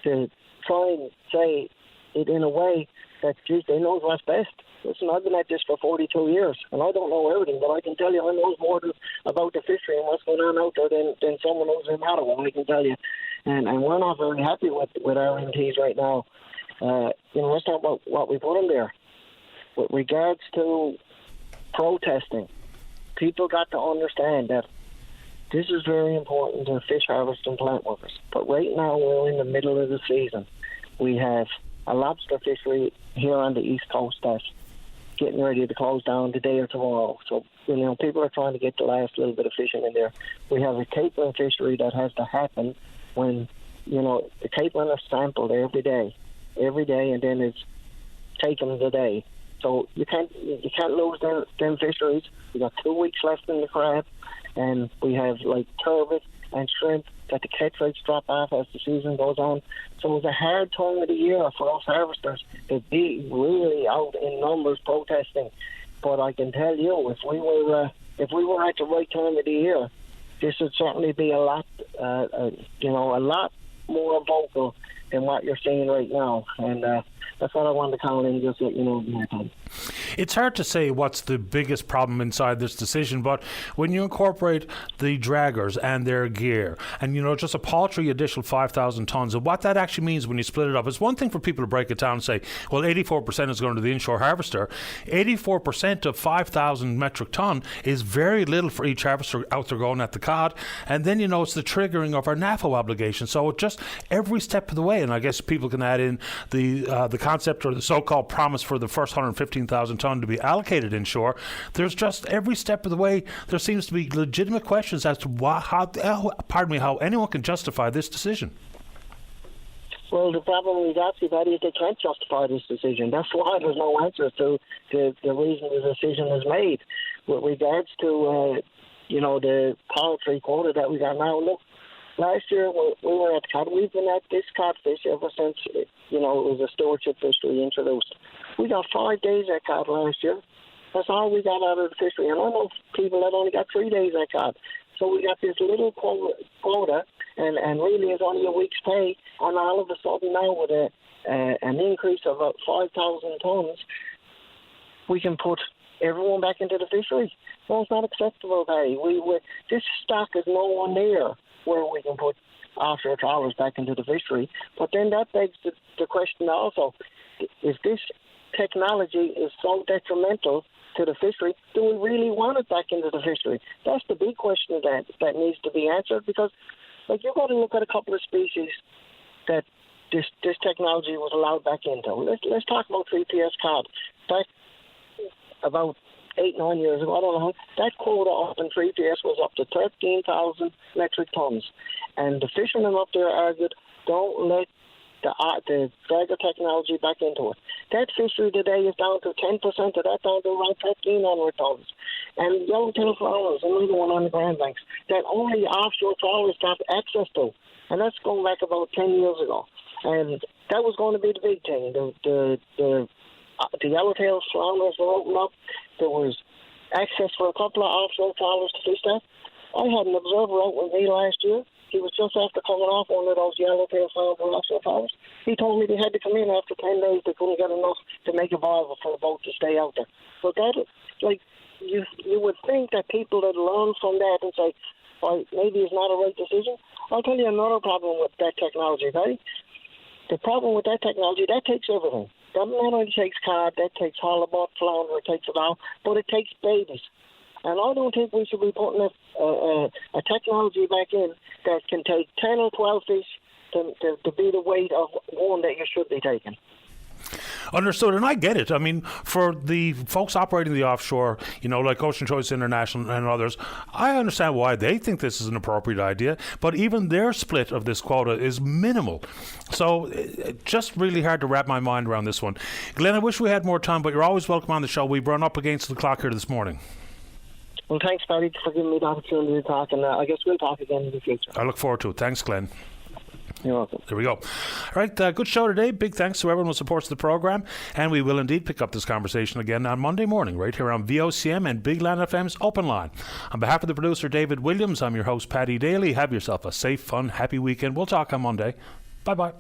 to try and say it in a way that, geez, they know what's best. Listen, I've been at this for 42 years, and I don't know everything, but I can tell you I know more about the fishery and what's going on out there than someone who's in Ottawa, I can tell you. And we're not very happy with our MPs right now. Let's talk about what we put in there. With regards to protesting, people got to understand that this is very important to fish harvest and plant workers. But right now we're in the middle of the season. We have a lobster fishery here on the East Coast that's getting ready to close down today or tomorrow. So, people are trying to get the last little bit of fishing in there. We have a capelin fishery that has to happen when, the capelin are sampled every day, and then it's taken today. So you can't lose them fisheries. We got 2 weeks left in the crab, and we have like turbot and shrimp that the catch rates drop off as the season goes on. So it's a hard time of the year for us harvesters to be really out in numbers protesting. But I can tell you, if we were at the right time of the year, this would certainly be a lot more vocal than what you're seeing right now. And that's what I wanted to call in, just so you know. It's hard to say what's the biggest problem inside this decision, but when you incorporate the draggers and their gear, and just a paltry additional 5,000 tonnes, and what that actually means when you split it up, it's one thing for people to break it down and say, well, 84% is going to the inshore harvester. 84% of 5,000 metric tonne is very little for each harvester out there going at the cod. And then it's the triggering of our NAFO obligation. So it just every step of the way, and I guess people can add in the concept or the so-called promise for the first 115,000 tonne to be allocated inshore. There's just every step of the way there seems to be legitimate questions as to how anyone can justify this decision. Well, the problem we got, Paddy, is they can't justify this decision. That's why there's no answer to the reason the decision is made. With regards to the poultry quota that we got now, look, last year we were at cod. We've been at this codfish ever since it was a stewardship fishery introduced. We got 5 days at cod last year. That's all we got out of the fishery. And I know people that only got 3 days at cod. So we got this little quota, and really it's only a week's pay. And all of a sudden now with an increase of about 5,000 tonnes, we can put everyone back into the fishery. No, it's not acceptable, Paddy. This stock is nowhere near where we can put offshore trawlers back into the fishery. But then that begs the question also, if this technology is so detrimental to the fishery, do we really want it back into the fishery? That's the big question that needs to be answered, because you've got to look at a couple of species that this technology was allowed back into. Let's talk about 3PS cod. Back about 8-9 years ago, I don't know, that quota up in 3PS was up to 13,000 metric tons. And the fishermen up there argued, don't let the dragger technology back into it. That fishery today is down to 10% of that, down to around $1,500. And yellowtail trawlers, another one on the Grand Banks, that only offshore trawlers got access to. And that's going back about 10 years ago. And that was going to be the big thing. The yellowtail trawlers were opened up. There was access for a couple of offshore trawlers to fish that. I had an observer out with me last year. He was just after coming off one of those yellowtail flounder offshore trawlers. He told me they had to come in after 10 days. They couldn't get enough to make a viable for the boat to stay out there. So that, like, you would think that people would learn from that and say, well, maybe it's not a right decision. I'll tell you another problem with that technology, right? The problem with that technology, that takes everything. That not only takes cod, that takes halibut, flounder, it takes it all, but it takes babies. And I don't think we should be putting a technology back in that can take 10 or 12 fish to be the weight of one that you should be taking. Understood, and I get it. I mean, for the folks operating the offshore, like Ocean Choice International and others, I understand why they think this is an appropriate idea, but even their split of this quota is minimal. So just really hard to wrap my mind around this one. Glenn, I wish we had more time, but you're always welcome on the show. We've run up against the clock here this morning. Well, thanks, Paddy, for giving me the opportunity to talk, and I guess we'll talk again in the future. I look forward to it. Thanks, Glenn. You're welcome. There we go. All right, good show today. Big thanks to everyone who supports the program, and we will indeed pick up this conversation again on Monday morning right here on VOCM and Big Land FM's Open Line. On behalf of the producer David Williams, I'm your host Paddy Daly. Have yourself a safe, fun, happy weekend. We'll talk on Monday. Bye-bye.